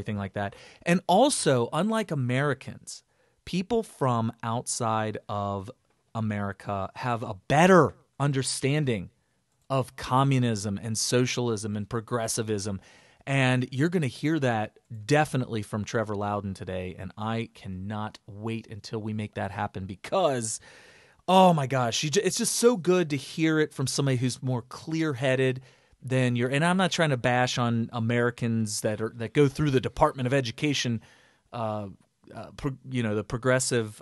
everything like that. And also, unlike Americans, people from outside of America have a better understanding of communism and socialism and progressivism. And you're going to hear that definitely from Trevor Loudon today. And I cannot wait until we make that happen because, oh my gosh, it's just so good to hear it from somebody who's more clear-headed than and I'm not trying to bash on Americans that go through the Department of Education, the progressive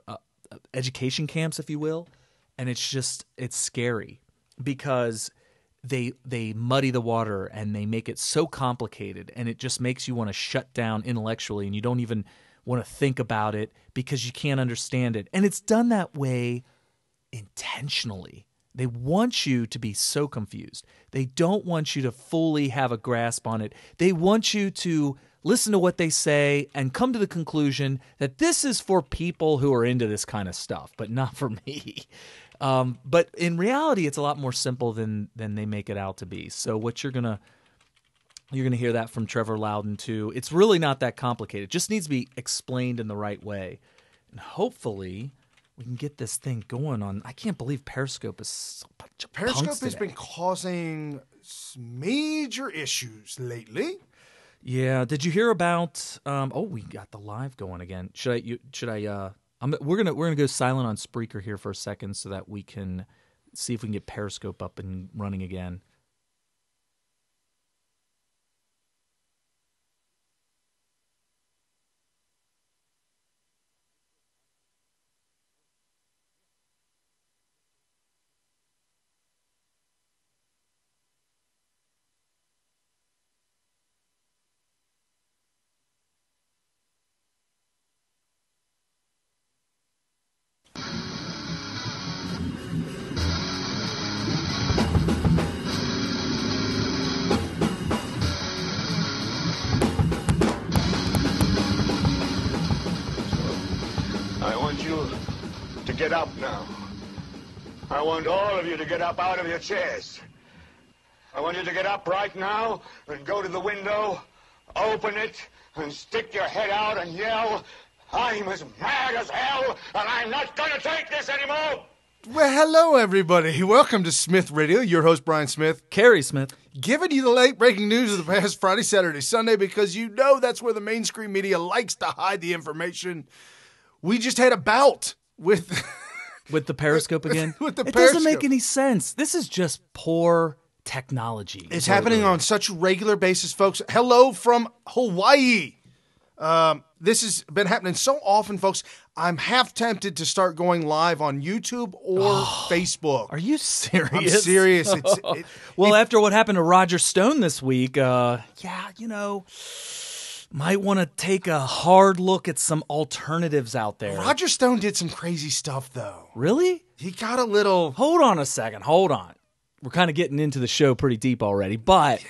education camps, if you will. And it's scary because they muddy the water and they make it so complicated, and it just makes you want to shut down intellectually, and you don't even want to think about it because you can't understand it. And it's done that way intentionally. They want you to be so confused. They don't want you to fully have a grasp on it. They want you to listen to what they say and come to the conclusion that this is for people who are into this kind of stuff, but not for me. But in reality, it's a lot more simple than they make it out to be. So what you're gonna hear that from Trevor Loudon too. It's really not that complicated. It just needs to be explained in the right way, and hopefully we can get this thing going on. I can't believe Periscope is so much. Periscope has been causing major issues lately. Yeah. Did you hear about? We got the live going again. We're gonna go silent on Spreaker here for a second so that we can see if we can get Periscope up and running again. Get up now. I want all of you to get up out of your chairs. I want you to get up right now and go to the window, open it, and stick your head out and yell, "I'm as mad as hell, and I'm not going to take this anymore!" Well, hello, everybody. Welcome to Smyth Radio. Your host, Brian Smith. Carrie Smith. Giving you the late-breaking news of the past Friday, Saturday, Sunday, because you know that's where the mainstream media likes to hide the information. We just had a bout with the Periscope again. With the It Periscope. doesn't make any sense. This is just poor technology. It's happening on such a regular basis, folks. Hello from Hawaii. This has been happening so often, folks. I'm half tempted to start going live on YouTube or Facebook. Are you serious? I'm serious. After what happened to Roger Stone this week, might want to take a hard look at some alternatives out there. Roger Stone did some crazy stuff, though. Really? He got a little... Hold on a second. Hold on. We're kind of getting into the show pretty deep already, but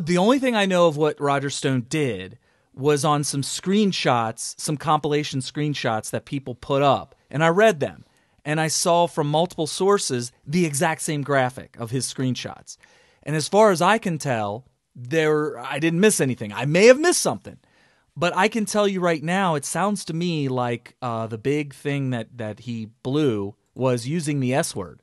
the only thing I know of what Roger Stone did was on some screenshots, some compilation screenshots that people put up, and I read them, and I saw from multiple sources the exact same graphic of his screenshots. And as far as I can tell... I didn't miss anything. I may have missed something, but I can tell you right now, it sounds to me like the big thing that he blew was using the S word.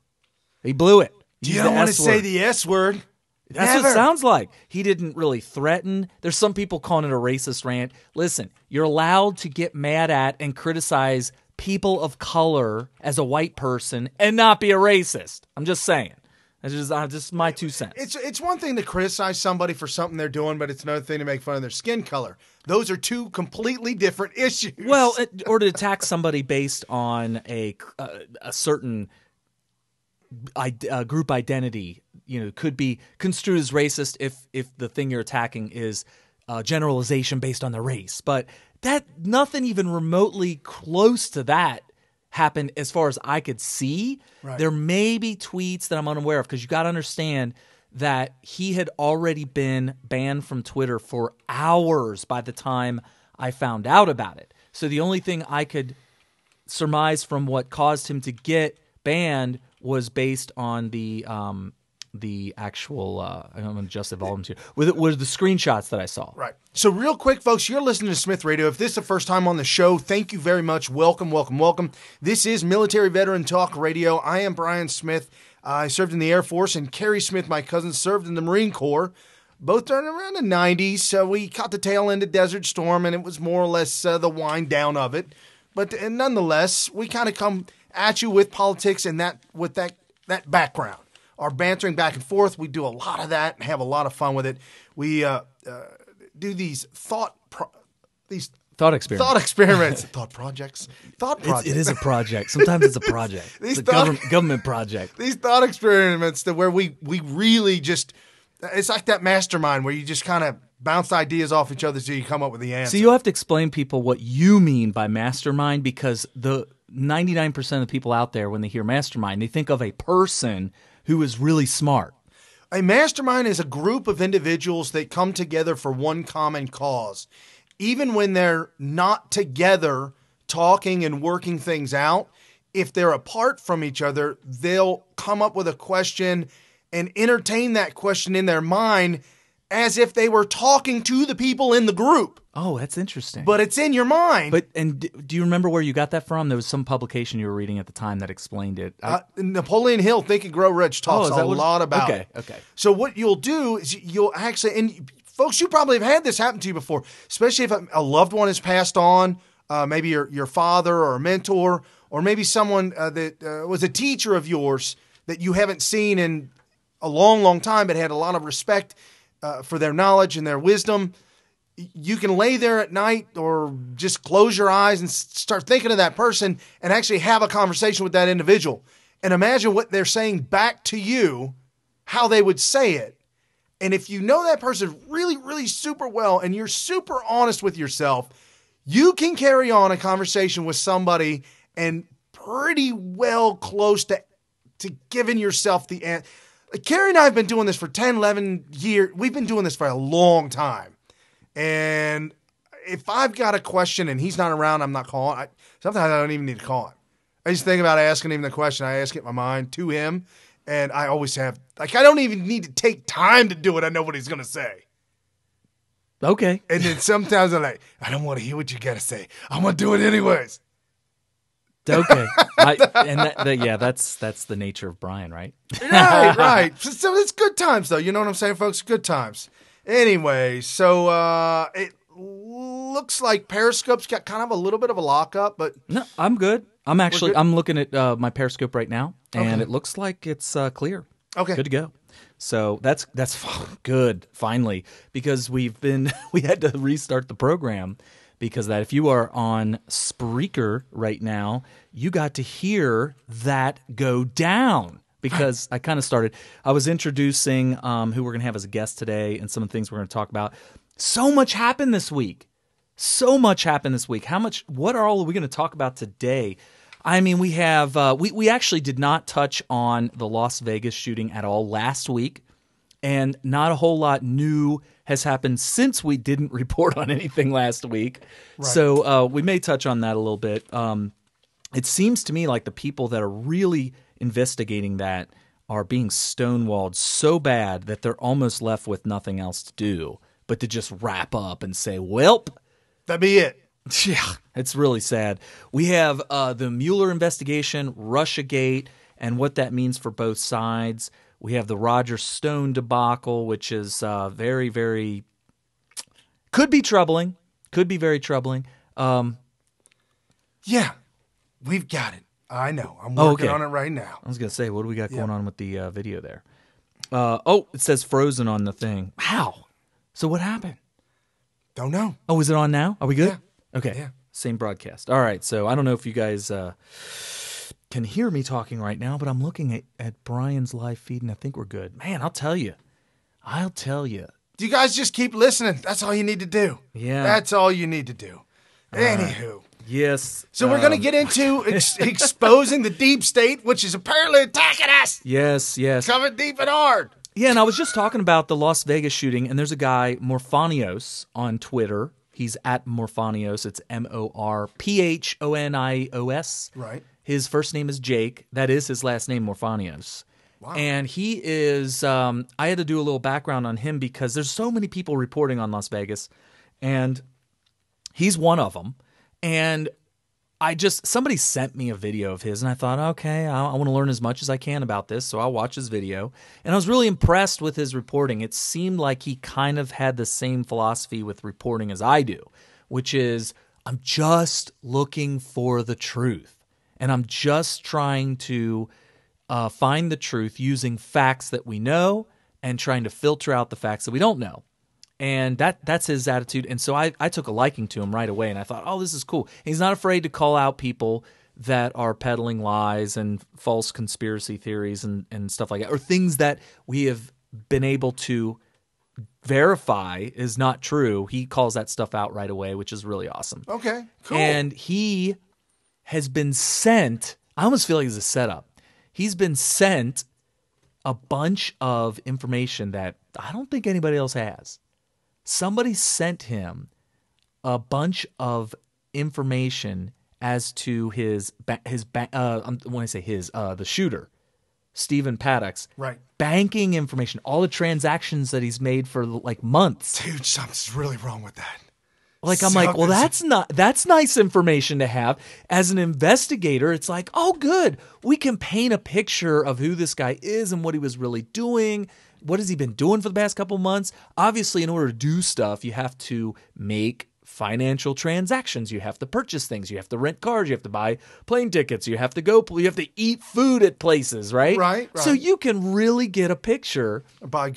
He blew it. You don't want to say the S word. That's what it sounds like. He didn't really threaten. There's some people calling it a racist rant. Listen, you're allowed to get mad at and criticize people of color as a white person and not be a racist. I'm just saying. It's just my 2 cents. It's one thing to criticize somebody for something they're doing, but it's another thing to make fun of their skin color. Those are two completely different issues. Well, or to attack somebody based on a certain group identity, could be construed as racist if the thing you're attacking is generalization based on the race. But that nothing even remotely close to that happened as far as I could see. Right. There may be tweets that I'm unaware of because you got to understand that he had already been banned from Twitter for hours by the time I found out about it. So the only thing I could surmise from what caused him to get banned was based on the the actual. I'm going to adjust the volume here. With the screenshots that I saw. Right. So real quick, folks, you're listening to Smyth Radio. If this is the first time on the show, thank you very much. Welcome, welcome, welcome. This is Military Veteran Talk Radio. I am Brian Smyth. I served in the Air Force, and Carrie Smyth, my cousin, served in the Marine Corps. Both during around the 90s, so we caught the tail end of Desert Storm, and it was more or less the wind down of it. But nonetheless, we kind of come at you with politics and that background. Our bantering back and forth, we do a lot of that and have a lot of fun with it. We do these thought experiments, thought projects. It is a project. Sometimes it's a project. It's a government project. These thought experiments where we really just, it's like that mastermind where you just kind of bounce ideas off each other so you come up with the answer. So you have to explain people what you mean by mastermind, because the 99% of the people out there, when they hear mastermind, they think of a person who is really smart. A mastermind is a group of individuals that come together for one common cause. Even when they're not together talking and working things out, if they're apart from each other, they'll come up with a question and entertain that question in their mind as if they were talking to the people in the group. Oh, that's interesting. But it's in your mind. And do you remember where you got that from? There was some publication you were reading at the time that explained it. Napoleon Hill, Think and Grow Rich, talks a lot about it. Okay. So what you'll do is you'll actually, and folks, you probably have had this happen to you before, especially if a loved one has passed on, maybe your father or a mentor, or maybe someone that was a teacher of yours that you haven't seen in a long, long time but had a lot of respect for their knowledge and their wisdom. You can lay there at night or just close your eyes and start thinking of that person and actually have a conversation with that individual. And imagine what they're saying back to you, how they would say it. And if you know that person really, really super well and you're super honest with yourself, you can carry on a conversation with somebody and pretty well close to giving yourself the answer. Carrie and I have been doing this for 10, 11 years. We've been doing this for a long time. And if I've got a question and he's not around, I'm not calling. Sometimes I don't even need to call him. I just think about asking him the question. I ask it in my mind to him. And I always have, I don't even need to take time to do it. I know what he's going to say. Okay. And then sometimes I'm like, I don't want to hear what you got to say. I'm going to do it anyways. Okay. That's the nature of Brian, right? Right. So it's good times, though. You know what I'm saying, folks? Good times. Anyway, so it looks like Periscope's got kind of a little bit of a lockup, but no, I'm good. I'm looking at my Periscope right now, and it looks like it's clear. Okay, good to go. So that's good finally, because we had to restart the program because if you are on Spreaker right now, you got to hear that go down. Because I kind of started, I was introducing who we're going to have as a guest today and some of the things we're going to talk about. So much happened this week. What are we going to talk about today? I mean, we have, we actually did not touch on the Las Vegas shooting at all last week. And not a whole lot new has happened since we didn't report on anything last week. Right. So we may touch on that a little bit. It seems to me like the people that are really investigating that are being stonewalled so bad that they're almost left with nothing else to do but to just wrap up and say, welp. That'd be it. Yeah, it's really sad. We have the Muller investigation, Russiagate, and what that means for both sides. We have the Roger Stone debacle, which is very, very – could be troubling. Could be very troubling. Yeah, we've got it. I know. I'm working on it right now. I was going to say, what do we got going on with the video there? It says frozen on the thing. How? So what happened? Don't know. Oh, is it on now? Are we good? Yeah. Okay. Yeah. Same broadcast. All right. So I don't know if you guys can hear me talking right now, but I'm looking at Brian's live feed, and I think we're good. Man, I'll tell you. You guys just keep listening. That's all you need to do. Yeah. That's all you need to do. Anywho. Yes. So we're going to get into exposing the deep state, which is apparently attacking us. Yes. Coming deep and hard. Yeah, and I was just talking about the Las Vegas shooting, and there's a guy, Morphanios, on Twitter. He's at Morphanios. It's Morphonios. Right. His first name is Jake. That is his last name, Morphanios. Wow. And he is, I had to do a little background on him because there's so many people reporting on Las Vegas, and he's one of them. And somebody sent me a video of his, and I thought, okay, I want to learn as much as I can about this, so I'll watch his video. And I was really impressed with his reporting. It seemed like he kind of had the same philosophy with reporting as I do, which is, I'm just looking for the truth. And I'm just trying to find the truth using facts that we know and trying to filter out the facts that we don't know. And that's his attitude. And so I took a liking to him right away, and I thought, oh, this is cool. And he's not afraid to call out people that are peddling lies and false conspiracy theories and stuff like that, or things that we have been able to verify is not true. He calls that stuff out right away, which is really awesome. Okay, cool. And he has been sent, I almost feel like it's a setup. He's been sent a bunch of information that I don't think anybody else has. Somebody sent him a bunch of information as to when I say his, the shooter, Stephen Paddock's banking information, all the transactions that he's made for like months. Dude, something's really wrong with that. Like, I'm like, well, that's nice information to have. As an investigator, it's like, oh, good. We can paint a picture of who this guy is and what he was really doing. What has he been doing for the past couple months? Obviously, in order to do stuff, you have to make financial transactions. You have to purchase things. You have to rent cars. You have to buy plane tickets. You have to eat food at places, right? Right. So you can really get a picture. Buy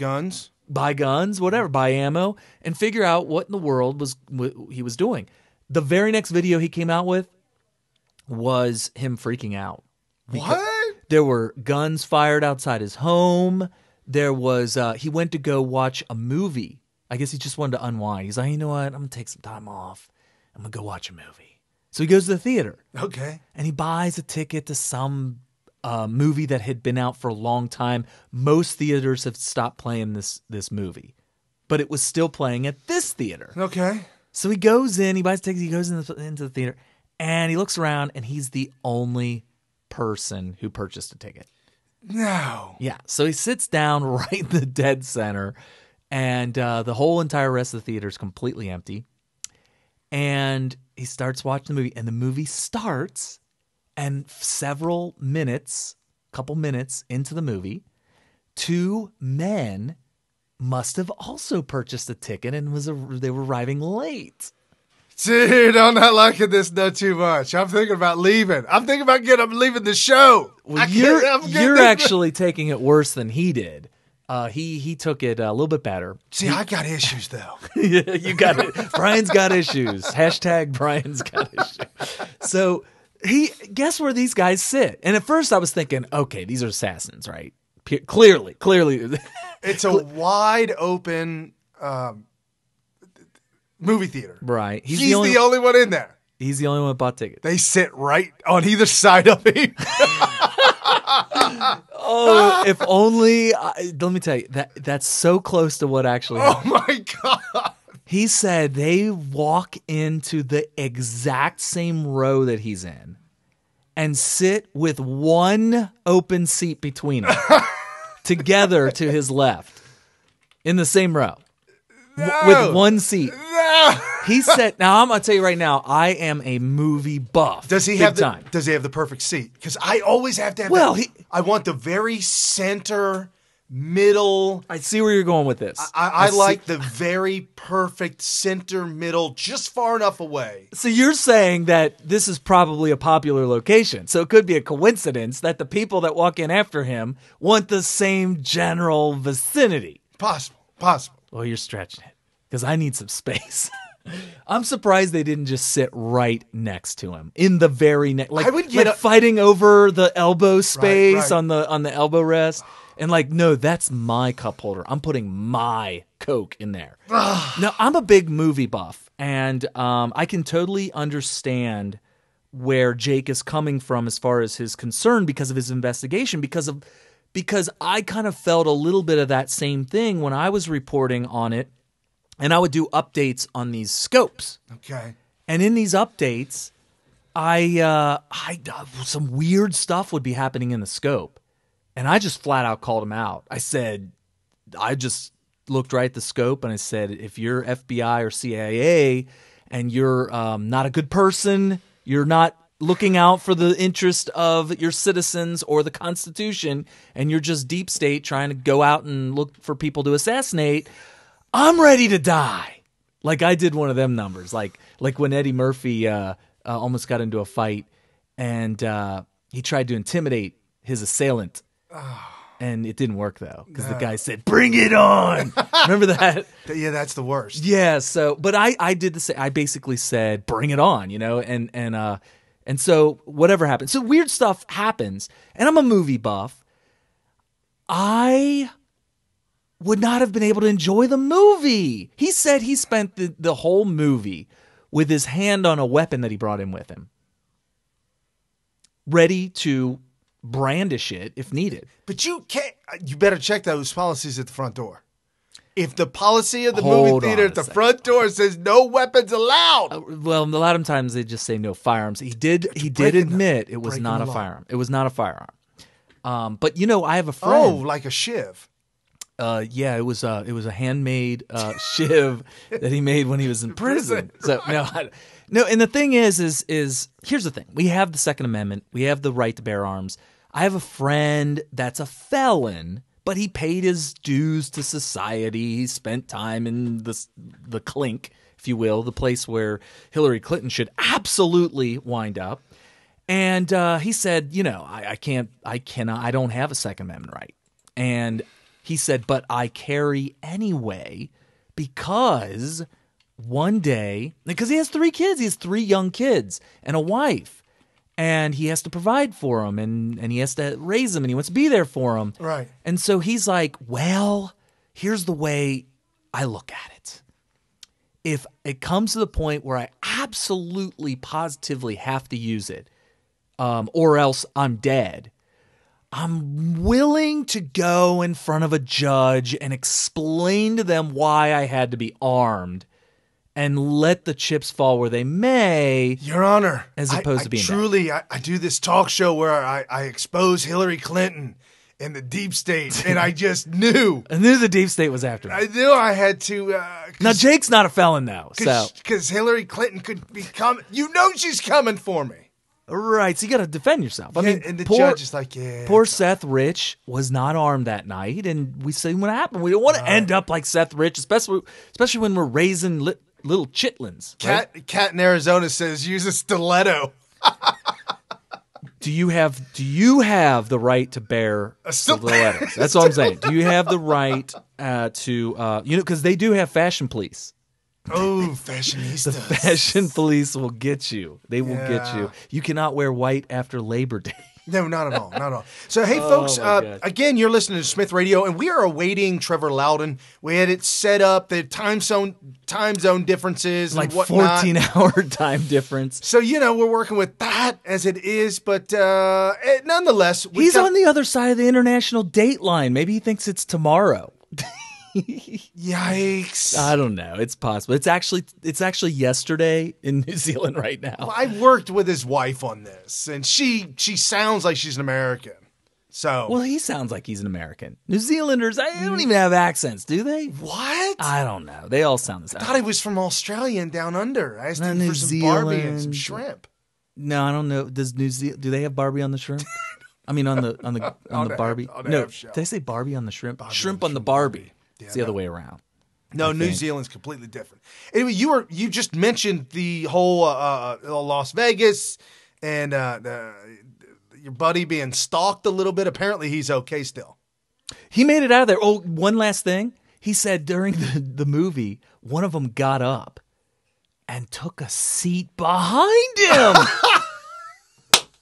guns, whatever, buy ammo, and figure out what in the world he was doing. The very next video he came out with was him freaking out. What? There were guns fired outside his home. There was, he went to go watch a movie. I guess he just wanted to unwind. He's like, you know what? I'm going to take some time off. I'm going to go watch a movie. So he goes to the theater. Okay. And he buys a ticket to some movie that had been out for a long time. Most theaters have stopped playing this movie, but it was still playing at this theater. Okay. So he goes in, he buys tickets, he goes into the theater, and he looks around, and he's the only person who purchased a ticket. No. Yeah. So he sits down right in the dead center, and the whole entire rest of the theater is completely empty. And he starts watching the movie, and the movie starts, and couple minutes into the movie, two men must have also purchased a ticket and they were arriving late. Dude, I'm not liking this not too much. I'm thinking about leaving. I'm thinking about leaving the show. Well, you're actually taking it worse than he did. He took it a little bit better. See, I got issues though. You got it. Brian's got issues. # Brian's got issues. So guess where these guys sit? And at first I was thinking, okay, these are assassins, right? Clearly. It's a wide open movie theater. Right. He's the only one in there. He's the only one that bought tickets. They sit right on either side of him. Oh, if only. Let me tell you, that's so close to what actually happened. Oh, my God. He said they walk into the exact same row that he's in and sit with one open seat between them, together to his left, in the same row, with one seat. No. He said, now I'm going to tell you right now, I am a movie buff. Does he have the perfect seat? Because I always have to have I want the very center, middle. I see where you're going with this. I like the very perfect center, middle, just far enough away. So you're saying that this is probably a popular location. So it could be a coincidence that the people that walk in after him want the same general vicinity. Possible. Well, you're stretching it because I need some space. I'm surprised they didn't just sit right next to him in the very next, fighting over the elbow space right. on the elbow rest, and no, that's my cup holder. I'm putting my Coke in there. Now I'm a big movie buff, and I can totally understand where Jake is coming from as far as his concern because of his investigation, because I kind of felt a little bit of that same thing when I was reporting on it. And I would do updates on these scopes. Okay. And in these updates, I some weird stuff would be happening in the scope. And I just flat out called him out. I just looked right at the scope and I said, if you're FBI or CIA and you're not a good person, you're not looking out for the interest of your citizens or the Constitution, and you're just deep state trying to go out and look for people to assassinate, I'm ready to die. Like I did one of them numbers. Like when Eddie Murphy almost got into a fight and he tried to intimidate his assailant. And it didn't work, though, because the guy said, "Bring it on." Remember that? Yeah, that's the worst. Yeah, so, but I did the same. I basically said, "Bring it on," you know, and so whatever happens. So weird stuff happens, and I'm a movie buff. I would not have been able to enjoy the movie. He said he spent the whole movie with his hand on a weapon that he brought in with him, ready to brandish it if needed. But you can't. You better check those policies at the front door. If the policy of the movie theater at the front door says no weapons allowed, well, a lot of times they just say no firearms. He did admit it was not a firearm. It was not a firearm. But you know, I have a friend. Oh, like a shiv. Yeah, it was a handmade shiv that he made when he was in prison. So no, and the thing is here's the thing: we have the Second Amendment, we have the right to bear arms. I have a friend that's a felon, but he paid his dues to society. He spent time in the clink, if you will, the place where Hillary Clinton should absolutely wind up. And he said, you know, I don't have a Second Amendment right. And he said, but I carry anyway because one day, because he has 3 kids, he has 3 young kids and a wife. And he has to provide for them, and he has to raise them, and he wants to be there for them. Right. And so he's like, well, here's the way I look at it. If it comes to the point where I absolutely, positively have to use it, or else I'm dead, I'm willing to go in front of a judge and explain to them why I had to be armed and let the chips fall where they may, Your Honor, as opposed to being truly, I do this talk show where I expose Hillary Clinton and the deep state, and I just knew. I knew the deep state was after me. I knew I had to. Now, Jake's not a felon, though. Because Hillary Clinton could be coming. You know she's coming for me. Right, so you got to defend yourself. I mean, and the judge is like, yeah. Poor Seth Rich was not armed that night, and we see what happened. We don't want to end up like Seth Rich, especially when we're raising little chitlins. Cat in Arizona says use a stiletto. Do you have the right to bear stilettos? That's all I'm saying. Do you have the right to because they do have fashion police. Oh, fashionistas. The fashion police will get you. They will get you. You cannot wear white after Labor Day. No, not at all. Not at all. So, hey, folks, again, you're listening to Smyth Radio, and we are awaiting Trevor Loudon. We had it set up, the time zone differences like and whatnot. 14-hour time difference. So, we're working with that as it is, but nonetheless. He's on the other side of the international date line. Maybe he thinks it's tomorrow. Yikes. I don't know. It's possible. It's actually yesterday in New Zealand right now. Well, I worked with his wife on this, and she sounds like she's an American. So, well, he sounds like he's an American. New Zealanders, they don't even have accents, do they? What? I don't know. They all sound the same. I thought he was from Australia and down under. I asked him for some Barbie and some shrimp. No, I don't know. Does New Zealand, do they have Barbie on the shrimp? I mean, on the Barbie. No, did I say Barbie on the shrimp? Barbie shrimp on the Barbie. Yeah, it's the other way around. No, New Zealand's completely different. Anyway, you just mentioned the whole Las Vegas and your buddy being stalked a little bit. Apparently, he's okay still. He made it out of there. Oh, one last thing. He said during the movie, one of them got up and took a seat behind him.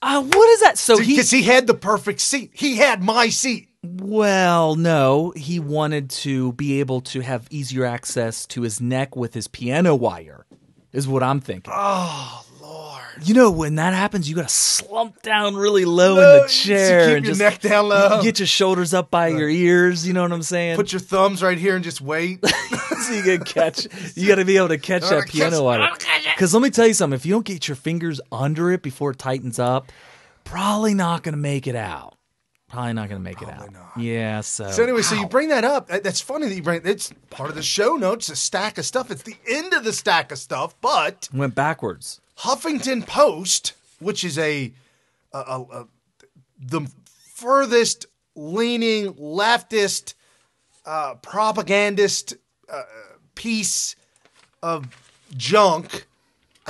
What is that? So because he had the perfect seat. He had my seat. Well, no, he wanted to be able to have easier access to his neck with his piano wire, is what I'm thinking. Oh, Lord. You know, when that happens, you got to slump down really low in the chair. So keep your neck down low. Get your shoulders up by your ears, you know what I'm saying? Put your thumbs right here and just wait. So you got to be able to catch that piano wire. Because let me tell you something, if you don't get your fingers under it before it tightens up, probably not going to make it out. Probably not going to make it out. not. Yeah, so. So anyway, so you bring that up. That's funny that you bring it's part of the show notes, a stack of stuff. It's the end of the stack of stuff, but Went backwards. Huffington Post, which is the furthest leaning leftist propagandist piece of junk.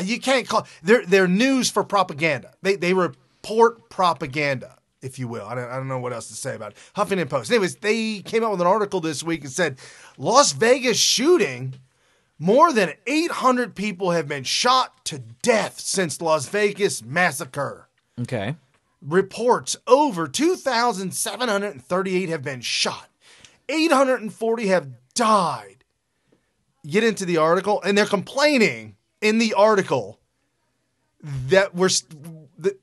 You can't call they're news for propaganda. They report propaganda, if you will. I don't know what else to say about it. Huffington Post. Anyways, they came out with an article this week and said, Las Vegas shooting, more than 800 people have been shot to death since Las Vegas massacre. Okay. Reports over 2,738 have been shot. 840 have died. Get into the article, and they're complaining in the article that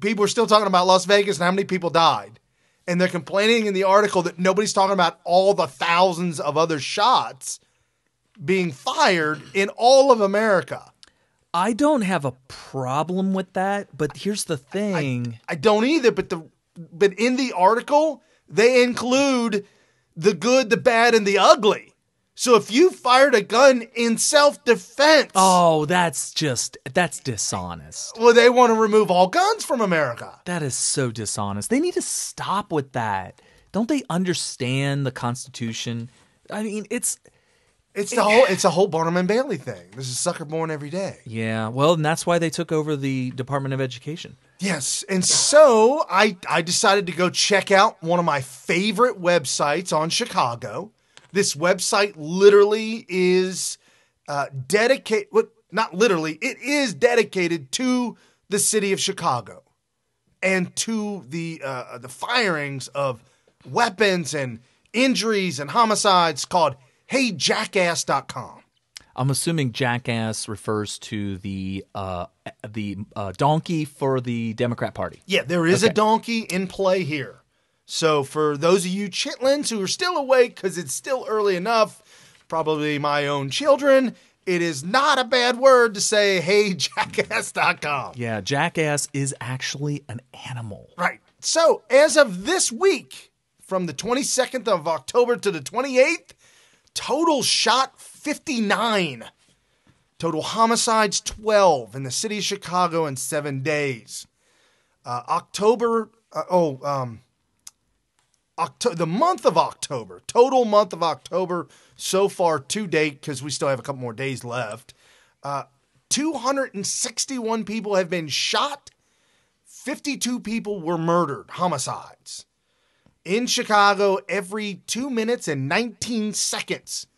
people are still talking about Las Vegas and how many people died. And they're complaining in the article that nobody's talking about all the thousands of other shots being fired in all of America. I don't have a problem with that, but here's the thing. I don't either, but in the article, they include the good, the bad, and the ugly. So if you fired a gun in self-defense... Oh, that's dishonest. Well, they want to remove all guns from America. That is so dishonest. They need to stop with that. Don't they understand the Constitution? I mean, it's a whole Barnum and Bailey thing. There's a sucker born every day. Yeah, well, and that's why they took over the Department of Education. Yes, and so I decided to go check out one of my favorite websites on Chicago. This website literally is dedicated. Well, not literally. It is dedicated to the city of Chicago and to the firings of weapons and injuries and homicides. Called HeyJackass.com. I'm assuming jackass refers to the donkey for the Democrat Party. Yeah, there is a donkey in play here. So for those of you chitlins who are still awake because it's still early enough, probably my own children, it is not a bad word to say HeyJackass.com. Yeah, jackass is actually an animal. Right. So as of this week, from the 22nd of October to the 28th, total shot 59. Total homicides 12 in the city of Chicago in 7 days. The month of October, total month of October so far to date, because we still have a couple more days left, 261 people have been shot, 52 people were murdered, homicides. In Chicago, every 2 minutes and 19 seconds,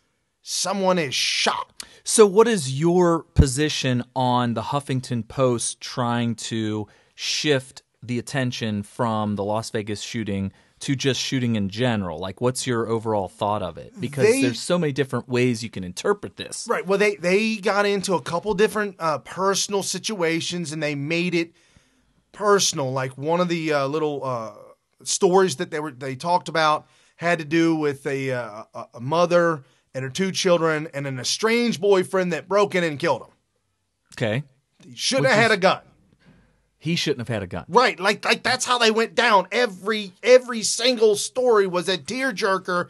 someone is shot. So what is your position on the Huffington Post trying to shift the attention from the Las Vegas shooting to just shooting in general? Like, what's your overall thought of it? Because there's so many different ways you can interpret this. Right. Well, they got into a couple different personal situations, and they made it personal. Like one of the little stories that they talked about had to do with a mother and her 2 children and an estranged boyfriend that broke in and killed him. Okay. He shouldn't have had a gun. He shouldn't have had a gun. Right, like that's how they went down. Every single story was a tearjerker.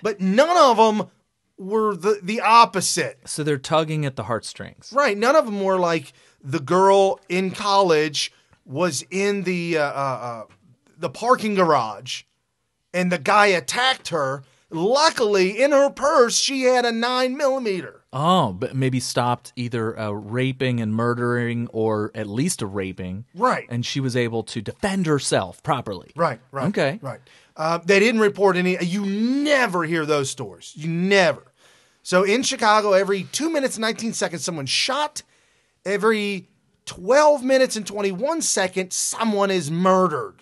But none of them were the opposite. So they're tugging at the heartstrings. Right, none of them were like the girl in college was in the parking garage, and the guy attacked her. Luckily, in her purse, she had a 9mm. Oh, but maybe stopped either raping and murdering, or at least a raping. Right. And she was able to defend herself properly. Right. Okay. Right. They didn't report any. You never hear those stories. You never. So in Chicago, every 2 minutes and 19 seconds, someone's shot. Every 12 minutes and 21 seconds, someone is murdered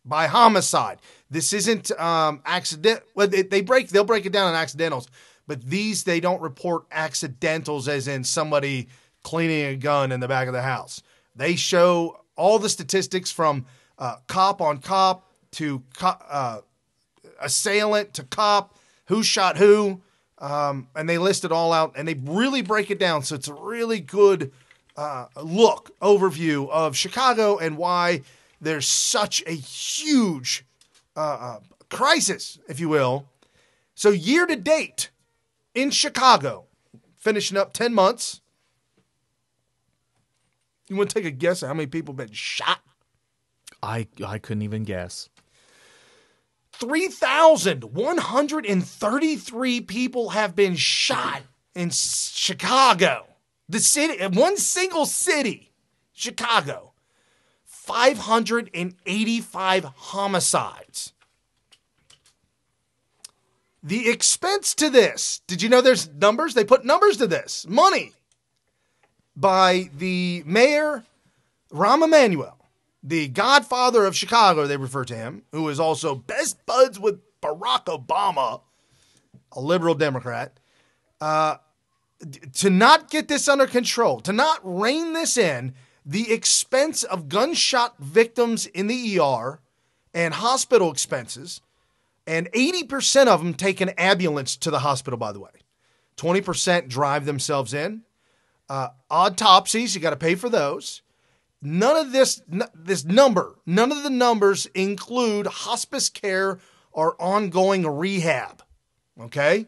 by homicide. This isn't accident. Well, they'll break it down in accidentals, but they don't report accidentals as in somebody cleaning a gun in the back of the house. They show all the statistics from cop on cop to assailant to cop, who shot who, and they list it all out, and they really break it down. So it's a really good overview of Chicago and why there's such a huge crisis, if you will. So year to date in Chicago, finishing up 10 months. You want to take a guess at how many people have been shot? I couldn't even guess. 3,133 people have been shot in Chicago. The city, one single city, Chicago. 585 homicides. The expense to this, did you know there's numbers? They put numbers to this. Money by the mayor, Rahm Emanuel, the godfather of Chicago, they refer to him, who is also best buds with Barack Obama, a liberal Democrat, to not get this under control, to not rein this in, the expense of gunshot victims in the ER and hospital expenses, and 80% of them take an ambulance to the hospital, by the way. 20% drive themselves in. Autopsies, you got to pay for those. None of none of the numbers include hospice care or ongoing rehab. Okay?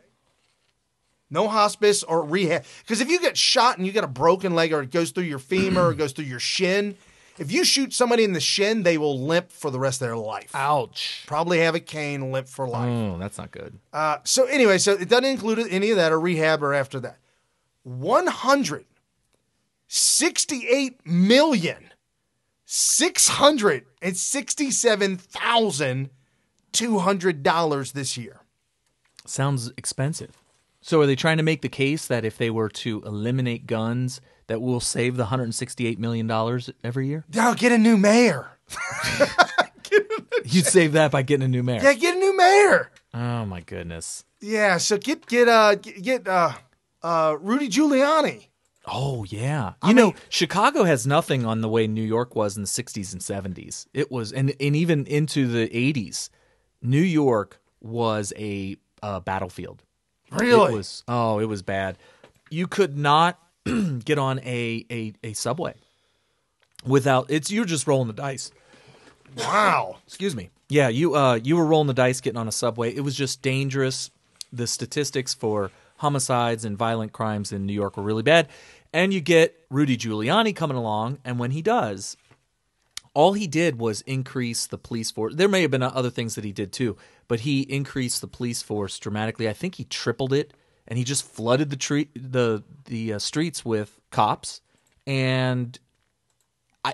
No hospice or rehab. Because if you get shot and you get a broken leg or it goes through your femur or it goes through your shin, if you shoot somebody in the shin, they will limp for the rest of their life. Ouch. Probably have a cane, limp for life. Oh, that's not good. So anyway, so it doesn't include any of that or rehab or after that. $168,667,200 this year. Sounds expensive. So are they trying to make the case that if they were to eliminate guns, that we'll save the $168 million every year? No, get a new mayor. You'd save that by getting a new mayor. Yeah, get a new mayor. Oh my goodness. Yeah, so get Rudy Giuliani. Oh yeah. You know, Chicago has nothing on the way New York was in the 60s and 70s. It was, and even into the 80s, New York was a battlefield. Really? It was bad. You could not get on a subway without you're just rolling the dice. Wow. Excuse me. Yeah, you were rolling the dice getting on a subway. It was just dangerous. The statistics for homicides and violent crimes in New York were really bad. And you get Rudy Giuliani coming along, and when he does, all he did was increase the police force. There may have been other things that he did too, but he increased the police force dramatically. I think he tripled it, and he just flooded the streets with cops. And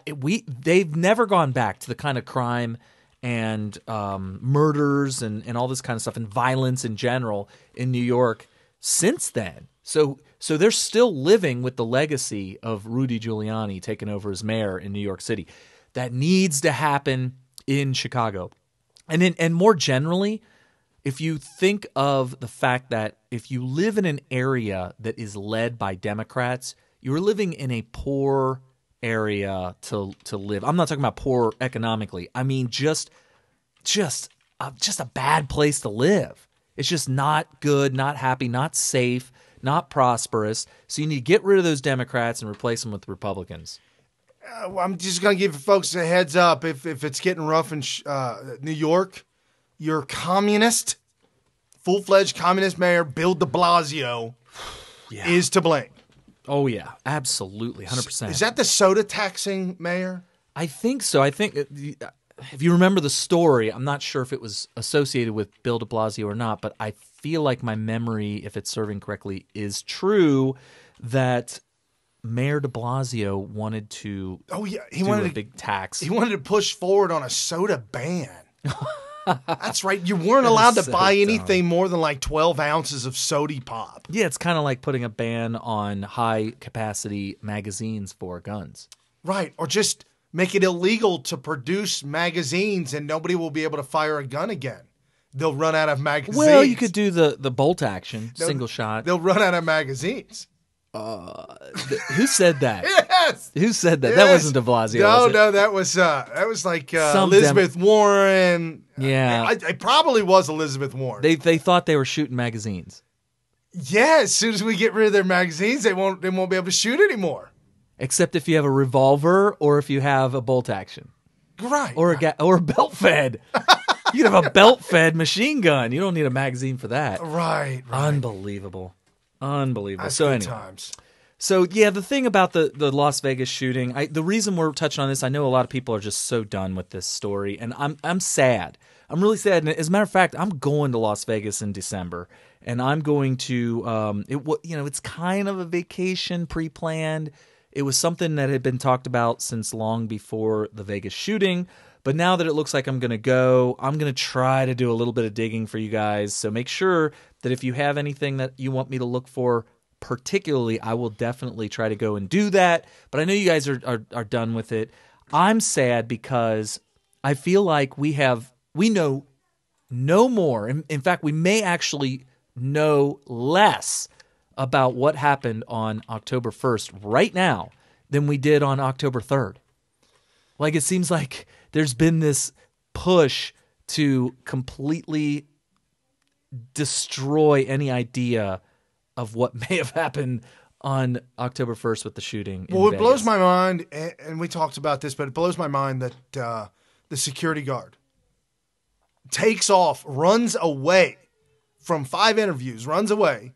they've never gone back to the kind of crime and murders and all this kind of stuff and violence in general in New York since then. So they're still living with the legacy of Rudy Giuliani taking over as mayor in New York City. That needs to happen in Chicago. And more generally, if you think of the fact that if you live in an area that is led by Democrats, you're living in a poor area to live. I'm not talking about poor economically. I mean just a bad place to live. It's just not good, not happy, not safe, not prosperous. So you need to get rid of those Democrats and replace them with Republicans. I'm just going to give folks a heads up. If it's getting rough in New York, your communist, full-fledged communist mayor, Bill de Blasio, is to blame. Oh, yeah. Absolutely. 100%. Is that the soda taxing mayor? I think so. I think if you remember the story, I'm not sure if it was associated with Bill de Blasio or not, but I feel like my memory, if it's serving correctly, is true that Mayor de Blasio wanted to he wanted a big tax. He wanted to push forward on a soda ban. That's right. You weren't allowed to buy anything more than like 12 ounces of soda pop. Yeah, it's kind of like putting a ban on high-capacity magazines for guns. Right, or just make it illegal to produce magazines and nobody will be able to fire a gun again. They'll run out of magazines. Well, you could do the bolt action, single shot. They'll run out of magazines. Who said that? Yes. Who said that? Yes. That wasn't de Blasio. No, that was like Elizabeth Warren. Yeah, it probably was Elizabeth Warren. They thought they were shooting magazines. Yeah, as soon as we get rid of their magazines, they won't be able to shoot anymore. Except if you have a revolver or if you have a bolt action, right? Or a belt fed. You can have a belt-fed machine gun. You don't need a magazine for that. Right. Unbelievable. That's So good anyway. times. So, yeah, the thing about the Las Vegas shooting, the reason we're touching on this, I know a lot of people are just so done with this story, and I'm sad. I'm really sad. And as a matter of fact, I'm going to Las Vegas in December, and I'm going to, it's kind of a vacation pre-planned. It was something that had been talked about since long before the Vegas shooting, but now that it looks like I'm going to go, I'm going to try to do a little bit of digging for you guys. So make sure that if you have anything that you want me to look for, particularly, I will definitely try to go and do that. But I know you guys are done with it. I'm sad because I feel like we know no more. In fact, we may actually know less about what happened on October 1st right now than we did on October 3rd. Like, it seems like there's been this push to completely destroy any idea of what may have happened on October 1st with the shooting in Well, it Vegas. blows my mind, and we talked about this, but it blows my mind that the security guard takes off, runs away from 5 interviews, runs away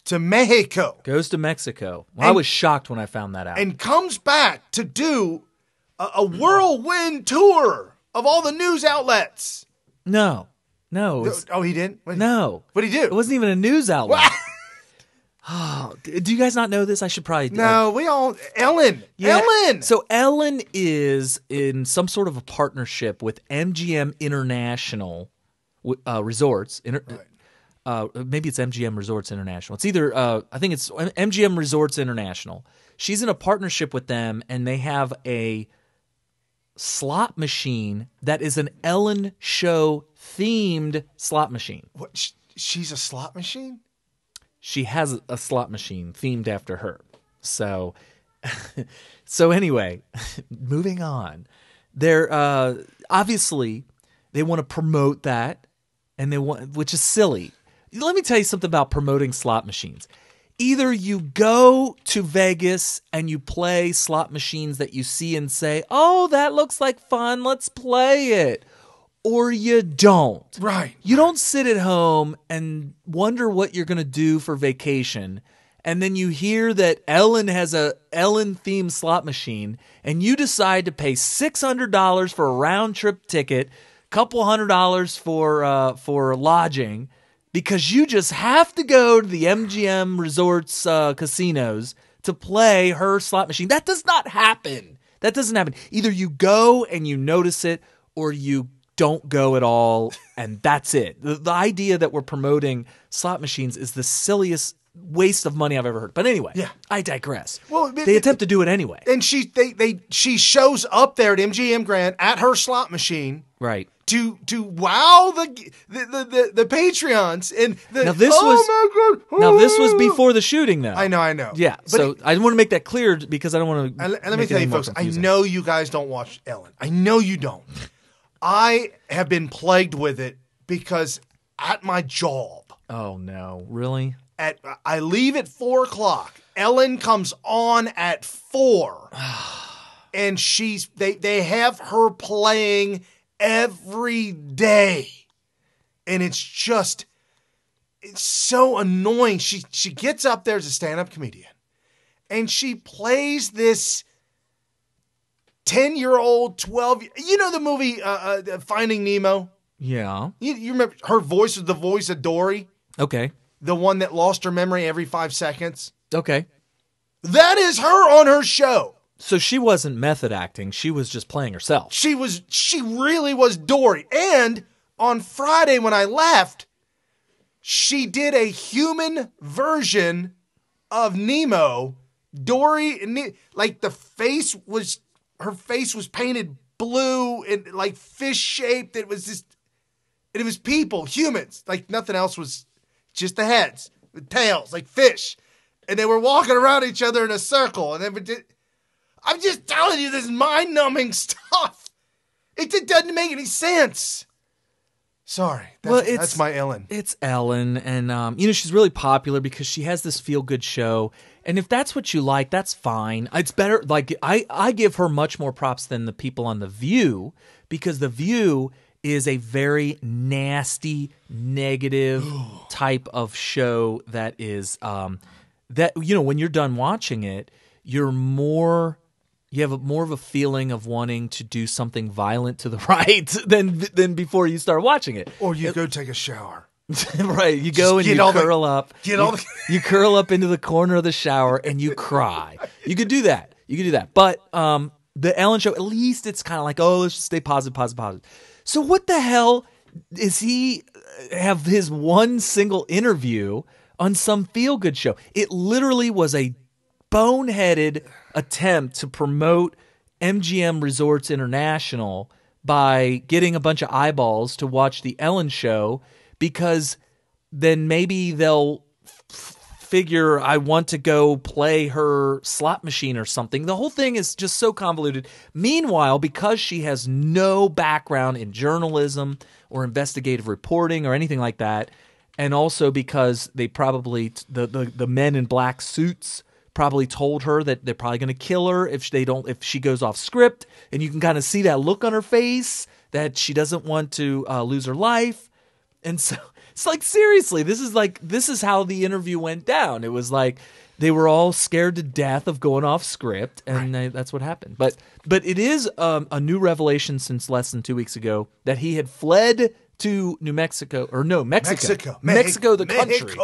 to Mexico. Goes to Mexico. Well, I was shocked when I found that out. And comes back to do a whirlwind tour of all the news outlets. No. It was- Oh, he didn't? no. What'd he do? It wasn't even a news outlet. Oh, do you guys not know this? I should probably No, we all... Ellen! Yeah. Ellen! So Ellen is in some sort of a partnership with MGM International Resorts. Maybe it's MGM Resorts International. It's either, I think it's MGM Resorts International. She's in a partnership with them, and they have a slot machine that is an Ellen show themed slot machine. What? She's a slot machine? She has a slot machine themed after her. So anyway, moving on. They're obviously they want to promote that, and which is silly. Let me tell you something about promoting slot machines. Either you go to Vegas and you play slot machines that you see and say, "Oh, that looks like fun. Let's play it." Or you don't. Right. You don't sit at home and wonder what you're going to do for vacation, and then you hear that Ellen has a Ellen-themed slot machine, and you decide to pay $600 for a round-trip ticket, couple $100 for lodging, because you just have to go to the MGM Resorts casinos to play her slot machine. That does not happen. That doesn't happen. Either you go and you notice it, or you don't go at all, and that's it. The idea that we're promoting slot machines is the silliest waste of money I've ever heard. But anyway, Yeah. I digress. Well, they attempt to do it anyway. And she shows up there at MGM Grand at her slot machine Right. to wow the Patreons and the Now this was before the shooting, though. I know. Yeah. But So I want to make that clear because I don't want to. and let me tell you, folks, I know you guys don't watch Ellen. I know you don't. I have been plagued with it because at my job, Oh no! Really? I leave at 4:00. Ellen comes on at 4, and they have her playing every day, and it's so annoying. She gets up there as a stand-up comedian, and she plays this 10-year-old, 12. You know the movie Finding Nemo? Yeah. You remember her voice was the voice of Dory, Okay. the one that lost her memory every 5 seconds. Okay. That is her on her show. So she wasn't method acting. She was just playing herself. She really was Dory. And on Friday when I left, she did a human version of Nemo. Dory, like her face was painted blue and like fish shaped. It was people, humans. Like nothing else, was just the heads with tails, like fish. And they were walking around each other in a circle. And I'm just telling you this mind-numbing stuff. It doesn't make any sense. Sorry. That's my Ellen. It's Ellen, and she's really popular because she has this feel-good show. And if that's what you like, that's fine. It's better. Like I give her much more props than the people on The View, because The View is a very nasty, negative type of show that is that when you're done watching it, you have more of a feeling of wanting to do something violent to the right than before you start watching it. Or you go take a shower. Right, you go and you curl up. You curl up into the corner of the shower and you cry. You could do that. But the Ellen Show, at least it's kind of like, oh, let's just stay positive. So what the hell is he have his one single interview on some feel-good show? It literally was a boneheaded attempt to promote MGM Resorts International by getting a bunch of eyeballs to watch the Ellen Show, because then maybe they'll figure I want to go play her slot machine or something. The whole thing is just so convoluted. Meanwhile, because she has no background in journalism or investigative reporting or anything like that, and also because they probably the men in black suits probably told her that they're probably going to kill her if she goes off script, and you can kind of see that look on her face that she doesn't want to lose her life. And so it's like, seriously, this is how the interview went down. It was like they were all scared to death of going off script, and that's what happened. But it is a new revelation since less than 2 weeks ago that he had fled to Mexico, the country.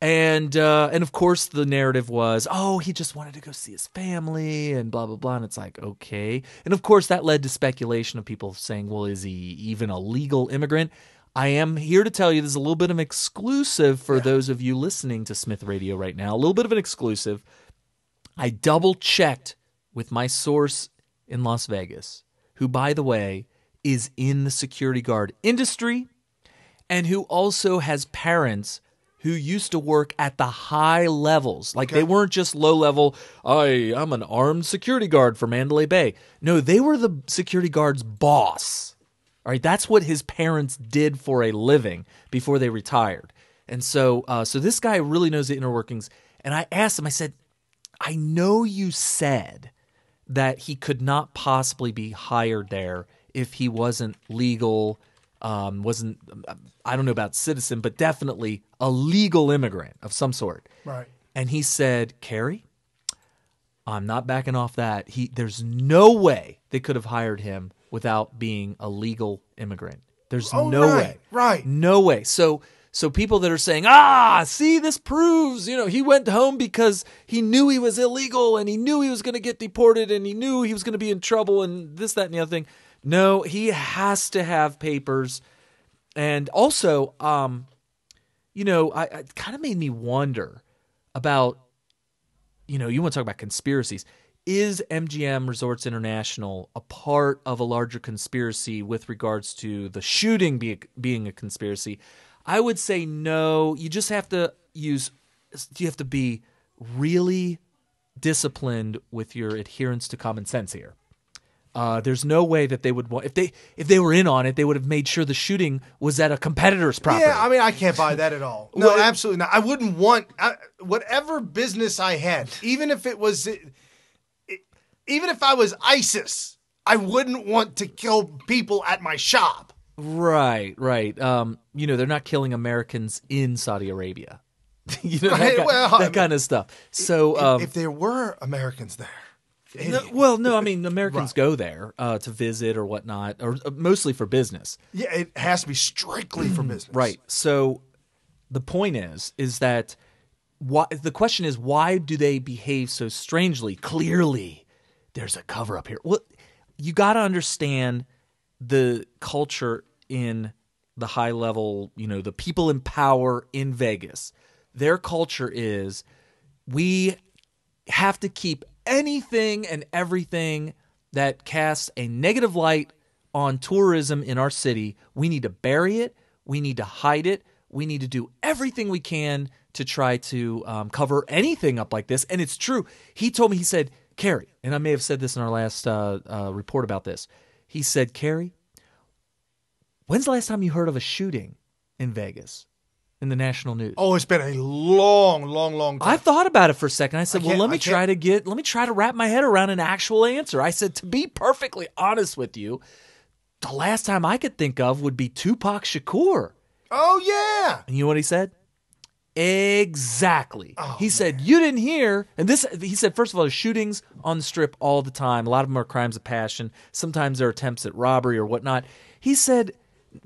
And of course the narrative was, oh, he just wanted to go see his family and blah, blah, blah. And it's like, okay. And of course that led to speculation of people saying, well, is he even a legal immigrant? I am here to tell you there's a little bit of an exclusive for those of you listening to Smyth Radio right now. A little bit of an exclusive. I double-checked with my source in Las Vegas, who, by the way, is in the security guard industry and who also has parents who used to work at the high levels. Like they weren't just low level, I'm an armed security guard for Mandalay Bay. No, they were the security guard's boss. All right, that's what his parents did for a living before they retired. And so this guy really knows the inner workings. And I asked him, I said, I know you said that he could not possibly be hired there if he wasn't legal, I don't know about citizen, but definitely a legal immigrant of some sort. Right. And he said, Carrie, I'm not backing off that. There's no way they could have hired him without being a legal immigrant. There's no way. Right. No way. So people that are saying, see, this proves, he went home because he knew he was illegal and he knew he was going to get deported and he knew he was going to be in trouble and this, that, and the other thing. No, he has to have papers. And also, it kind of made me wonder about, you want to talk about conspiracies. Is MGM Resorts International a part of a larger conspiracy with regards to the shooting being a conspiracy? I would say no. You just have to be really disciplined with your adherence to common sense here. There's no way that they would want, if they were in on it, they would have made sure the shooting was at a competitor's property. Yeah, I mean, I can't buy that at all. No, absolutely not. I wouldn't want whatever business I had, even if I was ISIS, I wouldn't want to kill people at my shop. Right. They're not killing Americans in Saudi Arabia. That kind of stuff. So if there were Americans there. Americans go there to visit or whatnot, or mostly for business. Yeah, it has to be strictly for business. Right. So the point is that the question is, why do they behave so strangely? Clearly, there's a cover up here. Well, you got to understand the culture in the high level, the people in power in Vegas. Their culture is, we have to keep anything and everything that casts a negative light on tourism in our city. We need to bury it. We need to hide it. We need to do everything we can to try to cover anything up like this. And it's true. He told me, he said, Carrie, and I may have said this in our last report about this. He said, Carrie, when's the last time you heard of a shooting in Vegas in the national news? Oh, it's been a long, long, long time. I thought about it for a second. I said, let me try to wrap my head around an actual answer. I said, to be perfectly honest with you, the last time I could think of would be Tupac Shakur. Oh, yeah. And you know what he said? Exactly. Oh, he said, you didn't hear. And this, he said, first of all, there's shootings on the Strip all the time. A lot of them are crimes of passion. Sometimes there are attempts at robbery or whatnot. He said,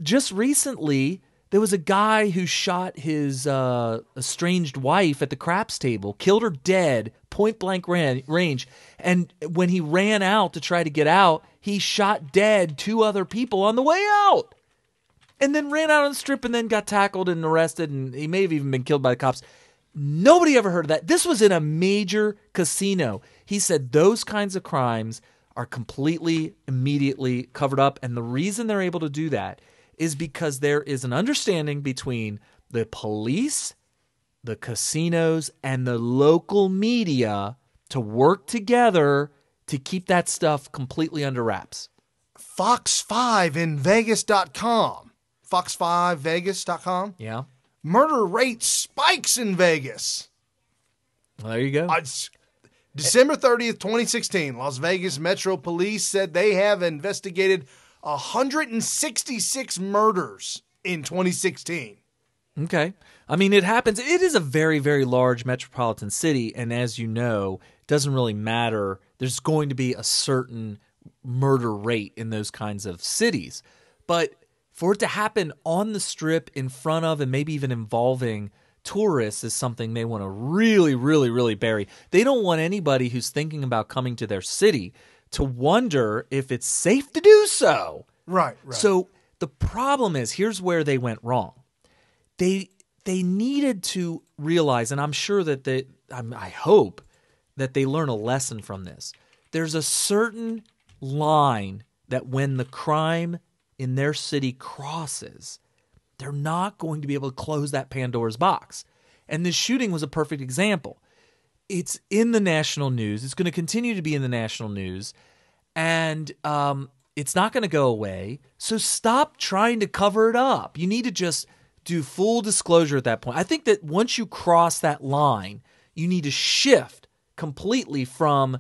just recently, there was a guy who shot his estranged wife at the craps table, killed her dead, point blank range. And when he ran out to try to get out, he shot dead 2 other people on the way out. And then ran out on the Strip and then got tackled and arrested, and he may have even been killed by the cops. Nobody ever heard of that. This was in a major casino. He said those kinds of crimes are completely, immediately covered up, and the reason they're able to do that is because there is an understanding between the police, the casinos, and the local media to work together to keep that stuff completely under wraps. Fox5invegas.com. Fox5vegas.com. Yeah. Murder rate spikes in Vegas. Well, there you go. December 30th, 2016, Las Vegas Metro Police said they have investigated 166 murders in 2016. Okay. I mean, it happens. It is a very, very large metropolitan city, and as you know, it doesn't really matter. There's going to be a certain murder rate in those kinds of cities. But for it to happen on the Strip in front of and maybe even involving tourists is something they want to really, really, really bury. They don't want anybody who's thinking about coming to their city to wonder if it's safe to do so. Right. So the problem is, here's where they went wrong. They needed to realize, and I'm sure that I hope that they learn a lesson from this. There's a certain line that when the crime in their city crosses, they're not going to be able to close that Pandora's box. And this shooting was a perfect example. It's in the national news. It's going to continue to be in the national news. And it's not going to go away. So stop trying to cover it up. You need to just do full disclosure at that point. I think that once you cross that line, you need to shift completely from,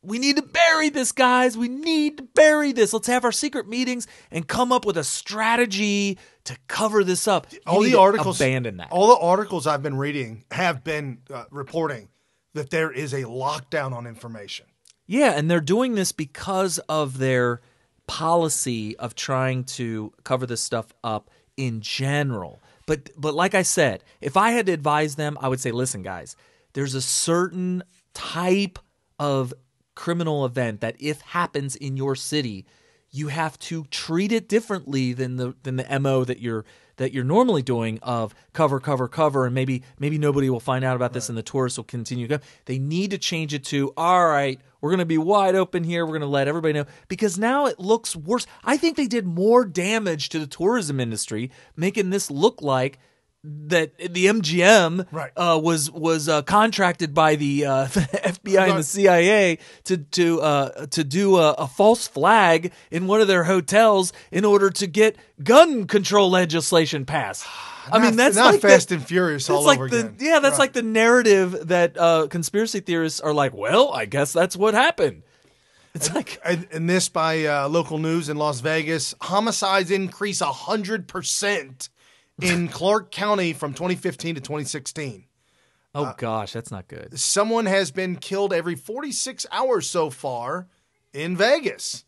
we need to bury this, guys. We need to bury this. Let's have our secret meetings and come up with a strategy to cover this up. All the articles, abandon that. All the articles I've been reading have been reporting that there is a lockdown on information. Yeah, and they're doing this because of their policy of trying to cover this stuff up in general. But like I said, if I had to advise them, I would say, listen, guys, there's a certain type of criminal event that if happens in your city, you have to treat it differently than the MO that you're normally doing of cover, and maybe nobody will find out about this and the tourists will continue to go. They need to change it to, all right, we're going to be wide open here. We're going to let everybody know, because now it looks worse. I think they did more damage to the tourism industry, making this look like that the MGM was contracted by the FBI and the CIA to do a false flag in one of their hotels in order to get gun control legislation passed. I mean, that's not like Fast and Furious all over again. Yeah, that's like the narrative that conspiracy theorists are like, well, I guess that's what happened. It's and this by local news in Las Vegas, homicides increase 100%. in Clark County from 2015 to 2016. Oh, gosh, that's not good. Someone has been killed every 46 hours so far in Vegas.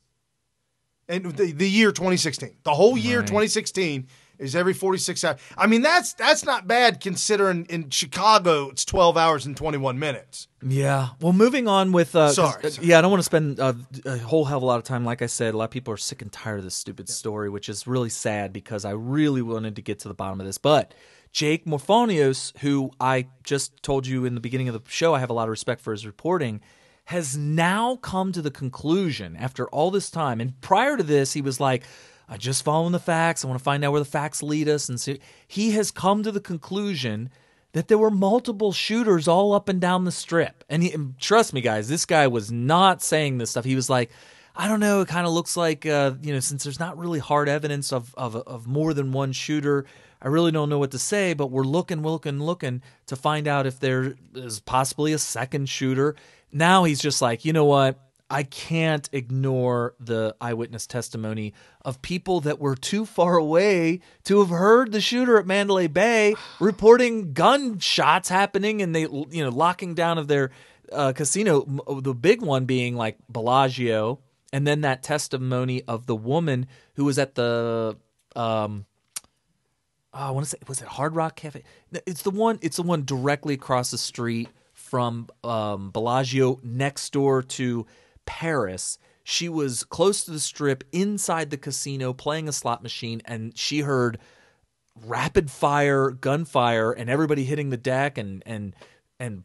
And the year 2016. The whole year 2016 is every 46 hours. I mean, that's not bad considering in Chicago it's 12 hours and 21 minutes. Yeah. Well, moving on with Sorry. Yeah, I don't want to spend a whole hell of a lot of time. Like I said, a lot of people are sick and tired of this stupid story, which is really sad because I really wanted to get to the bottom of this. But Jake Morphonios, who I just told you in the beginning of the show, I have a lot of respect for his reporting, has now come to the conclusion after all this time. And prior to this, he was like, I just following the facts. I want to find out where the facts lead us. And so he has come to the conclusion that there were multiple shooters all up and down the Strip. And trust me, guys, this guy was not saying this stuff. He was like, I don't know. It kind of looks like, since there's not really hard evidence of more than one shooter, I really don't know what to say, but we're looking to find out if there is possibly a second shooter. Now he's just like, you know what? I can't ignore the eyewitness testimony of people that were too far away to have heard the shooter at Mandalay Bay reporting gunshots happening and they, locking down of their casino. The big one being like Bellagio, and then that testimony of the woman who was at the I want to say, was it Hard Rock Cafe? It's the one directly across the street from Bellagio, next door to Paris. She was close to the strip inside the casino playing a slot machine, and she heard rapid fire gunfire and everybody hitting the deck and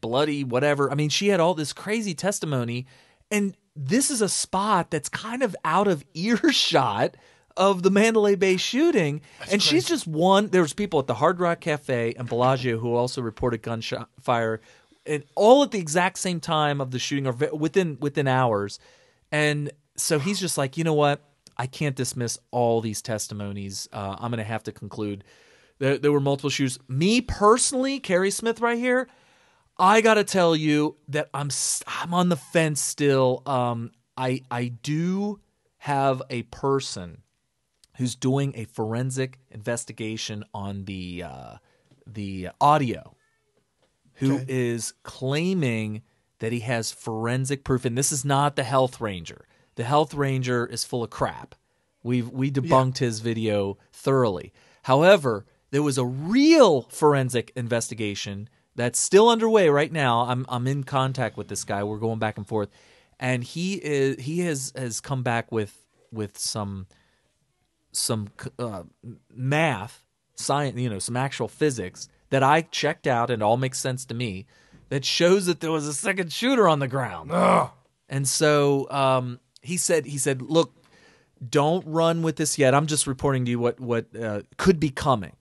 bloody whatever. I mean, she had all this crazy testimony, and this is a spot that's kind of out of earshot of the Mandalay Bay shooting. That's and crazy. She's just one. There was people at the Hard Rock Cafe and Bellagio who also reported gunshot fire, and all at the exact same time of the shooting, or within hours. And so he's just like, you know what? I can't dismiss all these testimonies. I'm going to have to conclude there were multiple shooters. Me personally, Kerry Smith right here, I got to tell you that I'm on the fence still. I do have a person who's doing a forensic investigation on the audio, who is claiming that he has forensic proof. And this is not the Health Ranger. The Health Ranger is full of crap. We debunked his video thoroughly. However, there was a real forensic investigation that's still underway right now. I'm in contact with this guy. We're going back and forth, and he has come back with some math, science, some actual physics that I checked out, and it all makes sense to me, that shows that there was a second shooter on the ground. Ugh. And so he said, look, don't run with this yet. I'm just reporting to you what could be coming.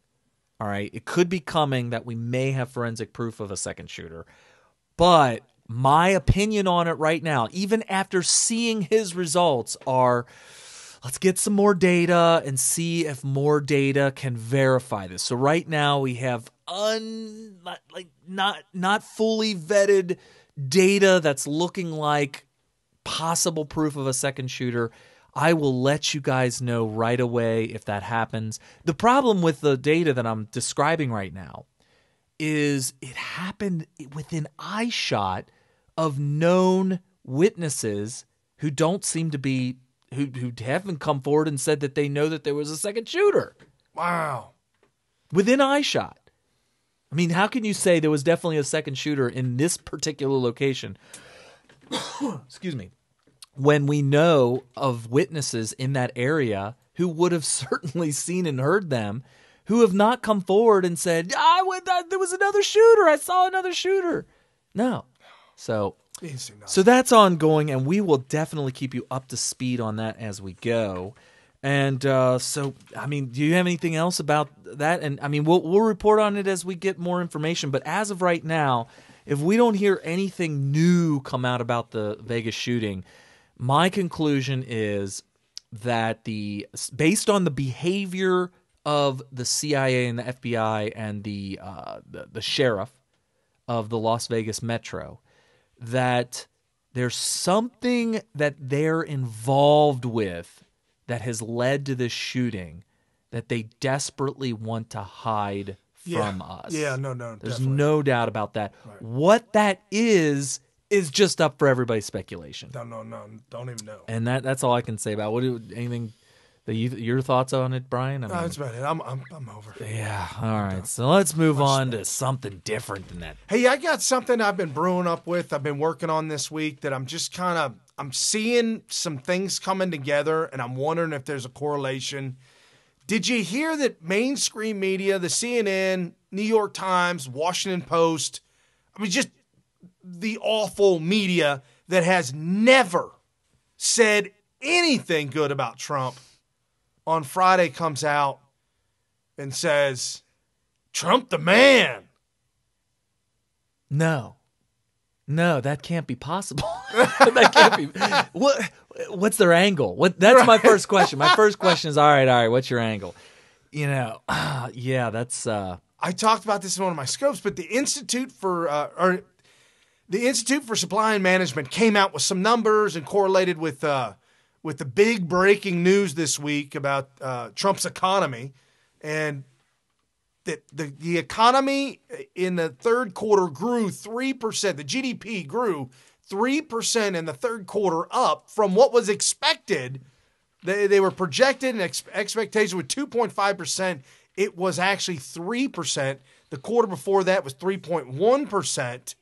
All right, it could be coming that we may have forensic proof of a second shooter. But my opinion on it right now, even after seeing his results, are let's get some more data and see if more data can verify this. So right now we have not fully vetted data that's looking like possible proof of a second shooter. I will let you guys know right away if that happens. The problem with the data that I'm describing right now is it happened within eyeshot of known witnesses who don't seem to be, who haven't come forward and said that they know that there was a second shooter. Wow. Within eyeshot. I mean, how can you say there was definitely a second shooter in this particular location? Excuse me. When we know of witnesses in that area who would have certainly seen and heard them, who have not come forward and said, there was another shooter, I saw another shooter. No. So that's ongoing, and we will definitely keep you up to speed on that as we go. And so, I mean, do you have anything else about that? And I mean, we'll report on it as we get more information, but as of right now, if we don't hear anything new come out about the Vegas shooting, my conclusion is that based on the behavior of the CIA and the FBI and the sheriff of the Las Vegas Metro, that there's something that they're involved with that has led to this shooting that they desperately want to hide from us. Yeah, no. There's definitely no doubt about that. Right. What that is just up for everybody's speculation. No, don't even know. And that's all I can say about it. Anything that your thoughts on it, Brian? I mean, that's about it. I'm over. Yeah. All right. So let's move on to something different than that. Hey, I got something I've been brewing up with. I've been working on this week that I'm just I'm seeing some things coming together, and I'm wondering if there's a correlation. Did you hear that mainstream media, the CNN, New York Times, Washington Post, I mean, just the awful media that has never said anything good about Trump, on Friday comes out and says, Trump the man. No, that can't be possible. That can't be. What's their angle? That's right. My first question. My first question is, all right, what's your angle? Yeah, that's... I talked about this in one of my scopes, but the Institute for... The Institute for Supply and Management came out with some numbers and correlated with the big breaking news this week about Trump's economy, and that the economy in the third quarter grew 3%. The GDP grew 3% in the third quarter, up from what was expected. They were projected, and expectation was 2.5%. It was actually 3%. The quarter before that was 3.1%.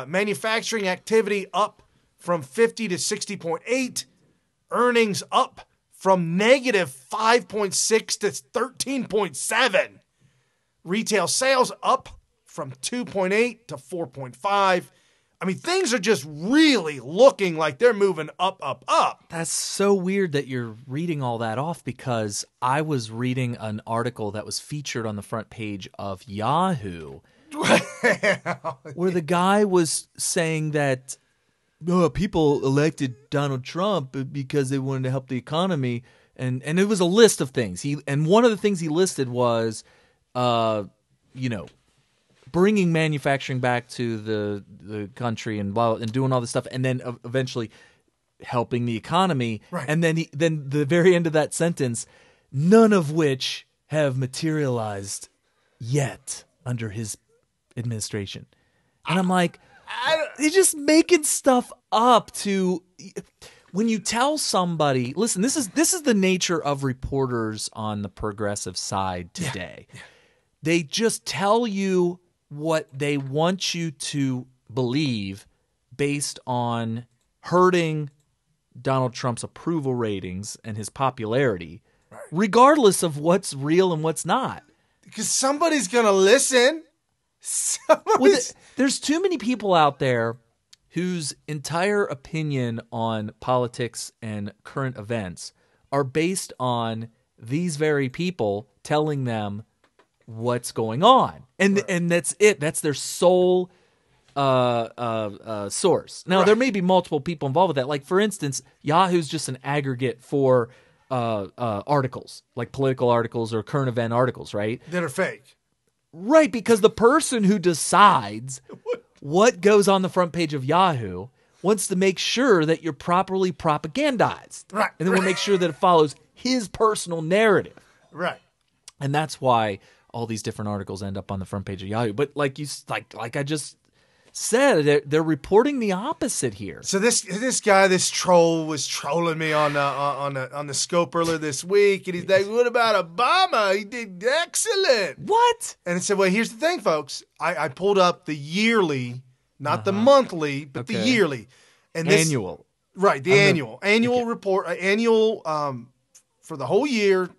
Manufacturing activity up from 50 to 60.8. Earnings up from negative 5.6 to 13.7. Retail sales up from 2.8 to 4.5. I mean, things are just really looking like they're moving up, up, up. That's so weird that you're reading all that off, because I was reading an article that was featured on the front page of Yahoo where the guy was saying that people elected Donald Trump because they wanted to help the economy. And it was a list of things. And one of the things he listed was, bringing manufacturing back to the country and doing all this stuff, and then eventually helping the economy. Right. And then the very end of that sentence, none of which have materialized yet under his administration. And I'm like, he's just making stuff up to. When you tell somebody, listen, this is the nature of reporters on the progressive side today. Yeah. They just tell you what they want you to believe based on hurting Donald Trump's approval ratings and his popularity, right, regardless of what's real and what's not. Because somebody's going to listen. There's too many people out there whose entire opinion on politics and current events are based on these very people telling them what's going on. And right, and that's it. That's their sole source. Now, right, there may be multiple people involved with that. Like, for instance, Yahoo's just an aggregate for articles, like political articles or current event articles, right? That are fake. Right, because the person who decides what goes on the front page of Yahoo wants to make sure that you're properly propagandized. Right. And then we'll make sure that it follows his personal narrative. Right. And that's why all these different articles end up on the front page of Yahoo. But like I just said, they're reporting the opposite here. So this guy, this troll, was trolling me on the scope earlier this week, and he's like, "What about Obama? He did excellent." What? And I said, "Well, here's the thing, folks. I pulled up the yearly, not the monthly, but the yearly, and this, annual, right? The annual report, for the whole year.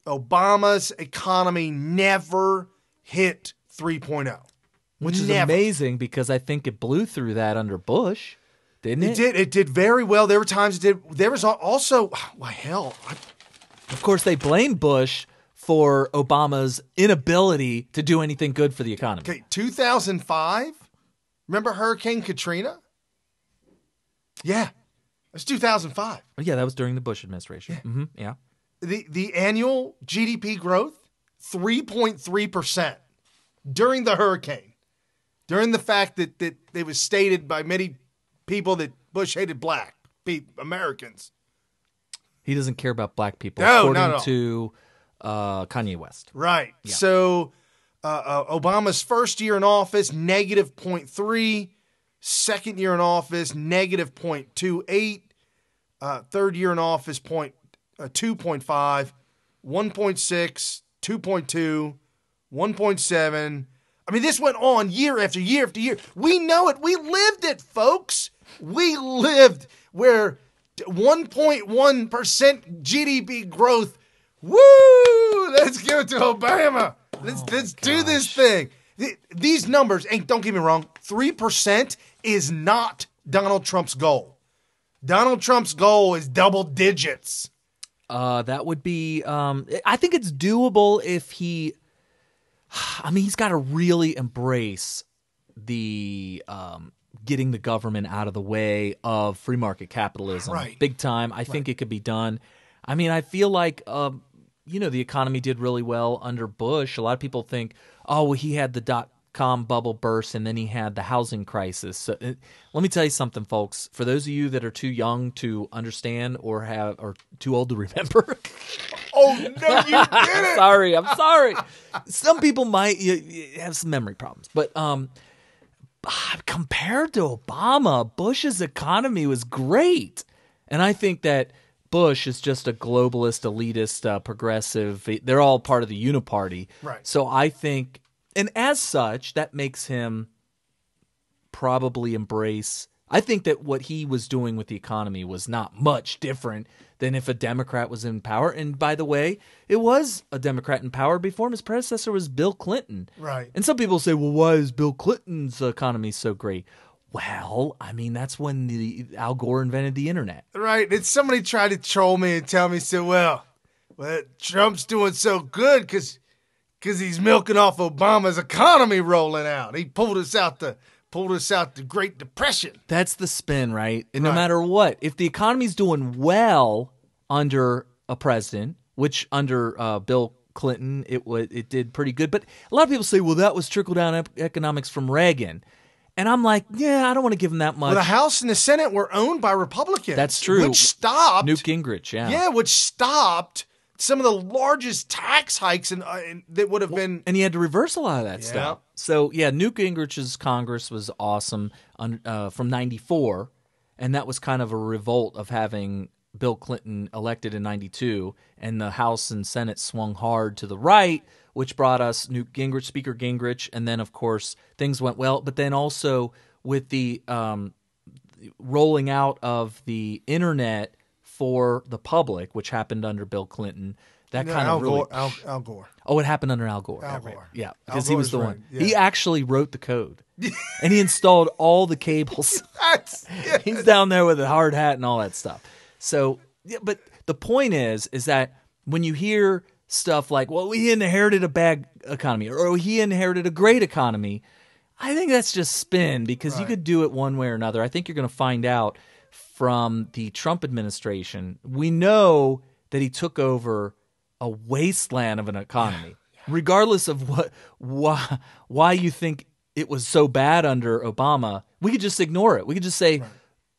Obama's economy never hit 3.0. Which is amazing, because I think it blew through that under Bush, didn't it? It did very well. There were times it did. There was also, well, hell. Of course, they blame Bush for Obama's inability to do anything good for the economy. Okay, 2005. Remember Hurricane Katrina? Yeah, that's 2005. Yeah, that was during the Bush administration. Yeah. Mm-hmm, yeah. The annual GDP growth, 3.3% during the hurricane. During the fact that it was stated by many people that Bush hated black Americans. He doesn't care about black people, according to Kanye West. Right. Yeah. So Obama's first year in office, negative 0.3. Second year in office, negative 0.28. Third year in office, 2.5. 1.6, 2.2, 1.7. I mean, this went on year after year after year. We know it. We lived it, folks. We lived where 1.1% GDP growth. Woo! Let's give it to Obama. Let's do this thing. These numbers, and don't get me wrong, 3% is not Donald Trump's goal. Donald Trump's goal is double digits. That would be, I think it's doable if he... I mean, he's got to really embrace the getting the government out of the way of free market capitalism, right, big time. I think it could be done. I mean, I feel like the economy did really well under Bush. A lot of people think, oh, well, he had the dot-com bubble burst, and then he had the housing crisis. So let me tell you something, folks. For those of you that are too young to understand or too old to remember. Oh, no, you didn't. I'm sorry. Some people might have some memory problems. But compared to Obama, Bush's economy was great. And I think that Bush is just a globalist, elitist, progressive. They're all part of the Uniparty. Right. So I think, and as such, that makes him probably embrace. I think that what he was doing with the economy was not much different than if a Democrat was in power. And by the way, it was a Democrat in power before him. His predecessor was Bill Clinton. Right. And some people say, well, why is Bill Clinton's economy so great? Well, I mean, that's when Al Gore invented the internet. Right. And somebody tried to troll me and tell me, said, well, Trump's doing so good because he's milking off Obama's economy rolling out. He pulled us out the Great Depression. That's the spin, right? And no matter what, if the economy's doing well under a president, which under Bill Clinton, it did pretty good. But a lot of people say, well, that was trickle-down economics from Reagan. And I'm like, yeah, I don't want to give him that much. Well, the House and the Senate were owned by Republicans. That's true. Which stopped Newt Gingrich, yeah. Yeah, which stopped some of the largest tax hikes that would have been. And he had to reverse a lot of that stuff. So, yeah, Newt Gingrich's Congress was awesome from 94. And that was kind of a revolt of having Bill Clinton elected in 92. And the House and Senate swung hard to the right, which brought us Newt Gingrich, Speaker Gingrich, and then, of course, things went well. But then also with the rolling out of the internet for the public, which happened under Bill Clinton, that kind of really... Al Gore. Oh, it happened under Al Gore. Al Gore. Yeah, because he was the one. Yeah. He actually wrote the code, and he installed all the cables. Yes. He's down there with a hard hat and all that stuff. So, yeah, but the point is that when you hear stuff like, well, he inherited a bad economy or he inherited a great economy, I think that's just spin because you could do it one way or another. I think you're going to find out from the Trump administration. We know that he took over a wasteland of an economy, regardless of why you think it was so bad under Obama. We could just ignore it. We could just say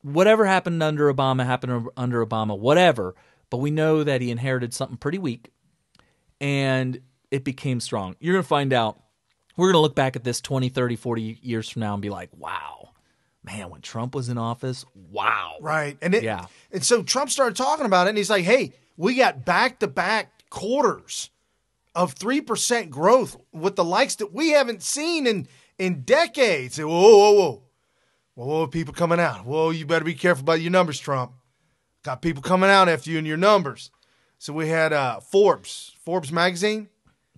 whatever happened under Obama, whatever. But we know that he inherited something pretty weak, and it became strong. You're going to find out. We're going to look back at this 20, 30, 40 years from now and be like, wow, man, when Trump was in office, wow. Right. And so Trump started talking about it, and he's like, hey, we got back-to-back quarters of 3% growth with the likes that we haven't seen in decades. Whoa, people coming out. Whoa, you better be careful about your numbers, Trump. Got people coming out after you and your numbers. So we had Forbes magazine.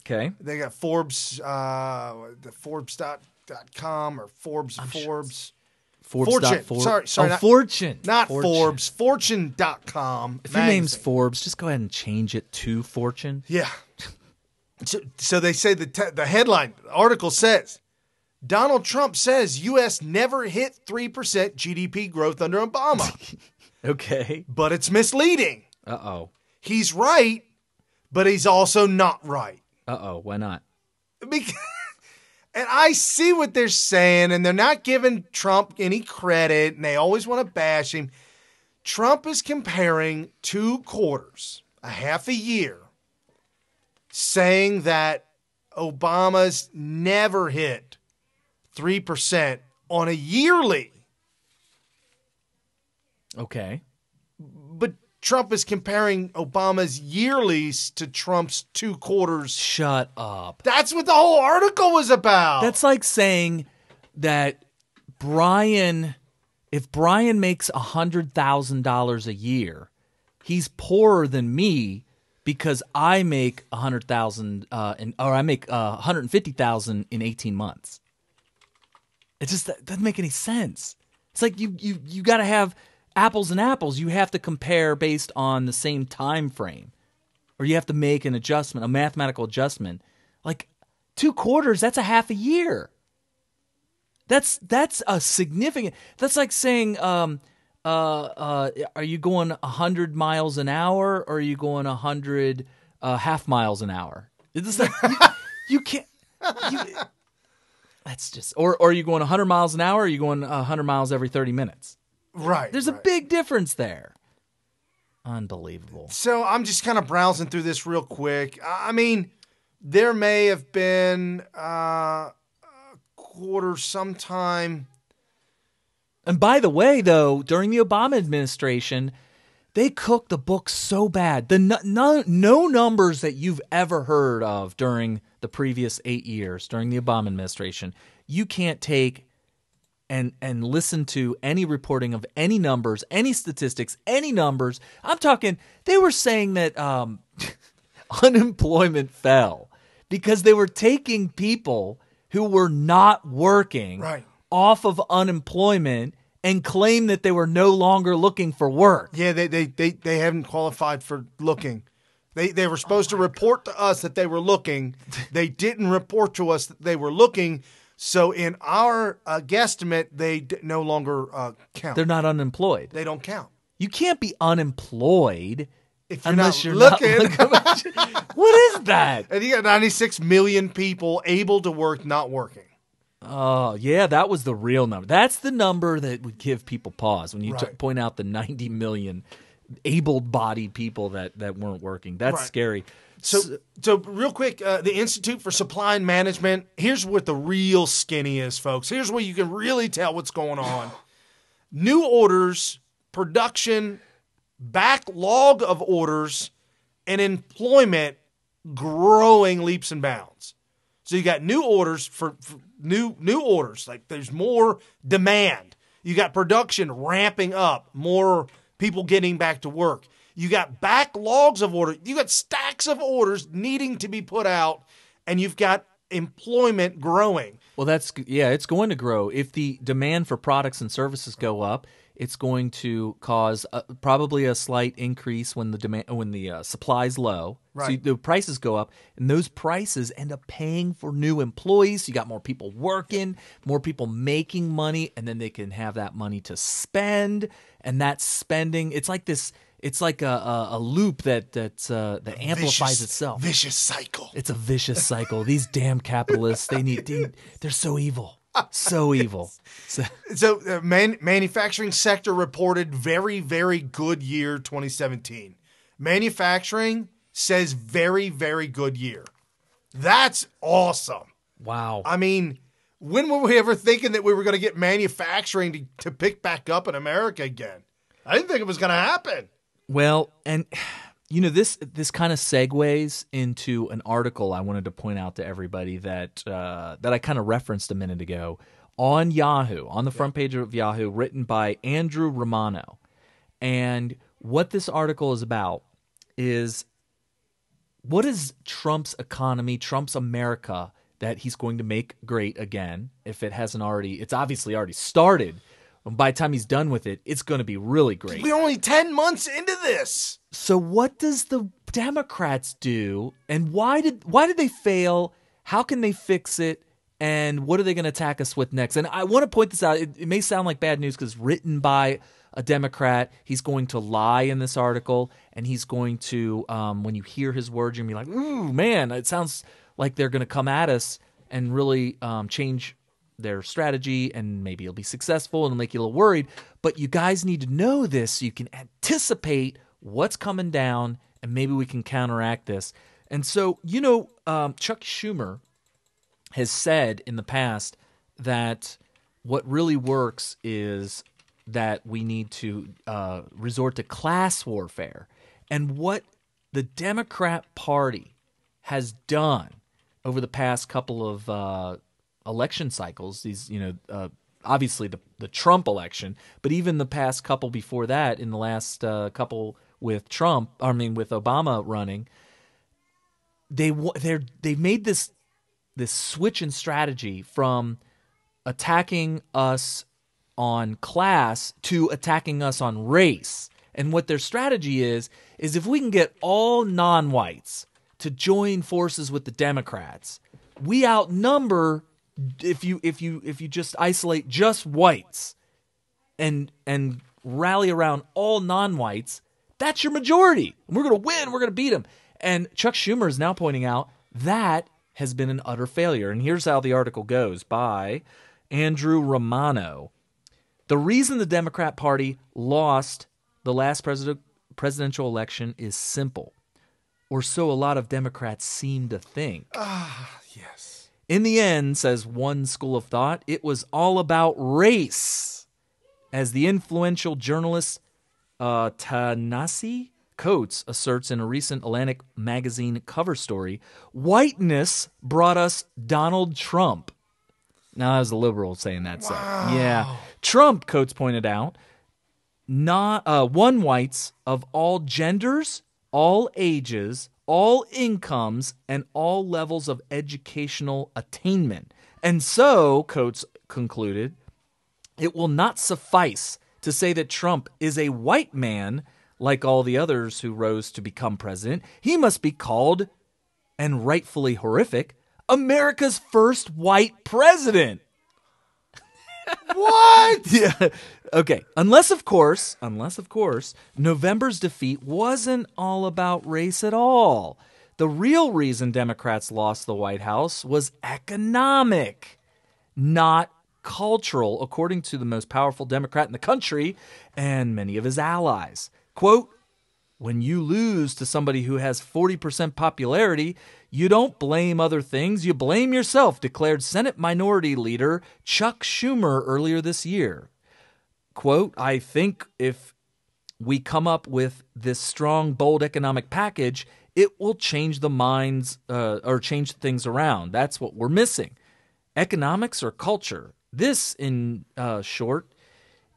Okay. They got Forbes, the Forbes.com or Forbes. Fortune. Sorry. Fortune. Not Forbes. Fortune.com. If your name's Forbes, just go ahead and change it to Fortune. Yeah. So they say the headline, the article says, Donald Trump says U.S. never hit 3% GDP growth under Obama. Okay. But it's misleading. Uh-oh. He's right, but he's also not right. Uh-oh. Why not? Because, and I see what they're saying, and they're not giving Trump any credit, and they always want to bash him. Trump is comparing 2 quarters, a half a year, saying that Obama's never hit 3% on a yearly. Okay. But Trump is comparing Obama's yearlies to Trump's 2 quarters. Shut up. That's what the whole article was about. That's like saying that if Brian makes $100,000 a year, he's poorer than me because I make $100,000 or I make $150,000 in 18 months. It just doesn't make any sense. It's like you got to have apples and apples. You have to compare based on the same time frame, or you have to make an adjustment, a mathematical adjustment. Like 2 quarters, that's a half a year. That's a significant. That's like saying, are you going 100 miles an hour, or are you going 100 half miles an hour? It's like you can't. That's just, or are you going 100 miles an hour, or are you going 100 miles every 30 minutes? Right. There's a big difference there. Unbelievable. So I'm just kind of browsing through this real quick. I mean, there may have been a quarter sometime. And by the way, though, during the Obama administration, they cooked the books so bad. No numbers that you've ever heard of during the previous 8 years, during the Obama administration, you can't take and listen to any reporting of any numbers, any statistics, any numbers. I'm talking, they were saying that unemployment fell because they were taking people who were not working off of unemployment and claim that they were no longer looking for work. Yeah, they haven't qualified for looking. They were supposed to report to us that they were looking. They didn't report to us that they were looking. So in our guesstimate, they no longer count. They're not unemployed. They don't count. You can't be unemployed if you're unless you're looking. not looking. What is that? And you got 96 million people able to work, not working. Oh, yeah, that was the real number. That's the number that would give people pause when you point out the 90 million able-bodied people that weren't working. That's scary. So real quick, the Institute for Supply and Management, here's what the real skinny is, folks. Here's where you can really tell what's going on. New orders, production, backlog of orders, and employment growing leaps and bounds. So you got new orders for new orders. Like there's more demand. You got production ramping up, more people getting back to work. You got backlogs of orders. You got stacks of orders needing to be put out, and you've got employment growing. Well, it's going to grow. If the demand for products and services go up, it's going to cause probably a slight increase when the supply's low. Right. So the prices go up, and those prices end up paying for new employees. You got more people working, more people making money, and then they can have that money to spend. And that spending, it's like this. It's like a loop that amplifies itself. Vicious cycle. It's a vicious cycle. These damn capitalists, they're so evil. So evil. So manufacturing sector reported very, very good year 2017. Manufacturing says very, very good year. That's awesome. Wow. I mean, when were we ever thinking that we were going to get manufacturing to pick back up in America again? I didn't think it was going to happen. Well, and this kind of segues into an article I wanted to point out to everybody that I kind of referenced a minute ago on Yahoo, on the front page of Yahoo, written by Andrew Romano. And what this article is about is, what is Trump's economy, Trump's America, that he's going to make great again, if it hasn't already? It's obviously already started. And by the time he's done with it, it's going to be really great. We're only 10 months into this. So what does the Democrats do, and why did they fail? How can they fix it? And what are they going to attack us with next? And I want to point this out. It may sound like bad news because it's written by a Democrat. He's going to lie in this article, and he's going to, when you hear his words, you're going to be like, ooh, man, it sounds like they're going to come at us and really change their strategy, and maybe it'll be successful and it'll make you a little worried. But you guys need to know this so you can anticipate what's coming down, and maybe we can counteract this. And so, Chuck Schumer has said in the past that what really works is that we need to resort to class warfare. And what the Democrat Party has done over the past couple of election cycles, these, obviously the Trump election, but even the past couple before that, in the last couple with Obama running, they've made this switch in strategy from attacking us on class to attacking us on race. And what their strategy is if we can get all non-whites to join forces with the Democrats, we outnumber. If you just isolate just whites and rally around all non-whites, that's your majority. And we're going to win. We're going to beat them. And Chuck Schumer is now pointing out that has been an utter failure. And here's how the article goes by Andrew Romano. The reason the Democrat Party lost the last presidential election is simple, or so a lot of Democrats seem to think. Yes. In the end, says one school of thought, it was all about race. As the influential journalist Ta-Nehisi Coates asserts in a recent Atlantic magazine cover story, whiteness brought us Donald Trump. Now, that was a liberal saying that. Wow. So, yeah. Trump, Coates pointed out, won whites of all genders, all ages, all incomes, and all levels of educational attainment. And so, Coates concluded, it will not suffice to say that Trump is a white man like all the others who rose to become president. He must be called, and rightfully horrific, America's first white president. What? Yeah. Okay. Unless, of course, November's defeat wasn't all about race at all. The real reason Democrats lost the White House was economic, not cultural, according to the most powerful Democrat in the country and many of his allies. Quote, when you lose to somebody who has 40% popularity, you don't blame other things, you blame yourself, declared Senate Minority Leader Chuck Schumer earlier this year. Quote, I think if we come up with this strong, bold economic package, it will change the minds or change things around. That's what we're missing. Economics or culture? This, in short,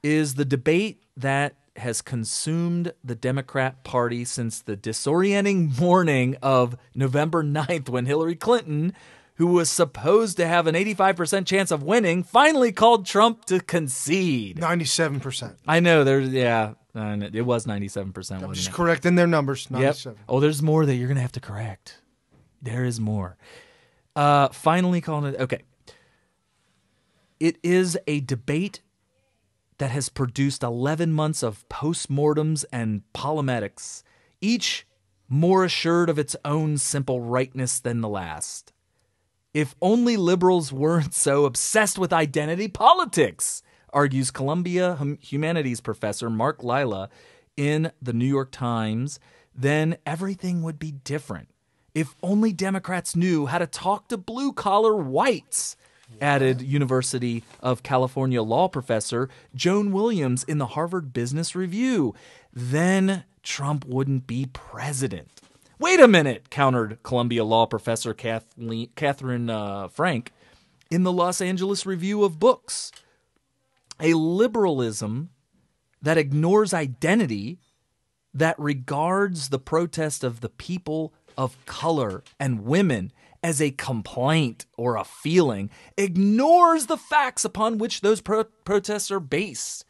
is the debate that has consumed the Democrat Party since the disorienting morning of November 9th when Hillary Clinton, who was supposed to have an 85% chance of winning, finally called Trump to concede. 97%. I know, it was 97%. I'm just correcting their numbers, 97. Yep. Oh, there's more that you're going to have to correct. There is more. Finally calling it, okay. It is a debate that has produced 11 months of postmortems and polemics, each more assured of its own simple rightness than the last. If only liberals weren't so obsessed with identity politics, argues Columbia humanities professor Mark Lila in the New York Times, then everything would be different. If only Democrats knew how to talk to blue-collar whites, added University of California law professor Joan Williams in the Harvard Business Review. Then Trump wouldn't be president. Wait a minute, countered Columbia law professor Catherine Frank in the Los Angeles Review of Books. A liberalism that ignores identity, that regards the protest of the people of color and women as a complaint or a feeling, ignores the facts upon which those protests are based,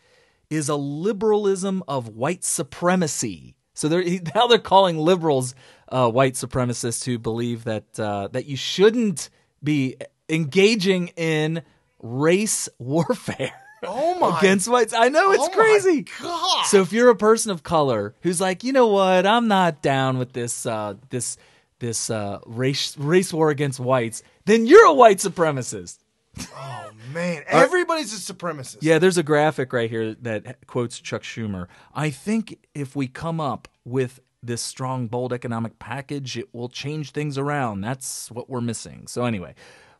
is a liberalism of white supremacy. So now they're calling liberals white supremacists who believe that you shouldn't be engaging in race warfare. Oh my! Against whites. I know, it's crazy. My God. So if you're a person of color who's like, you know what, I'm not down with this race war against whites, then you're a white supremacist. Oh man, everybody's a supremacist. Yeah, there's a graphic right here that quotes Chuck Schumer. I think if we come up with this strong, bold economic package, it will change things around. That's what we're missing. So anyway,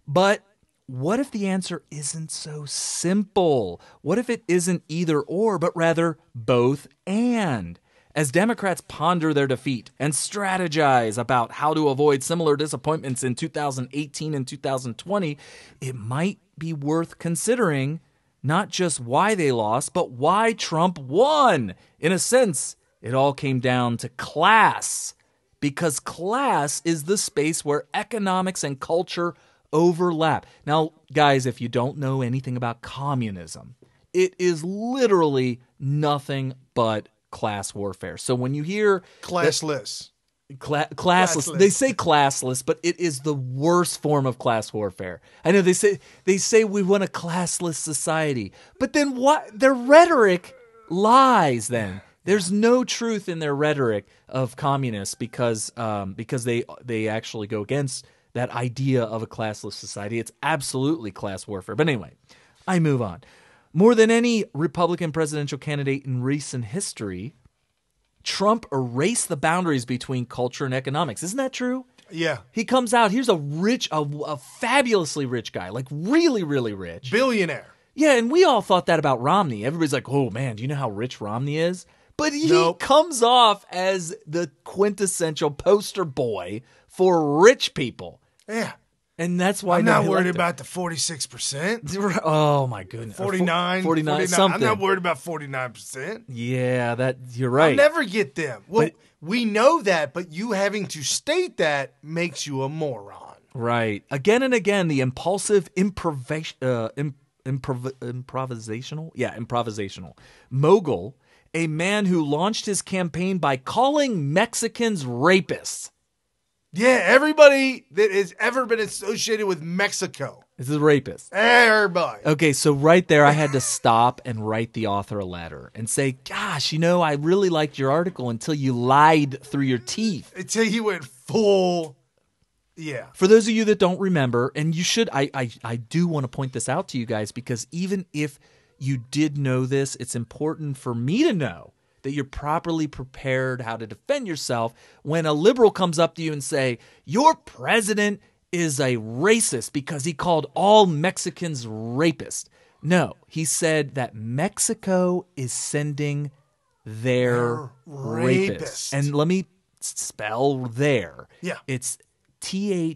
but what if the answer isn't so simple? What if it isn't either or, but rather both and? As Democrats ponder their defeat and strategize about how to avoid similar disappointments in 2018 and 2020, it might be worth considering not just why they lost, but why Trump won. In a sense, it all came down to class, because class is the space where economics and culture overlap. Now, guys, if you don't know anything about communism, it is literally nothing but class warfare. So when you hear classless, classless, they say classless, but it is the worst form of class warfare. I know they say we want a classless society, but then what? Their rhetoric lies. Then there's no truth in their rhetoric of communists because they actually go against that idea of a classless society. It's absolutely class warfare. But anyway, I move on. More than any Republican presidential candidate in recent history, Trump erased the boundaries between culture and economics. Isn't that true? Yeah. He comes out, here's a fabulously rich guy, like really, really rich. Billionaire. Yeah, and we all thought that about Romney. Everybody's like, oh man, do you know how rich Romney is? But he comes off as the quintessential poster boy for rich people. Yeah. And that's why I'm not worried about the 46%. Oh my goodness. 49 something. I'm not worried about 49%. Yeah, you're right. I'll never get them. Well, we know that, but you having to state that makes you a moron. Right. Again and again, the impulsive improvisational mogul, a man who launched his campaign by calling Mexicans rapists. Yeah, everybody that has ever been associated with Mexico is a rapist. Everybody. Okay, so right there, I had to stop and write the author a letter and say, gosh, I really liked your article until you lied through your teeth. Until you went full, yeah. For those of you that don't remember, and you should, I do want to point this out to you guys, because even if you did know this, it's important for me to know that you're properly prepared how to defend yourself when a liberal comes up to you and say, your president is a racist because he called all Mexicans rapists. No, he said that Mexico is sending their rapists. And let me spell there. Yeah. It's Their.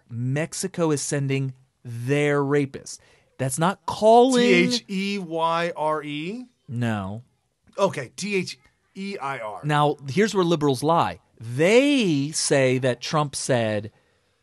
Mexico is sending their rapists. That's not calling. TheYre? No. Okay, Their. Now, here's where liberals lie. They say that Trump said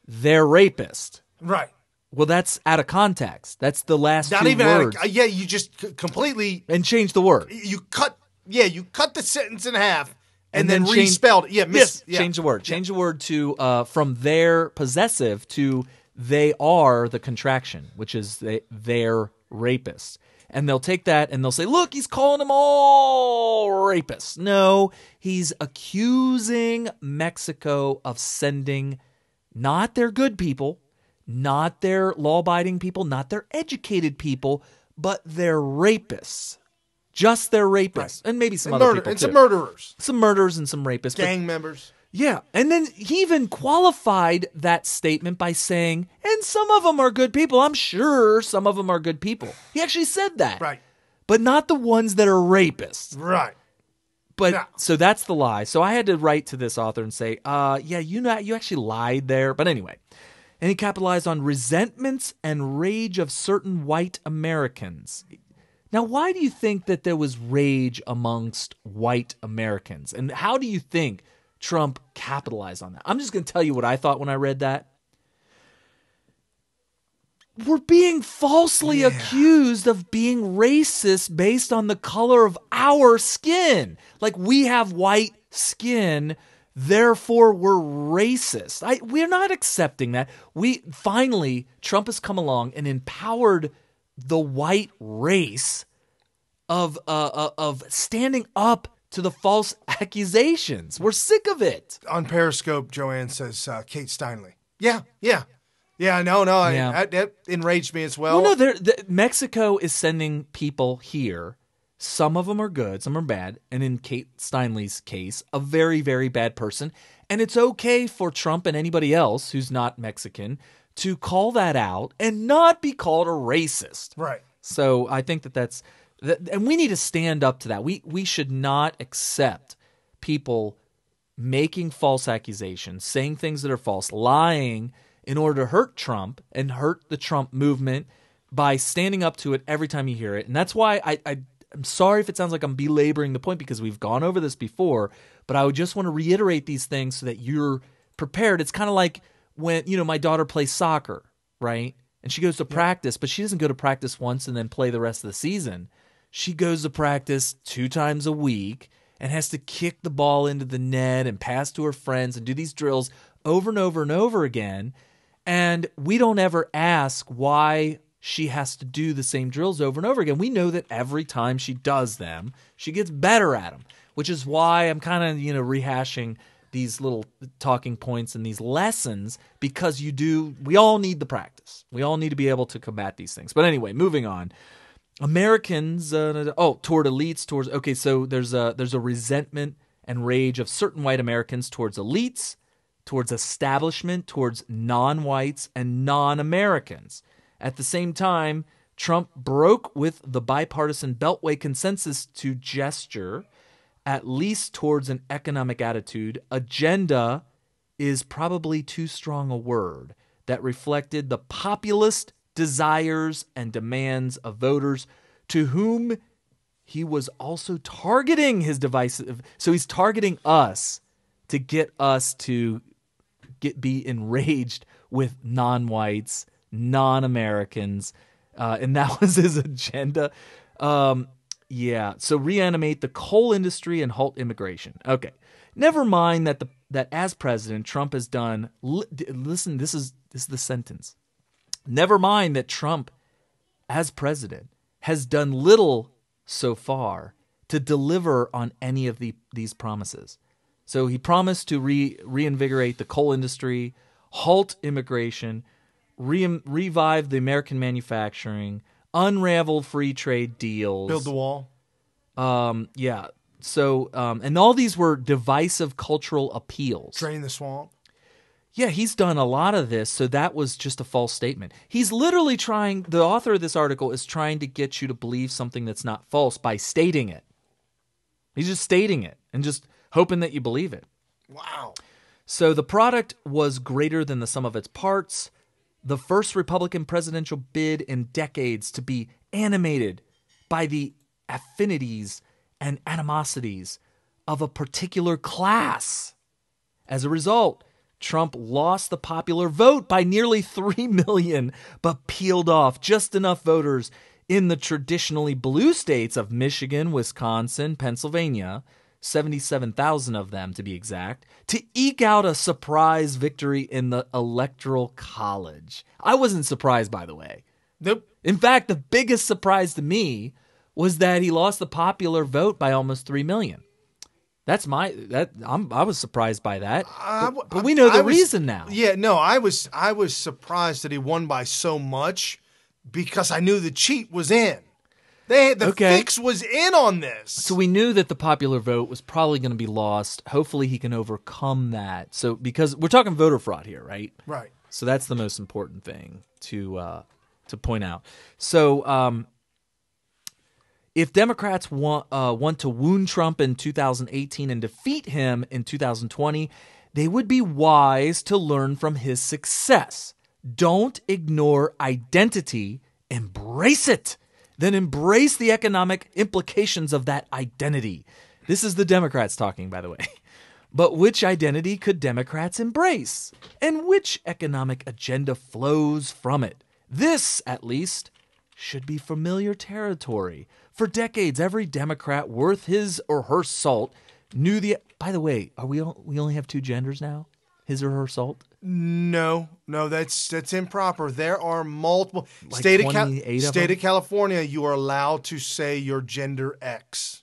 they're rapist. Right. Well, that's out of context. That's the last Not two even words. yeah, you just completely and change the word. You cut the sentence in half and then respelled it. Yeah, change the word. Change the word to from their possessive to they are the contraction, which is they're rapists. And they'll take that and they'll say, look, he's calling them all rapists. No, he's accusing Mexico of sending not their good people, not their law-abiding people, not their educated people, but their rapists. Just their rapists. Right. And maybe some other people, too. Some murderers. Some murderers and some rapists. Gang members. Yeah, and then he even qualified that statement by saying, and some of them are good people. I'm sure some of them are good people. He actually said that. Right. But not the ones that are rapists. Right. But so that's the lie. So I had to write to this author and say, you actually lied there. But anyway, and he capitalized on resentments and rage of certain white Americans. Now, why do you think that there was rage amongst white Americans? And how do you think Trump capitalized on that? I'm just going to tell you what I thought when I read that. We're being falsely accused of being racist based on the color of our skin. Like we have white skin, therefore we're racist. We're not accepting that. Trump has come along and empowered the white race of standing up to the false accusations. We're sick of it. On Periscope, Joanne says Kate Steinle. Yeah. That enraged me as well. Well, no, Mexico is sending people here. Some of them are good, some are bad. And in Kate Steinle's case, a very, very bad person. And it's okay for Trump and anybody else who's not Mexican to call that out and not be called a racist. Right. So I think that's and we need to stand up to that. We should not accept people making false accusations, saying things that are false, lying in order to hurt Trump and hurt the Trump movement by standing up to it every time you hear it. And that's why I'm sorry if it sounds like I'm belaboring the point because we've gone over this before, but I would just want to reiterate these things so that you're prepared. It's kind of like when, my daughter plays soccer, right? And she goes to practice, but she doesn't go to practice once and then play the rest of the season. She goes to practice 2 times a week and has to kick the ball into the net and pass to her friends and do these drills over and over and over again. And we don't ever ask why she has to do the same drills over and over again. We know that every time she does them, she gets better at them, which is why I'm kind of, rehashing these little talking points and these lessons because we all need the practice. We all need to be able to combat these things. But anyway, moving on. Americans, toward elites, so there's a resentment and rage of certain white Americans towards elites, towards establishment, towards non-whites and non-Americans. At the same time, Trump broke with the bipartisan Beltway consensus to gesture at least towards an economic attitude. Agenda is probably too strong a word that reflected the populist desires and demands of voters to whom he was also targeting his divisive. So he's targeting us to get us to be enraged with non-whites, non-Americans, and that was his agenda. So reanimate the coal industry and halt immigration. Okay, never mind that as president, Trump has done. Listen, this is the sentence. Never mind that Trump, as president, has done little so far to deliver on any of these promises. So he promised to reinvigorate the coal industry, halt immigration, revive the American manufacturing, unravel free trade deals, build the wall. So, and all these were divisive cultural appeals. Drain the swamp. Yeah, he's done a lot of this, so that was just a false statement. He's literally the author of this article is trying to get you to believe something that's not false by stating it. He's just stating it and just hoping that you believe it. Wow. So the product was greater than the sum of its parts. The first Republican presidential bid in decades to be animated by the affinities and animosities of a particular class. As a result, Trump lost the popular vote by nearly 3 million, but peeled off just enough voters in the traditionally blue states of Michigan, Wisconsin, Pennsylvania, 77,000 of them to be exact, to eke out a surprise victory in the Electoral College. I wasn't surprised, by the way. Nope. In fact, the biggest surprise to me was that he lost the popular vote by almost 3 million. I was surprised by that, but we know the reason now. Yeah, no, I was surprised that he won by so much because I knew the cheat was in. The fix was in on this. So we knew that the popular vote was probably going to be lost. Hopefully he can overcome that. So because we're talking voter fraud here, right? Right. So that's the most important thing to point out. So if Democrats want to wound Trump in 2018 and defeat him in 2020, they would be wise to learn from his success. Don't ignore identity, embrace it. Then embrace the economic implications of that identity. This is the Democrats talking, by the way. But which identity could Democrats embrace? And which economic agenda flows from it? This, at least, should be familiar territory. For decades, every Democrat worth his or her salt knew the... By the way, we only have two genders now? His or her salt? No, that's improper. There are multiple. Like State of California, you are allowed to say your gender X.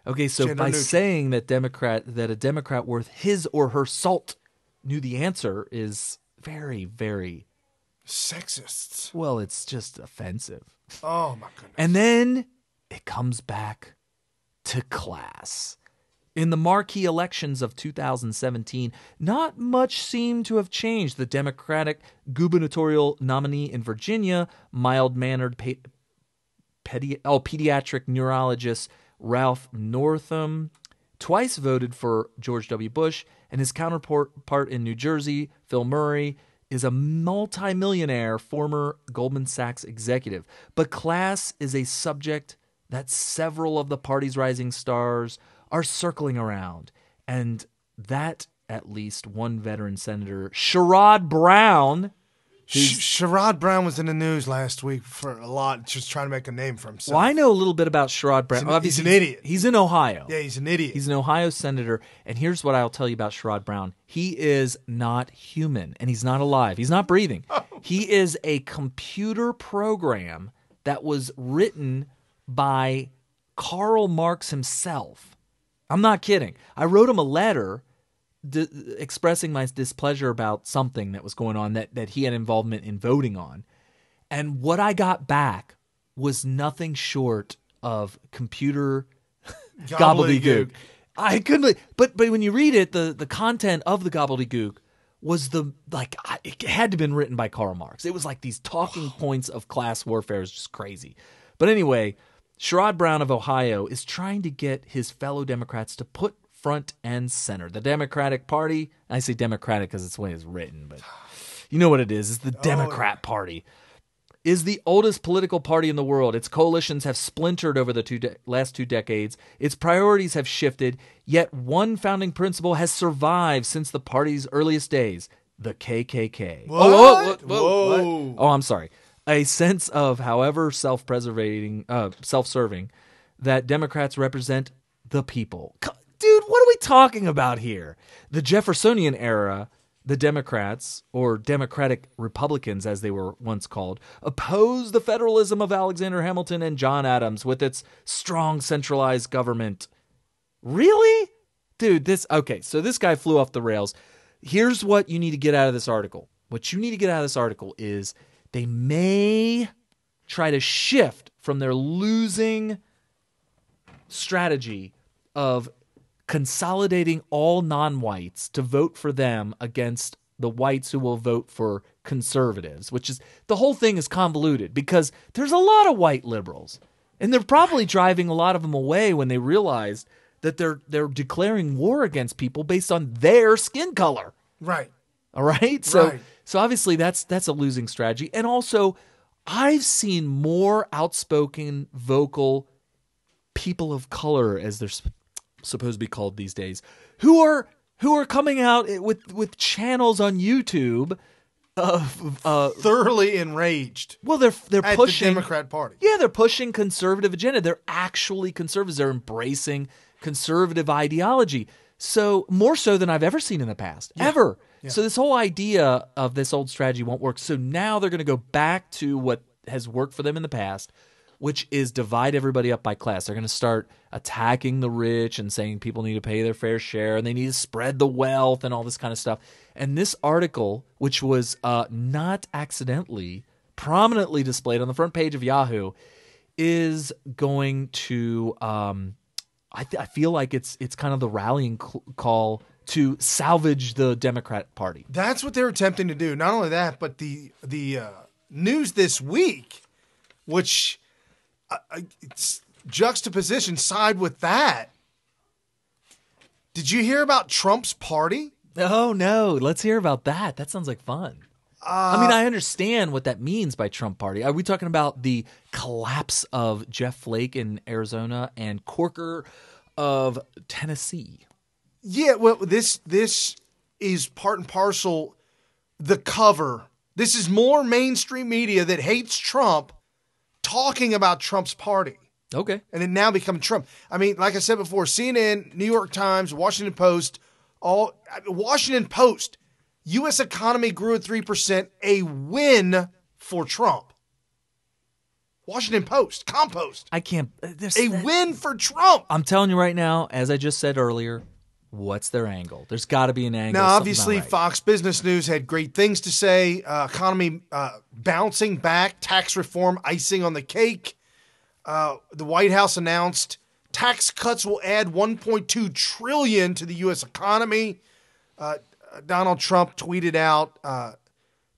Okay, so Gender by neutral. saying that a Democrat worth his or her salt knew the answer is very, very... Sexists. Well, it's just offensive. Oh, my goodness. And then it comes back to class. In the marquee elections of 2017, not much seemed to have changed. The Democratic gubernatorial nominee in Virginia, mild-mannered pediatric neurologist Ralph Northam, twice voted for George W. Bush, and his counterpart in New Jersey, Phil Murray, is a multimillionaire former Goldman Sachs executive. But class is a subject that several of the party's rising stars are circling around. And that, at least one veteran senator, Sherrod Brown... Sherrod Brown was in the news last week for a lot, just trying to make a name for himself. Well, I know a little bit about Sherrod Brown. He's an idiot. He's in Ohio. Yeah, he's an idiot. He's an Ohio senator. And here's what I'll tell you about Sherrod Brown. He is not human, and he's not alive. He's not breathing. Oh. He is a computer program that was written by Karl Marx himself. I'm not kidding. I wrote him a letter expressing my displeasure about something that was going on that he had involvement in voting on. And what I got back was nothing short of computer gobbledygook. I couldn't believe, but when you read it, the content of the gobbledygook was it had to have been written by Karl Marx. It was like these talking points of class warfare is just crazy. But anyway, Sherrod Brown of Ohio is trying to get his fellow Democrats to put front and center the Democratic Party. I say Democratic because it's the way it's written, but you know what it is. It's the Democrat Party. Is the oldest political party in the world. Its coalitions have splintered over the last 2 decades. Its priorities have shifted, yet one founding principle has survived since the party's earliest days, the KKK. What? Whoa. Oh, I'm sorry. A sense of, however self-serving, that Democrats represent the people. Dude, what are we talking about here? The Jeffersonian era, the Democrats, or Democratic Republicans as they were once called, opposed the federalism of Alexander Hamilton and John Adams with its strong centralized government. Really? Dude, so this guy flew off the rails. Here's what you need to get out of this article. What you need to get out of this article is they may try to shift from their losing strategy of consolidating all non-whites to vote for them against the whites who will vote for conservatives, which is, the whole thing is convoluted because there's a lot of white liberals, and they're probably driving a lot of them away when they realized that they're declaring war against people based on their skin color. Right. All right? So obviously that's a losing strategy. And also, I've seen more outspoken, vocal people of color, as they're supposed to be called these days, who are coming out with channels on YouTube of thoroughly enraged. Well, they're at pushing the Democrat Party. Yeah, they're pushing conservative agenda. They're actually conservatives. They're embracing conservative ideology. So more so than I've ever seen in the past, ever. Yeah. So this whole idea of this old strategy won't work. So now they're going to go back to what has worked for them in the past, which is divide everybody up by class. They're going to start attacking the rich and saying people need to pay their fair share and they need to spread the wealth and all this kind of stuff. And this article, which was not accidentally prominently displayed on the front page of Yahoo, is going to I feel like it's kind of the rallying call to salvage the Democrat Party. That's what they're attempting to do. Not only that, but the news this week, which it's juxtaposition side with that. Did you hear about Trump's party? Oh, no. Let's hear about that. That sounds like fun. I mean, I understand what that means by Trump party. Are we talking about the collapse of Jeff Flake in Arizona and Corker of Tennessee? Yeah, well, this is part and parcel the cover. This is more mainstream media that hates Trump talking about Trump's party. Okay. And it now become Trump. I mean, like I said before, CNN, New York Times, Washington Post, Washington Post, U.S. economy grew at 3%, a win for Trump. Washington Post, Compost. I can't. Win for Trump. I'm telling you right now, as I just said earlier, what's their angle? There's got to be an angle. Now, obviously, right. Fox Business News had great things to say. Economy bouncing back, tax reform icing on the cake. The White House announced tax cuts will add $1.2 trillion to the U.S. economy. Donald Trump tweeted out,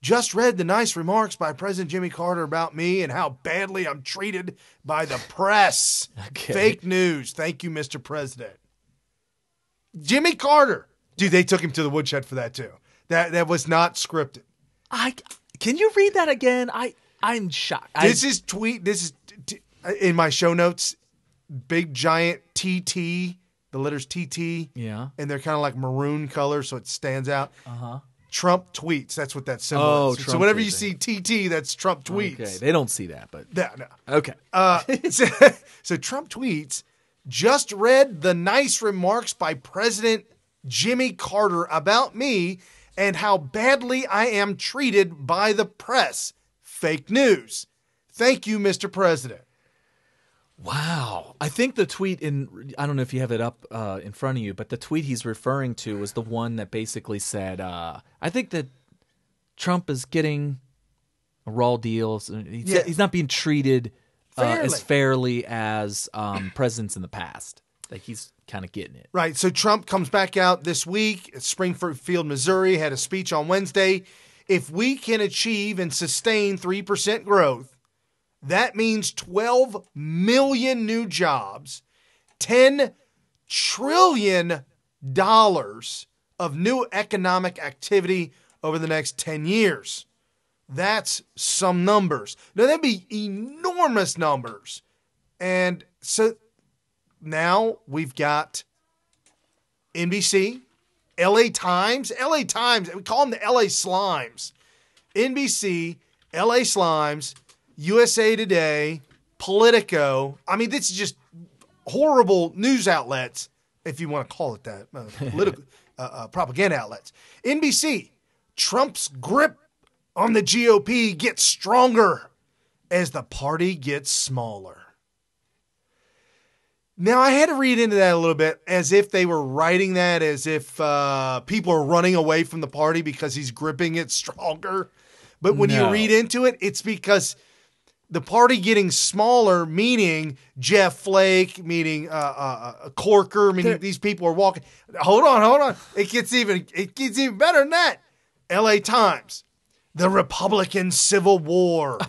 just read the nice remarks by President Jimmy Carter about me and how badly I'm treated by the press. Okay. Fake news. Thank you, Mr. President. Jimmy Carter. Dude, they took him to the woodshed for that, too. That was not scripted. Can you read that again? I'm shocked. This is in my show notes, big giant TT. The letters TT, yeah, and they're kind of like maroon color, so it stands out. Trump tweets. That's what that symbol is. Trump so whenever you see TT, that's Trump tweets. Okay, they don't see that, but no. Okay. So Trump tweets. Just read the nice remarks by President Jimmy Carter about me and how badly I am treated by the press. Fake news. Thank you, Mr. President. Wow. I think the tweet I don't know if you have it up in front of you, but the tweet he's referring to was the one that basically said, I think that Trump is getting a raw deal. He's not being treated as fairly as presidents in the past. Like he's kind of getting it. Right. So Trump comes back out this week at Springfield, Missouri, had a speech on Wednesday. If we can achieve and sustain 3% growth, that means 12 million new jobs, $10 trillion of new economic activity over the next 10 years. That's some numbers. Now, that'd be enormous numbers. And so now we've got NBC, LA Times, we call them the LA Slimes. NBC, LA Slimes, USA Today, Politico. I mean, this is just horrible news outlets, if you want to call it that, political propaganda outlets. NBC, Trump's grip on the GOP gets stronger as the party gets smaller. Now, I had to read into that a little bit as if they were writing that as if people are running away from the party because he's gripping it stronger. But when you read into it, it's because the party getting smaller, meaning Jeff Flake, meaning Corker, meaning these people are walking. Hold on. It gets even better than that. LA Times, the Republican Civil War.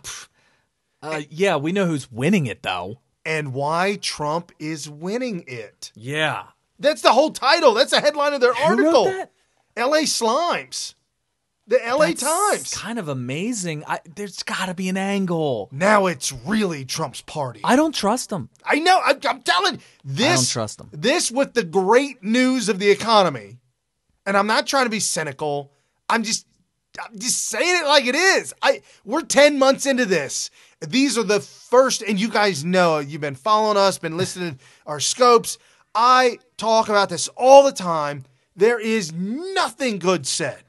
Yeah, we know who's winning it, though. And why Trump is winning it. Yeah. That's the whole title. That's the headline of their article. Who wrote that? LA Slimes. The LA Times. Kind of amazing. There's got to be an angle. Now it's really Trump's party. I don't trust him. I know. I'm telling this. I don't trust him. This with the great news of the economy. And I'm not trying to be cynical. I'm just saying it like it is. We're 10 months into this. These are the first, and you guys know, you've been following us, been listening to our scopes. I talk about this all the time. There is nothing good said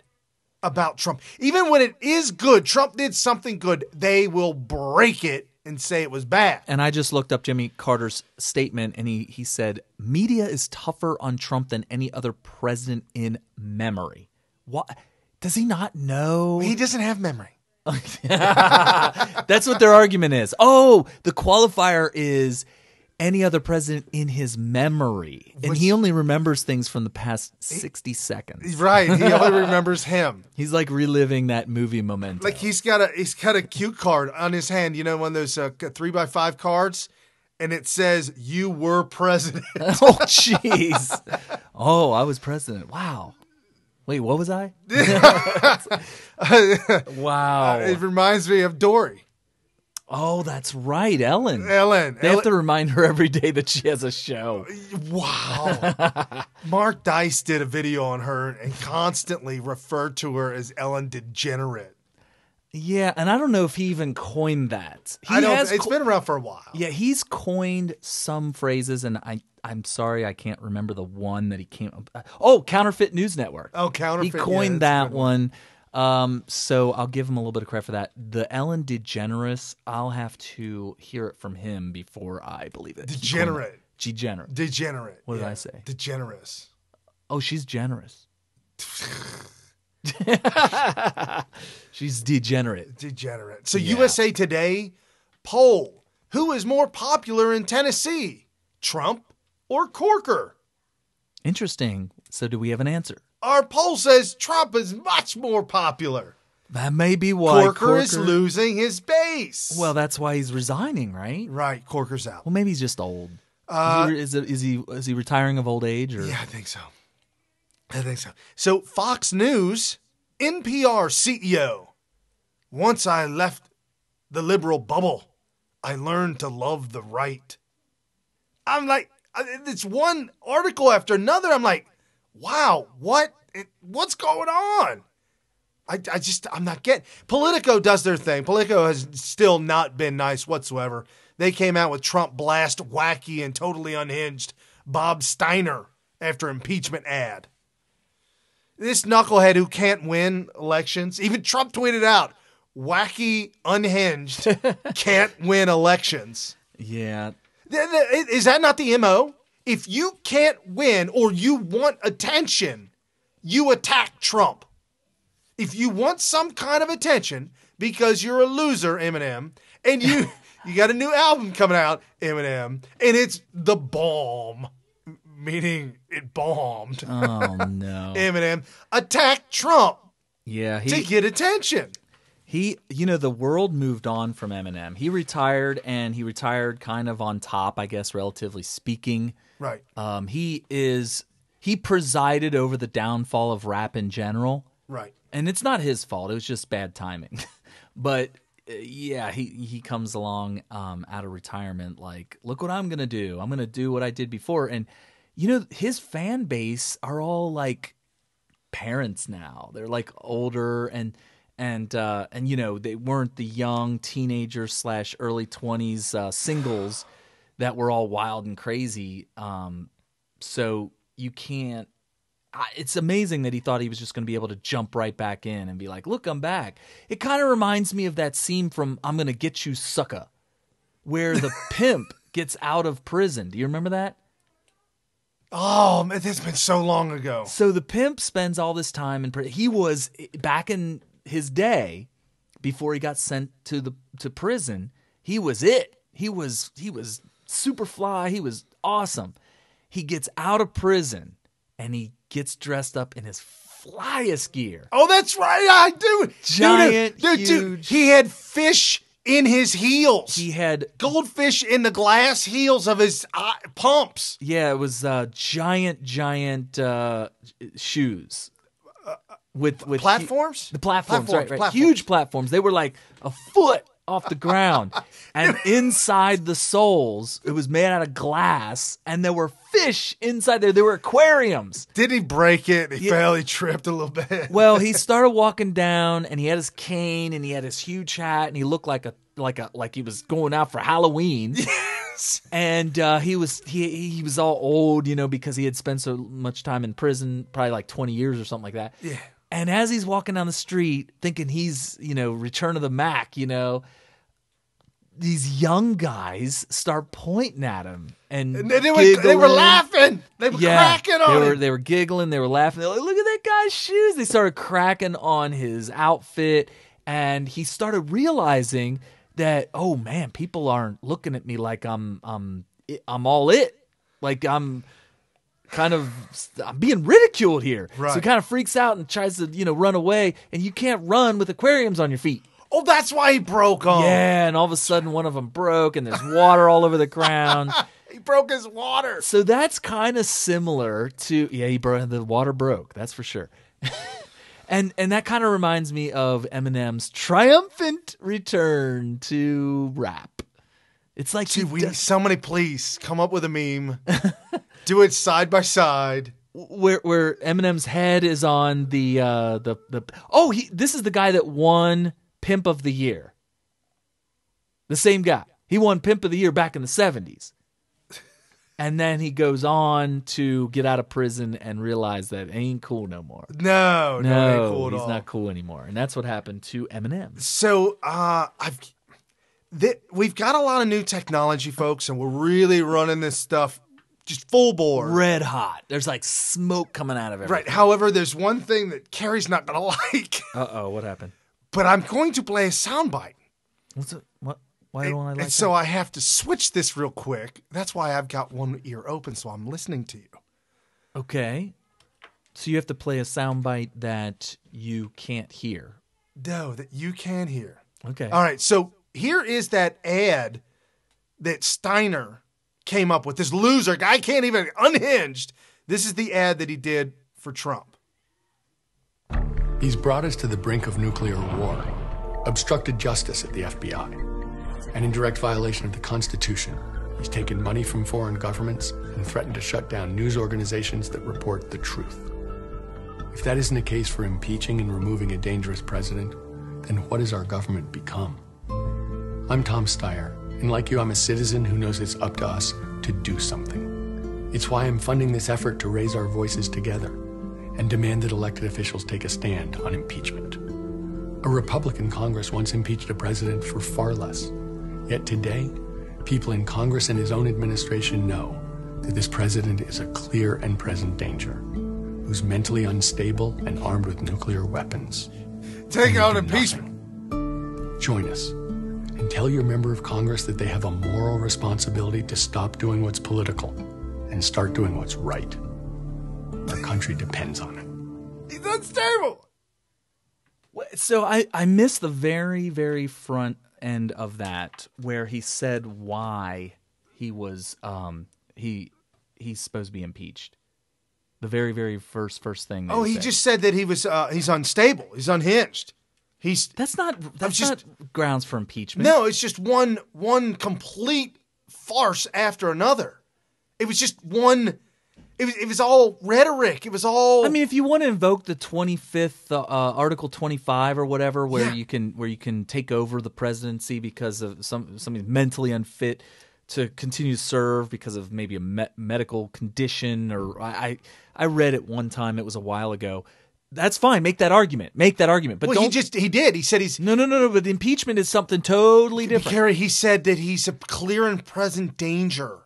about Trump. Even when it is good, Trump did something good, they will break it and say it was bad. And I just looked up Jimmy Carter's statement, and he said, media is tougher on Trump than any other president in memory. What? Does he not know? He doesn't have memory. That's what their argument is. Oh, the qualifier is any other president in his memory. And he only remembers things from the past 60 seconds. Right. He only remembers him. He's like reliving that movie Memento. Like he's got a cue card on his hand, one of those 3x5 cards, and it says, "You were president." Oh, jeez. Oh, I was president. Wow. Wait, what was I? Wow. It reminds me of Dory. Oh, that's right. Ellen. They have to remind her every day that she has a show. Wow. Mark Dice did a video on her and constantly referred to her as Ellen DeGenerate. Yeah, and I don't know if he even coined that. It's been around for a while. Yeah, he's coined some phrases, and I'm sorry I can't remember the one that he came up. Oh, Counterfeit News Network. Oh, Counterfeit. He coined that one. So I'll give him a little bit of credit for that. The Ellen DeGeneres, I'll have to hear it from him before I believe it. Degenerate. Degenerate. What did I say? Degenerous. Oh, she's generous. She's degenerate. So USA Today poll. Who is more popular in Tennessee? Trump or Corker? Interesting. So do we have an answer? Our poll says Trump is much more popular. That may be why Corker is losing his base. Well, that's why he's resigning, right? Right. Corker's out. Well, maybe he's just old. Is he retiring of old age? Or? Yeah, I think so. So Fox News, NPR CEO. Once I left the liberal bubble, I learned to love the right. I'm like, it's one article after another. I'm like, wow, what's going on? I'm not getting. Politico does their thing. Politico has still not been nice whatsoever. They came out with Trump blast wacky and totally unhinged Bob Steiner after impeachment ad. This knucklehead who can't win elections, even Trump tweeted out, wacky, unhinged, can't win elections. Yeah. Is that not the MO? If you can't win or you want attention, you attack Trump. If you want some kind of attention because you're a loser, Eminem, and you got a new album coming out, Eminem, and it's the bomb, meaning it bombed. Oh, no. Eminem, attack Trump to get attention. The world moved on from Eminem. He retired, and he retired kind of on top, I guess, relatively speaking. Right. He presided over the downfall of rap in general. Right. And it's not his fault. It was just bad timing. But he comes along out of retirement like, look what I'm going to do. I'm going to do what I did before. And, his fan base are all like parents now. They're like older and they weren't the young teenagers / early 20s singles that were all wild and crazy. So you can't. It's amazing that he thought he was just going to be able to jump right back in and be like, look, I'm back. It kind of reminds me of that scene from I'm Gonna Get You, Sucka, where the pimp gets out of prison. Do you remember that? Oh, man, that's been so long ago. So the pimp spends all this time in prison. He was, back in his day, before he got sent to prison, he was it. He was super fly. He was awesome. He gets out of prison and he gets dressed up in his flyest gear. Oh, that's right. I do. Giant, huge. Dude, he had fish in his heels. He had goldfish in the glass heels of his pumps. Yeah, it was giant shoes. With platforms? The platforms, right. Platforms. Huge platforms. They were like a foot off the ground. And inside the soles, it was made out of glass, and there were fish inside there. There were aquariums. Did he break it? He fell, he tripped a little bit. Well, he started walking down, and he had his cane, and he had his huge hat, and he looked like he was going out for Halloween. Yes. And he was all old, because he had spent so much time in prison, probably like 20 years or something like that. Yeah. And as he's walking down the street, thinking he's, Return of the Mac, these young guys start pointing at him, and they were laughing. They were cracking on him. They were giggling. They were laughing. They're like, look at that guy's shoes. They started cracking on his outfit, and he started realizing that, oh man, people aren't looking at me like I'm all it, like I'm being ridiculed here. Right. So he kind of freaks out and tries to run away, and you can't run with aquariums on your feet. Oh, that's why he broke them. Yeah, and all of a sudden one of them broke, and there's water all over the ground. He broke his water. So that's kind of similar to the water broke. That's for sure. and that kind of reminds me of Eminem's triumphant return to rap. It's like, dude, somebody please come up with a meme. Do it side by side. Where Eminem's head is on this is the guy that won Pimp of the Year. The same guy. He won Pimp of the Year back in the 70s. And then he goes on to get out of prison and realize that it ain't cool no more. No, it ain't cool at all. He's not cool anymore. And that's what happened to Eminem. So we've got a lot of new technology, folks, and we're really running this stuff just full bore. Red hot. There's like smoke coming out of everything. Right. However, there's one thing that Carrie's not going to like. Uh-oh, what happened? But I'm going to play a soundbite. What's it? What? Why don't I like that? So I have to switch this real quick. That's why I've got one ear open, so I'm listening to you. Okay. So you have to play a soundbite that you can't hear. No, that you can hear. Okay. All right. So here is that ad that Steiner came up with. This loser guy can't even unhinged. This is the ad that he did for Trump. He's brought us to the brink of nuclear war, obstructed justice at the FBI, and in direct violation of the Constitution, he's taken money from foreign governments and threatened to shut down news organizations that report the truth. If that isn't a case for impeaching and removing a dangerous president, then what has our government become? I'm Tom Steyer, and like you, I'm a citizen who knows it's up to us to do something. It's why I'm funding this effort to raise our voices together and demand that elected officials take a stand on impeachment. A Republican Congress once impeached a president for far less. Yet today, people in Congress and his own administration know that this president is a clear and present danger, who's mentally unstable and armed with nuclear weapons. Take out impeachment. Join us and tell your member of Congress that they have a moral responsibility to stop doing what's political and start doing what's right. Our country depends on it. He's unstable. So I missed the very, very front end of that where he said why he was he's supposed to be impeached. The very, very first thing. He just said that he's unstable. He's unhinged. That's not grounds for impeachment. No, it's just one complete farce after another. It was just one. It was all rhetoric. It was all. I mean, if you want to invoke the 25th Article 25 or whatever, where you can take over the presidency because of somebody's mentally unfit to continue to serve because of maybe a medical condition, or I read it one time. It was a while ago. That's fine. Make that argument. But well, he did. He said he's no. But impeachment is something totally different. Gary, he said that he's a clear and present danger.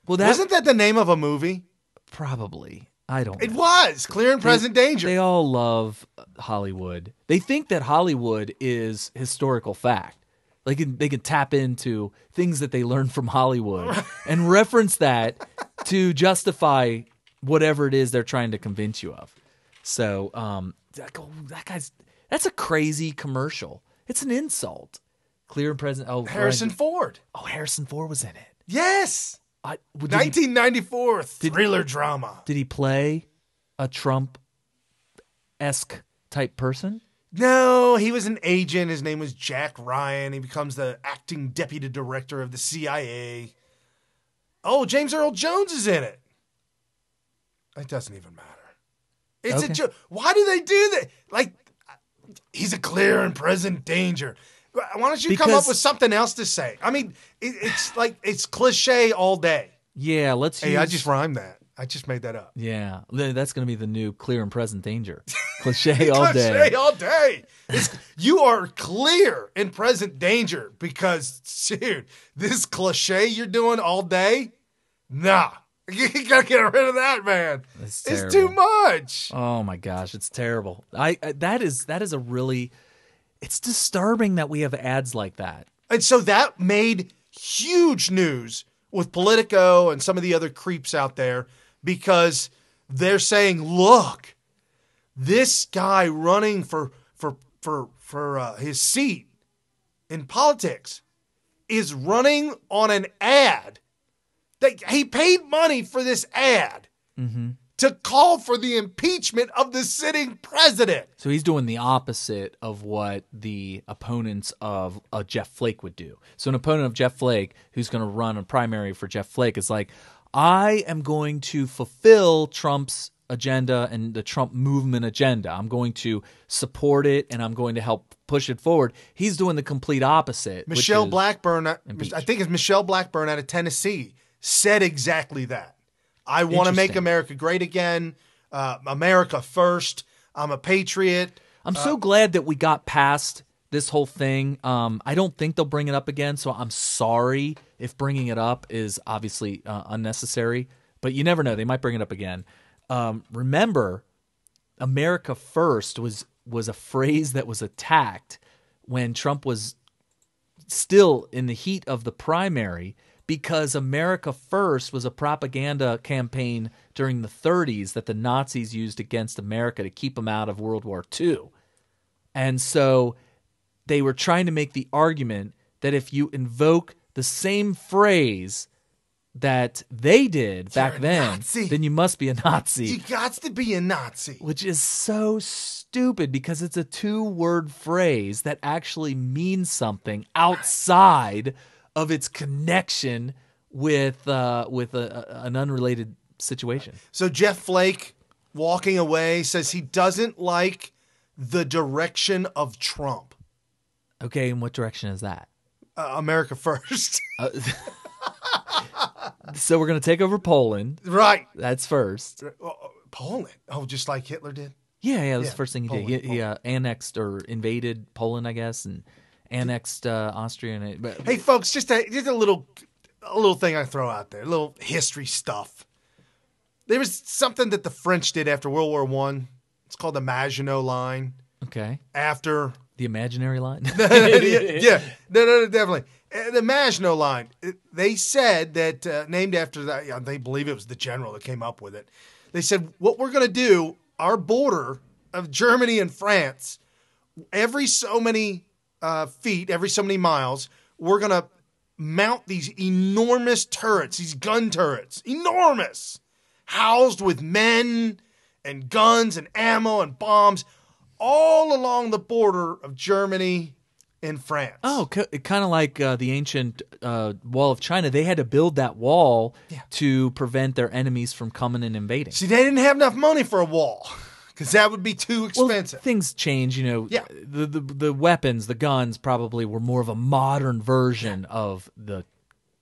Well, wasn't that the name of a movie? Probably. I don't know. It was Clear and Present Danger. They all love Hollywood. They think that Hollywood is historical fact. They can tap into things that they learned from Hollywood and reference that to justify whatever it is they're trying to convince you of. So that's a crazy commercial. It's an insult. Clear and present. Oh, Harrison Ford. Oh, Harrison Ford was in it. Yes. 1994 thriller drama. Did he play a Trump-esque type person? No, he was an agent. His name was Jack Ryan. He becomes the acting deputy director of the CIA. Oh, James Earl Jones is in it. It doesn't even matter. It's a joke. Why do they do that? Like, he's a clear and present danger. Why don't you come up with something else to say? I mean, it's like it's cliche all day. Yeah, I just rhymed that. I just made that up. Yeah, that's going to be the new clear and present danger. Cliche all day. Cliche all day. You are clear and present danger because, dude, this cliche you're doing all day, nah. You got to get rid of that, man. It's too much. Oh, my gosh. It's terrible. That is a really... It's disturbing that we have ads like that. And so that made huge news with Politico and some of the other creeps out there because they're saying, look, this guy running for his seat in politics is running on an ad. He paid money for this ad. Mm-hmm. To call for the impeachment of the sitting president. So he's doing the opposite of what the opponents of Jeff Flake would do. So an opponent of Jeff Flake who's going to run a primary for Jeff Flake is like, I am going to fulfill Trump's agenda and the Trump movement agenda. I'm going to support it and I'm going to help push it forward. He's doing the complete opposite. Michelle Blackburn, I think it's Michelle Blackburn out of Tennessee, said exactly that. I want to make America great again. America first. I'm a patriot. I'm so glad that we got past this whole thing. I don't think they'll bring it up again, so I'm sorry if bringing it up is obviously unnecessary. But you never know. They might bring it up again. Remember, America first was a phrase that was attacked when Trump was still in the heat of the primary, because America First was a propaganda campaign during the 30s that the Nazis used against America to keep them out of World War II. And so they were trying to make the argument that if you invoke the same phrase that they did back then, then you must be a Nazi. You got to be a Nazi. Which is so stupid because it's a two-word phrase that actually means something outside of its connection with an unrelated situation. So Jeff Flake, walking away, says he doesn't like the direction of Trump. Okay, and what direction is that? America first. So we're going to take over Poland. Right. That's first. Poland? Oh, just like Hitler did? Yeah, that was the first thing he did. He annexed or invaded Poland, I guess, and annexed Austria. Hey, folks, just a little a little thing I throw out there, a little history stuff. There was something that the French did after World War I. It's called the Maginot Line. Okay. After the imaginary line. Yeah, no, definitely. The Maginot Line. They said that named after that. They believe it was the general that came up with it. They said what we're going to do. Our border of Germany and France, every so many feet, every so many miles, we're going to mount these enormous turrets, these gun turrets, enormous, housed with men and guns and ammo and bombs all along the border of Germany and France. Oh, kind of like the ancient wall of China. They had to build that wall to prevent their enemies from coming and invading. See, they didn't have enough money for a wall because that would be too expensive. Well, things change, Yeah. The weapons, the guns probably were more of a modern version of the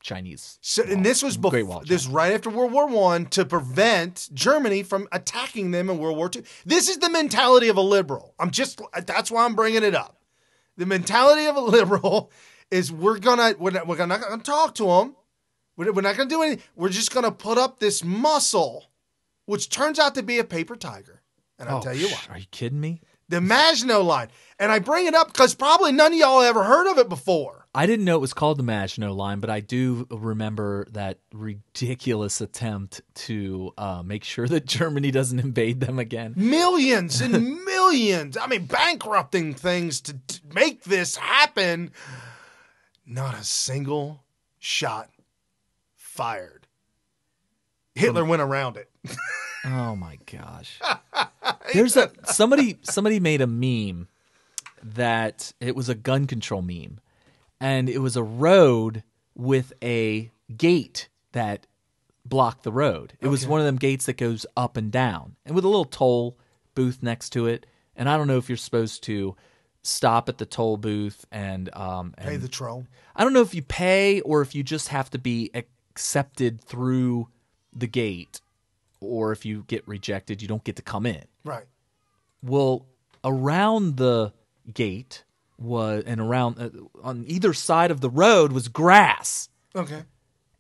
Chinese. So, and this was right after World War I to prevent Germany from attacking them in World War II. This is the mentality of a liberal. That's why I'm bringing it up. The mentality of a liberal is we're not gonna talk to them. We're not gonna do anything. We're just gonna put up this muscle, which turns out to be a paper tiger. And I'll tell you why. Are you kidding me? The Maginot Line. And I bring it up because probably none of y'all ever heard of it before. I didn't know it was called the Maginot Line, but I do remember that ridiculous attempt to make sure that Germany doesn't invade them again. Millions and millions. I mean, bankrupting things to make this happen. Not a single shot fired. Hitler went around it. Oh my gosh. There's somebody made a meme that it was a gun control meme, and it was a road with a gate that blocked the road. It was one of them gates that goes up and down, and with a little toll booth next to it. And I don't know if you're supposed to stop at the toll booth and pay the toll. I don't know if you pay or if you just have to be accepted through the gate. Or if you get rejected, you don't get to come in. Right. Well, around the gate around on either side of the road was grass. Okay.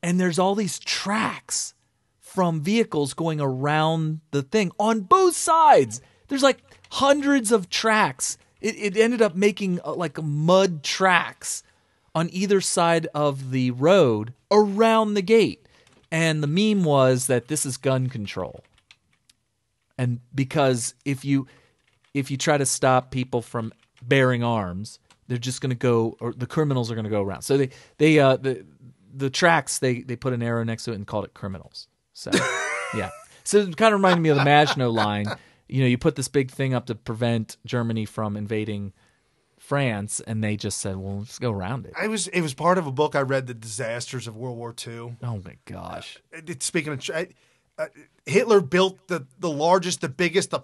And there's all these tracks from vehicles going around the thing on both sides. There's like hundreds of tracks. It ended up making like mud tracks on either side of the road around the gate. And the meme was that this is gun control. And because if you try to stop people from bearing arms, they're just going to go, or the criminals are going to go around. So the tracks, they put an arrow next to it and called it criminals. So yeah. So it kind of reminded me of the Maginot Line. You put this big thing up to prevent Germany from invading France, and they just said, well, let's go around it. It was part of a book I read, The Disasters of World War II. Oh, my gosh. Speaking of Hitler built the largest, the biggest,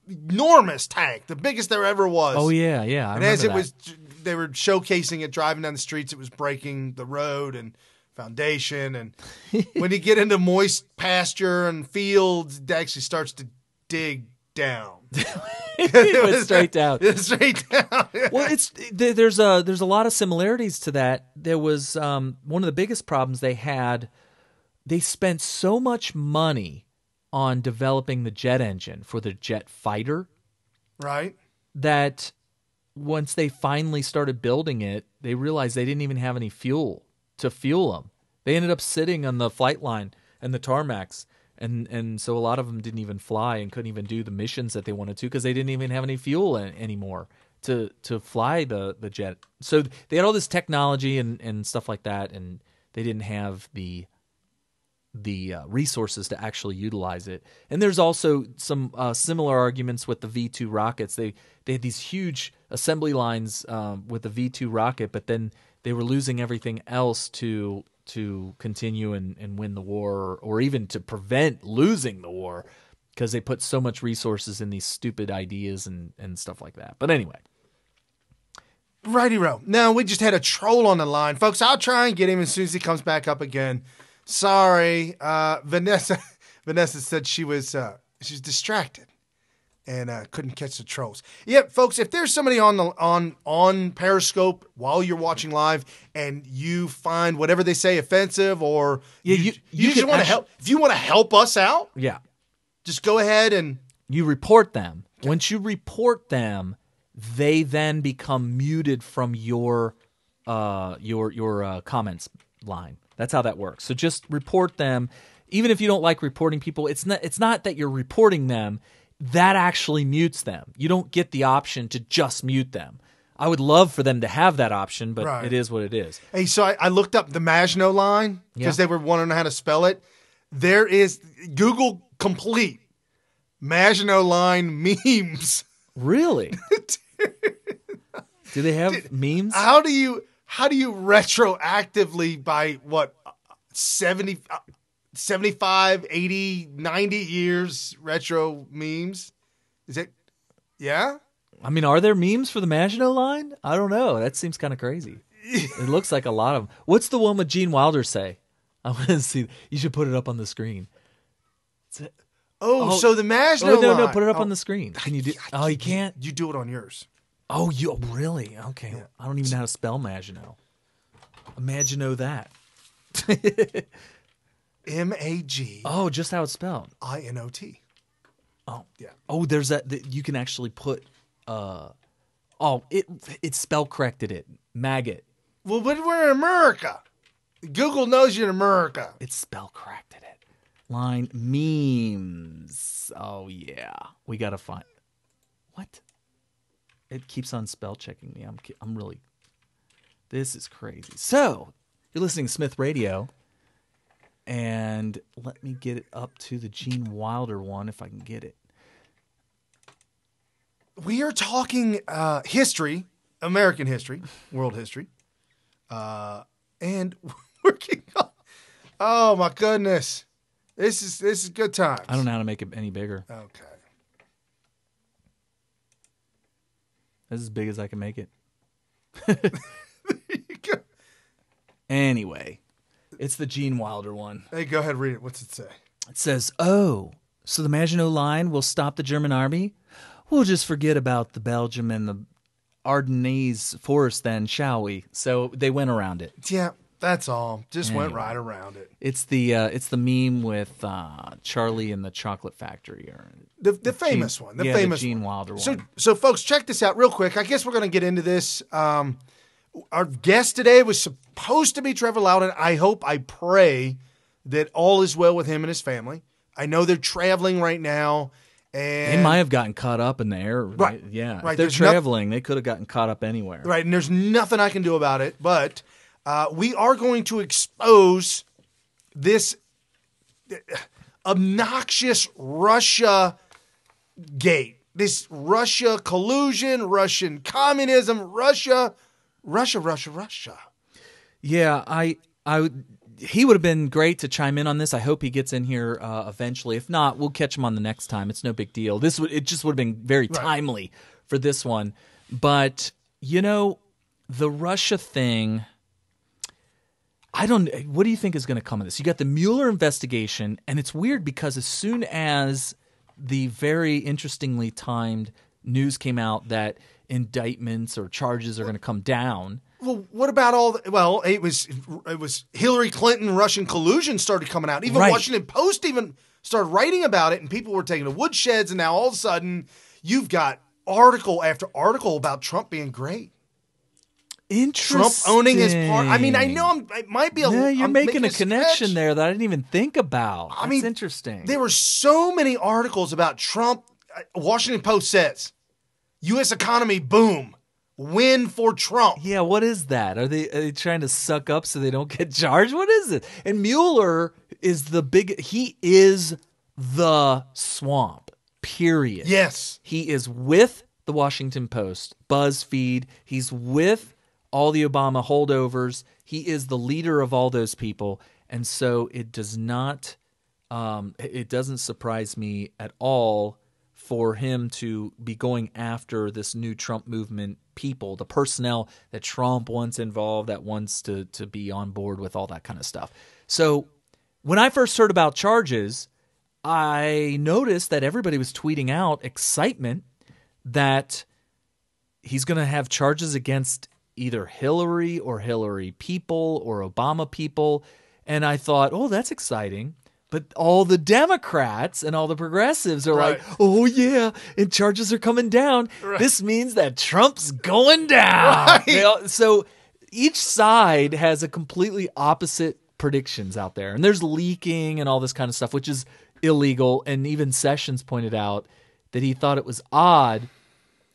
enormous tank, the biggest there ever was. Oh, yeah. And as they were showcasing it, driving down the streets, it was breaking the road and foundation. And when you get into moist pasture and fields, it actually starts to dig down. It went straight down. Straight down. Well, there's a lot of similarities to that. There was one of the biggest problems they had. They spent so much money on developing the jet engine for the jet fighter, right? That once they finally started building it, they realized they didn't even have any fuel to fuel them. They ended up sitting on the flight line and the tarmacs. And so a lot of them didn't even fly and couldn't even do the missions that they wanted to because they didn't even have any fuel anymore to fly the jet. So they had all this technology and stuff like that, and they didn't have the resources to actually utilize it. And there's also some similar arguments with the V-2 rockets. They had these huge assembly lines with the V-2 rocket, but then they were losing everything else to continue and win the war, or even to prevent losing the war, because they put so much resources in these stupid ideas and stuff like that. But anyway. Righty-ro. Now, we just had a troll on the line. Folks, I'll try and get him as soon as he comes back up again. Sorry. Vanessa said she's distracted. and couldn't catch the trolls. Yeah, folks, if there's somebody on Periscope while you're watching live and you find whatever they say offensive, or you just want to help, if you want to help us out, just go ahead and you report them. Okay. Once you report them, they then become muted from your comments line. That's how that works. So just report them. Even if you don't like reporting people, it's not that you're reporting them. That actually mutes them. You don't get the option to just mute them. I would love for them to have that option, but It is what it is. Hey, so I looked up the Maginot Line because they were wondering how to spell it. There is Google complete Maginot Line memes. Really? Do they have memes? How do you retroactively by what 70 75, 80, 90 years retro memes? Is it? Yeah? I mean, are there memes for the Maginot Line? I don't know. That seems kind of crazy. It looks like a lot of them. What's the one with Gene Wilder say? I want to see. You should put it up on the screen. So the Maginot Line. No, put it up on the screen. Can you do? Oh, you can't? You do it on yours. Oh, you really? Okay. Yeah. I don't even know how to spell Maginot. Maginot that. M-A-G. Oh, just how it's spelled. I-N-O-T. Oh, yeah. Oh, there's that you can actually put it spell corrected it. Maggot. Well, but we're in America. Google knows you're in America. It spell corrected it. Line memes. Oh yeah. We got to find. What? It keeps on spell checking me. I'm really. This is crazy. So, you're listening to Smyth Radio. And let me get it up to the Gene Wilder one if I can get it. We are talking history, American history, world history, and working on. Oh my goodness, this is good times. I don't know how to make it any bigger. Okay, this is as big as I can make it. There you go. Anyway. It's the Gene Wilder one. Hey, go ahead, read it. What's it say? It says, so the Maginot Line will stop the German army? We'll just forget about the Belgium and the Ardennes forest then, shall we? So they went around it. Yeah, that's all. Just went right around it. It's the meme with Charlie and the Chocolate Factory. Or the famous one. The famous Gene Wilder one. So, folks, check this out real quick. I guess we're going to get into this. Our guest today was supposed to be Trevor Loudon. I pray that all is well with him and his family. I know they're traveling right now. And they might have gotten caught up in the air. Right. Yeah. Right. If they're traveling, they could have gotten caught up anywhere. Right. And there's nothing I can do about it. But we are going to expose this obnoxious Russia gate. This Russia collusion, Russian communism, Russia. Yeah, he would have been great to chime in on this. I hope he gets in here eventually. If not, we'll catch him on the next time. It's no big deal. It just would have been very timely for this one. But the Russia thing. What do you think is going to come of this? You got the Mueller investigation, and it's weird because as soon as the very interestingly timed news came out that indictments or charges are going to come down. Well, what about it was Hillary Clinton Russian collusion started coming out. Even Washington Post even started writing about it, and people were taking to woodsheds, and now all of a sudden you've got article after article about Trump being great. Interesting. Trump owning his part. I mean, I know it might be a. Yeah, you're making a connection there that I didn't even think about. That's interesting. There were so many articles about Trump. Washington Post says, U.S. economy boom, win for Trump. Yeah, what is that? Are they trying to suck up so they don't get charged? What is it? And Mueller is he is the swamp, period. Yes. He is with the Washington Post, BuzzFeed. He's with all the Obama holdovers. He is the leader of all those people. And so it doesn't surprise me at all for him to be going after this new Trump movement people, the personnel that Trump wants involved, that wants to be on board with all that kind of stuff. So when I first heard about charges, I noticed that everybody was tweeting out excitement that he's going to have charges against either Hillary or Hillary people or Obama people. And I thought, oh, that's exciting. But all the Democrats and all the progressives are like, oh, yeah, and charges are coming down. Right. This means that Trump's going down. Right. So each side has a completely opposite predictions out there. And there's leaking and all this kind of stuff, which is illegal. And even Sessions pointed out that he thought it was odd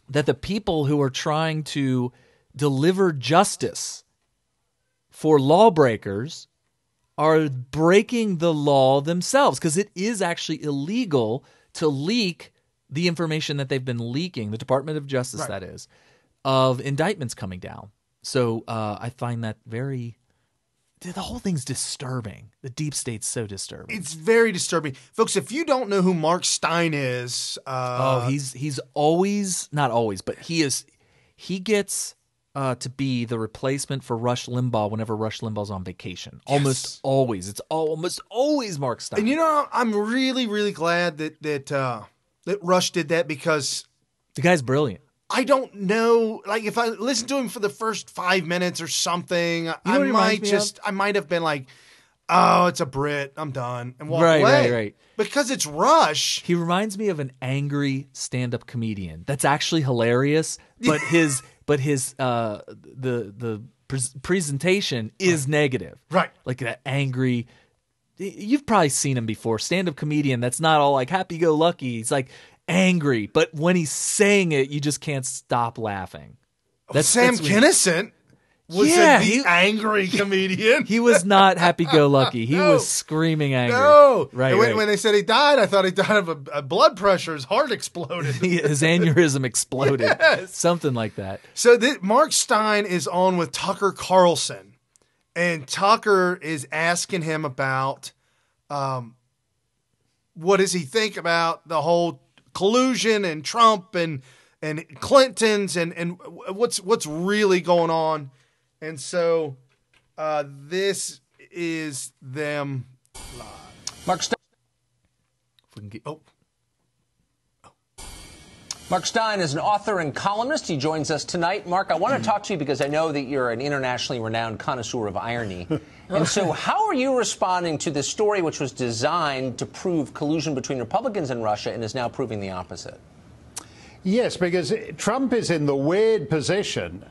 that the people who are trying to deliver justice for lawbreakers are breaking the law themselves, because it is actually illegal to leak the information that they've been leaking, the Department of Justice, that is, of indictments coming down. So I find that the whole thing's disturbing. The deep state's so disturbing. It's very disturbing. Folks, if you don't know who Mark Stein is... he's always, not always, but he gets... to be the replacement for Rush Limbaugh whenever Rush Limbaugh's on vacation. Yes. Almost always. It's almost always Mark Stein. And I'm really, really glad that Rush did that, because the guy's brilliant. I don't know, like, if I listened to him for the first 5 minutes or something, I might have been like, oh, it's a Brit, I'm done, and walk away. Right. Because it's Rush. He reminds me of an angry stand-up comedian. That's actually hilarious, but his presentation is negative. Right. Like that angry. You've probably seen him before. Stand-up comedian that's not all like happy-go-lucky. He's like angry, but when he's saying it, you just can't stop laughing. That's Sam Kinison. Was the angry comedian? He was not happy-go-lucky. He was screaming angry. No. Right, when they said he died, I thought he died of a blood pressure. His heart exploded. His aneurysm exploded. Yes. Something like that. So Mark Stein is on with Tucker Carlson, and Tucker is asking him about what does he think about the whole collusion and Trump and Clinton's and what's really going on. And so this is them live. Mark Stein. If we can get, Mark Stein is an author and columnist. He joins us tonight. Mark, I want to talk to you because I know that you're an internationally renowned connoisseur of irony. And so how are you responding to this story, which was designed to prove collusion between Republicans and Russia and is now proving the opposite? Yes, because Trump is in the weird position.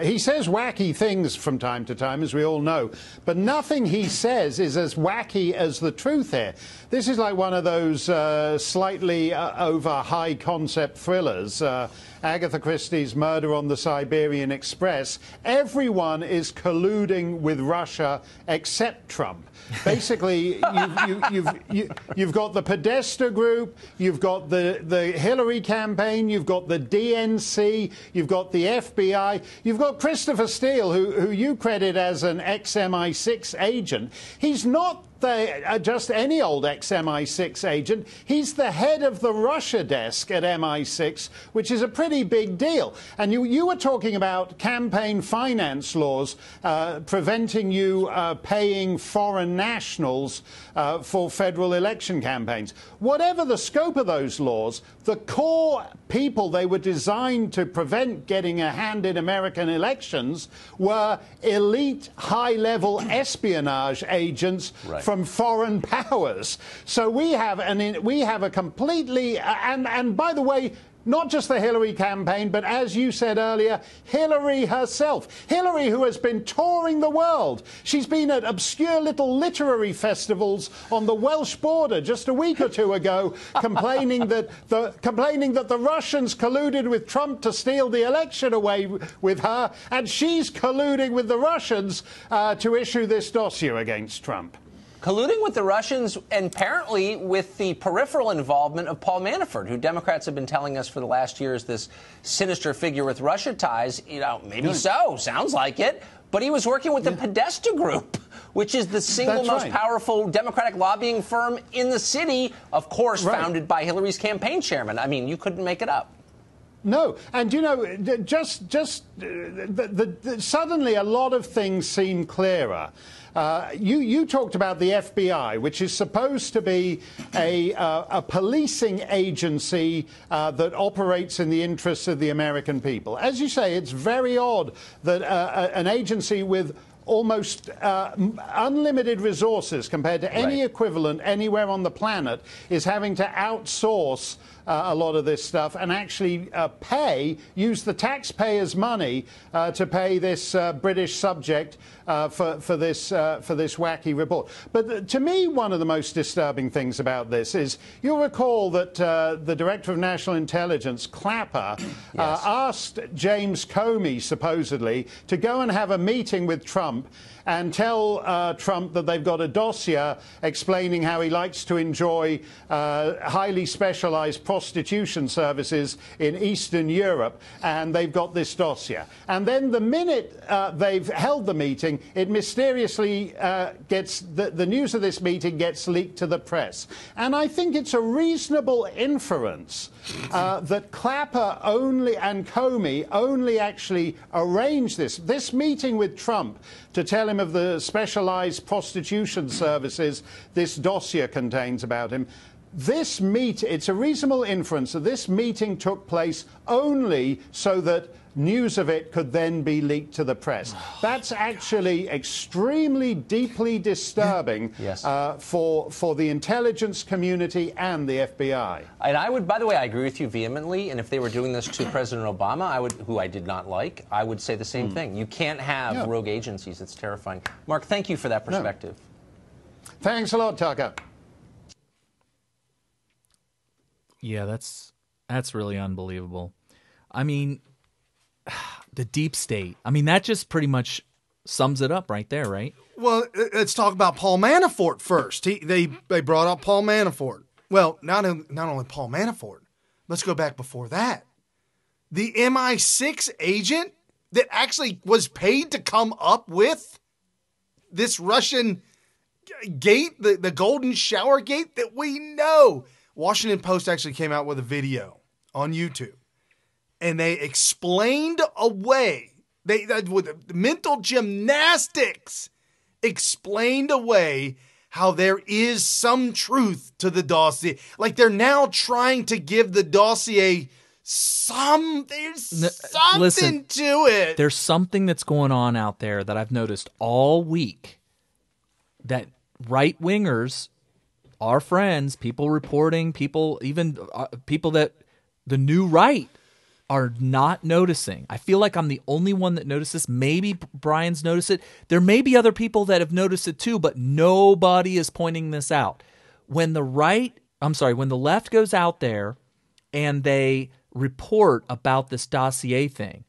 He says wacky things from time to time, as we all know, but nothing he says is as wacky as the truth here. This is like one of those slightly over high concept thrillers. Agatha Christie's Murder on the Siberian Express. Everyone is colluding with Russia except Trump. Basically, you've got the Podesta group, you've got the Hillary campaign, you've got the DNC, you've got the FBI, you've got Christopher Steele, who you credit as an ex-MI6 agent. He's not just any old ex-MI6 agent. He's the head of the Russia desk at MI6, which is a pretty big deal. And you were talking about campaign finance laws preventing you paying foreign nationals for federal election campaigns. Whatever the scope of those laws, the core people they were designed to prevent getting a hand in American elections were elite high-level espionage agents from foreign powers. So we have a completely and by the way, not just the Hillary campaign, but as you said earlier, Hillary herself. Hillary, who has been touring the world. She's been at obscure little literary festivals on the Welsh border just a week or two ago, complaining that the Russians colluded with Trump to steal the election away with her, and she's colluding with the Russians to issue this dossier against Trump. Colluding with the Russians and apparently with the peripheral involvement of Paul Manafort, who Democrats have been telling us for the last year is this sinister figure with Russia ties. Maybe so, sounds like it. But he was working with the Podesta Group, which is the single most powerful Democratic lobbying firm in the city, of course, founded by Hillary's campaign chairman. I mean, you couldn't make it up. No, and suddenly a lot of things seem clearer. You talked about the FBI, which is supposed to be a policing agency that operates in the interests of the American people. As you say, it's very odd that an agency with almost unlimited resources compared to any equivalent anywhere on the planet is having to outsource a lot of this stuff and actually use the taxpayers' money to pay this British subject for this wacky report. But to me, one of the most disturbing things about this is you'll recall that the Director of National Intelligence, Clapper, asked James Comey, supposedly, to go and have a meeting with Trump and tell Trump that they've got a dossier explaining how he likes to enjoy highly specialized prostitution services in Eastern Europe, and they've got this dossier. And then the minute they've held the meeting, it mysteriously the news of this meeting gets leaked to the press. And I think it's a reasonable inference that Clapper and Comey only actually arranged this meeting with Trump to tell him of the specialized prostitution services this dossier contains about him. It's a reasonable inference that this meeting took place only so that news of it could then be leaked to the press. That's actually extremely deeply disturbing for the intelligence community and the FBI. And I would, by the way, I agree with you vehemently. And if they were doing this to President Obama, who I did not like, I would say the same thing. You can't have rogue agencies. It's terrifying. Mark, thank you for that perspective. No. Thanks a lot, Tucker. Yeah, that's really unbelievable. I mean, the deep state. I mean, that just pretty much sums it up right there, right? Well, let's talk about Paul Manafort first. They brought up Paul Manafort. Well, not only Paul Manafort. Let's go back before that. The MI6 agent that actually was paid to come up with this Russian gate, the Golden Shower Gate that we know. Washington Post actually came out with a video on YouTube. And they explained away, with mental gymnastics, explained away how there is some truth to the dossier. Like they're now trying to give the dossier something to it. There's something that's going on out there that I've noticed all week that right-wingers, our friends, people reporting, people that the new right are not noticing. I feel like I'm the only one that noticed this. Maybe Brian's noticed it. There may be other people that have noticed it too, but nobody is pointing this out. When the left goes out there and they report about this dossier thing,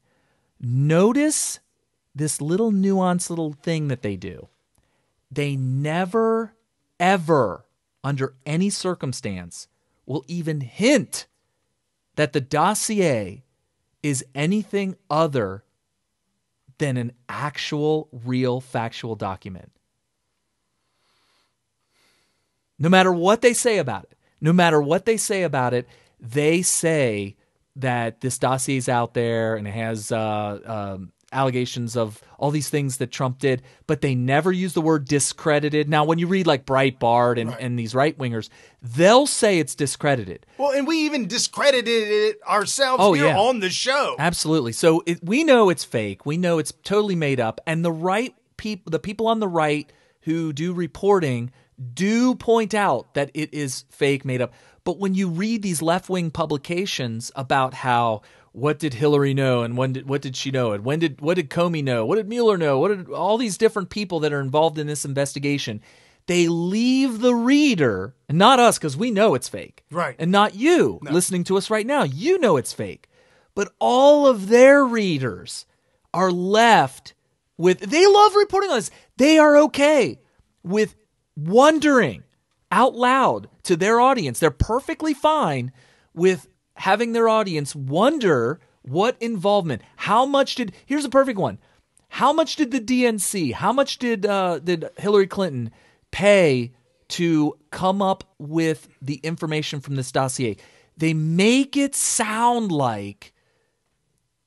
notice this little nuanced little thing that they do. They never, ever, under any circumstance, will even hint that the dossier is anything other than an actual, real, factual document. No matter what they say about it, they say that this dossier is out there and it has allegations of all these things that Trump did, but they never use the word discredited. Now, when you read like Breitbart and these right-wingers, they'll say it's discredited. Well, and we even discredited it ourselves on the show. Absolutely. So we know it's fake. We know it's totally made up. And the people on the right who do reporting do point out that it is fake, made up. But when you read these left-wing publications about how what did Hillary know and what did she know and what did Comey know, what did Muller know, what did all these different people that are involved in this investigation, they leave the reader, and not us because we know it's fake, right? And not you listening to us right now, you know it's fake, but all of their readers are left with, they love reporting on this, they are okay with wondering out loud to their audience. They're perfectly fine with having their audience wonder what involvement, here's a perfect one. How much did the DNC, how much did Hillary Clinton pay to come up with the information from this dossier? They make it sound like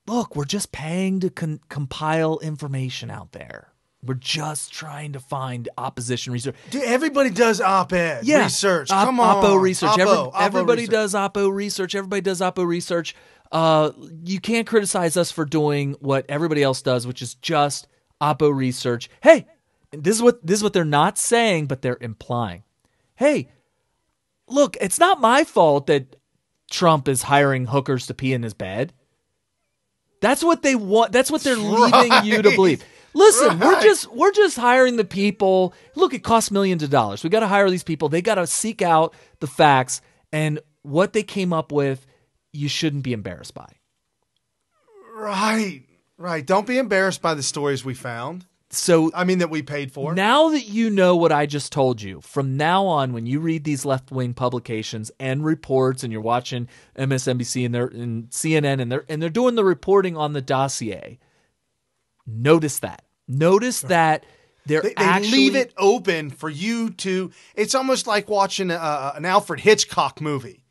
look, we're just paying to compile information out there. We're just trying to find opposition research. Dude, everybody does op-ed research. Come on. Oppo research. Everybody research. does Oppo research. Everybody does Oppo research. You can't criticize us for doing what everybody else does, which is just Oppo research. Hey, this is what they're not saying, but they're implying. Hey, look, it's not my fault that Trump is hiring hookers to pee in his bed. That's what they want. That's what they're leaving you to believe. Listen, we're just hiring the people. Look, it costs millions of dollars. We got to hire these people. They got to seek out the facts, and what they came up with, you shouldn't be embarrassed by. Right. Don't be embarrassed by the stories we found. So, that we paid for. Now that you know what I just told you, from now on, when you read these left-wing publications and reports, and you're watching MSNBC and CNN, and they're doing the reporting on the dossier, notice that. Notice that they actually leave it open for you to. It's almost like watching an Alfred Hitchcock movie.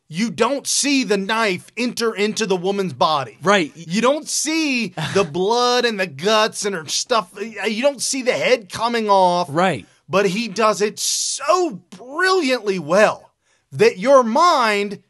You don't see the knife enter into the woman's body. Right. You don't see the blood and the guts and her stuff. You don't see the head coming off. Right. But he does it so brilliantly well that your mind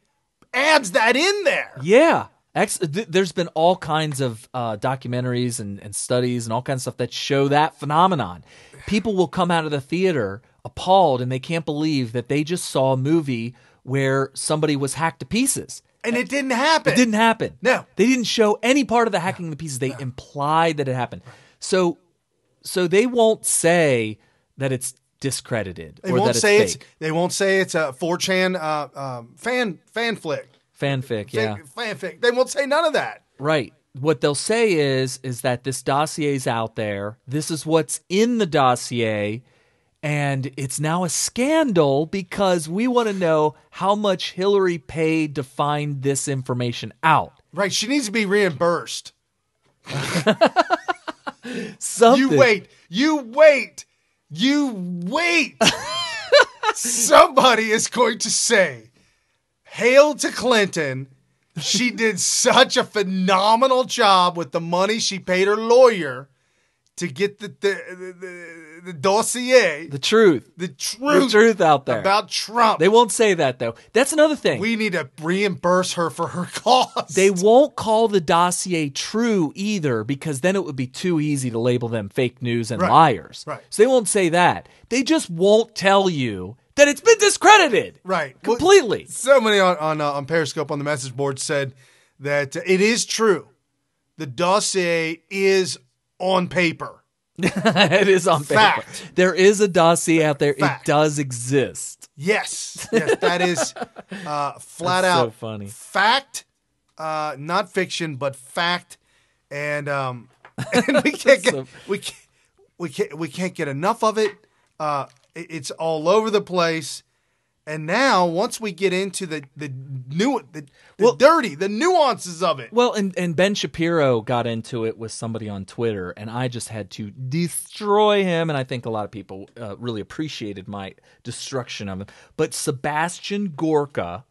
adds that in there. Yeah. There's been all kinds of documentaries and studies and all kinds of stuff that show that phenomenon. People will come out of the theater appalled, and they can't believe that they just saw a movie where somebody was hacked to pieces. And it didn't happen. It didn't happen. No. They didn't show any part of the hacking the pieces. They implied that it happened. So they won't say that it's discredited or that it's fake. They won't say it's a 4chan fan flick. Fanfic, yeah. Fanfic. They won't say none of that. Right. What they'll say is that this dossier is out there. This is what's in the dossier. And it's now a scandal because we want to know how much Hillary paid to find this information out. Right. She needs to be reimbursed. Something. You wait. Somebody is going to say, hail to Clinton. She did such a phenomenal job with the money she paid her lawyer to get the dossier. The truth out there. About Trump. They won't say that, though. That's another thing. We need to reimburse her for her costs. They won't call the dossier true either, because then it would be too easy to label them fake news and liars. Right. So they won't say that. They just won't tell you that it's been discredited. Right. Completely. Well, somebody on Periscope on the message board said that it is true. The dossier is on paper. It is on paper. Fact. There is a dossier out there. Fact. It does exist. Yes, that is flat That's out so funny. fact, not fiction, but fact, and we can't we can't get enough of it. It's all over the place. And now, once we get into the nuances of it. Well, and Ben Shapiro got into it with somebody on Twitter, and I just had to destroy him, and I think a lot of people really appreciated my destruction of him. But Sebastian Gorka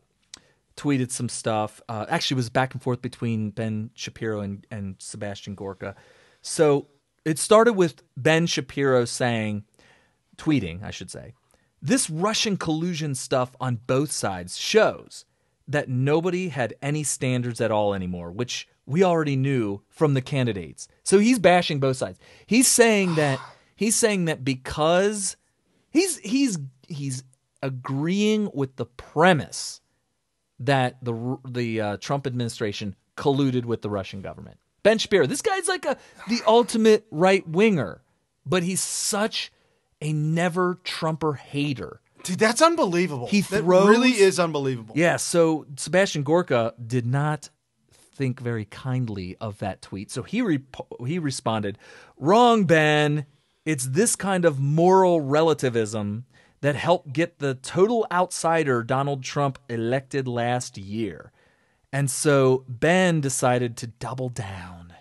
tweeted some stuff. Actually, it was back and forth between Ben Shapiro and Sebastian Gorka. So it started with Ben Shapiro tweeting, I should say, "This Russian collusion stuff on both sides shows that nobody had any standards at all anymore, which we already knew from the candidates." So he's bashing both sides. He's saying that because he's agreeing with the premise that the Trump administration colluded with the Russian government. Ben Shapiro, this guy's like the ultimate right winger, but he's such a never Trumper hater. Dude, that's unbelievable. That really is unbelievable. Yeah, so Sebastian Gorka did not think very kindly of that tweet. So he responded, "Wrong, Ben. It's this kind of moral relativism that helped get the total outsider Donald Trump elected last year." And so Ben decided to double down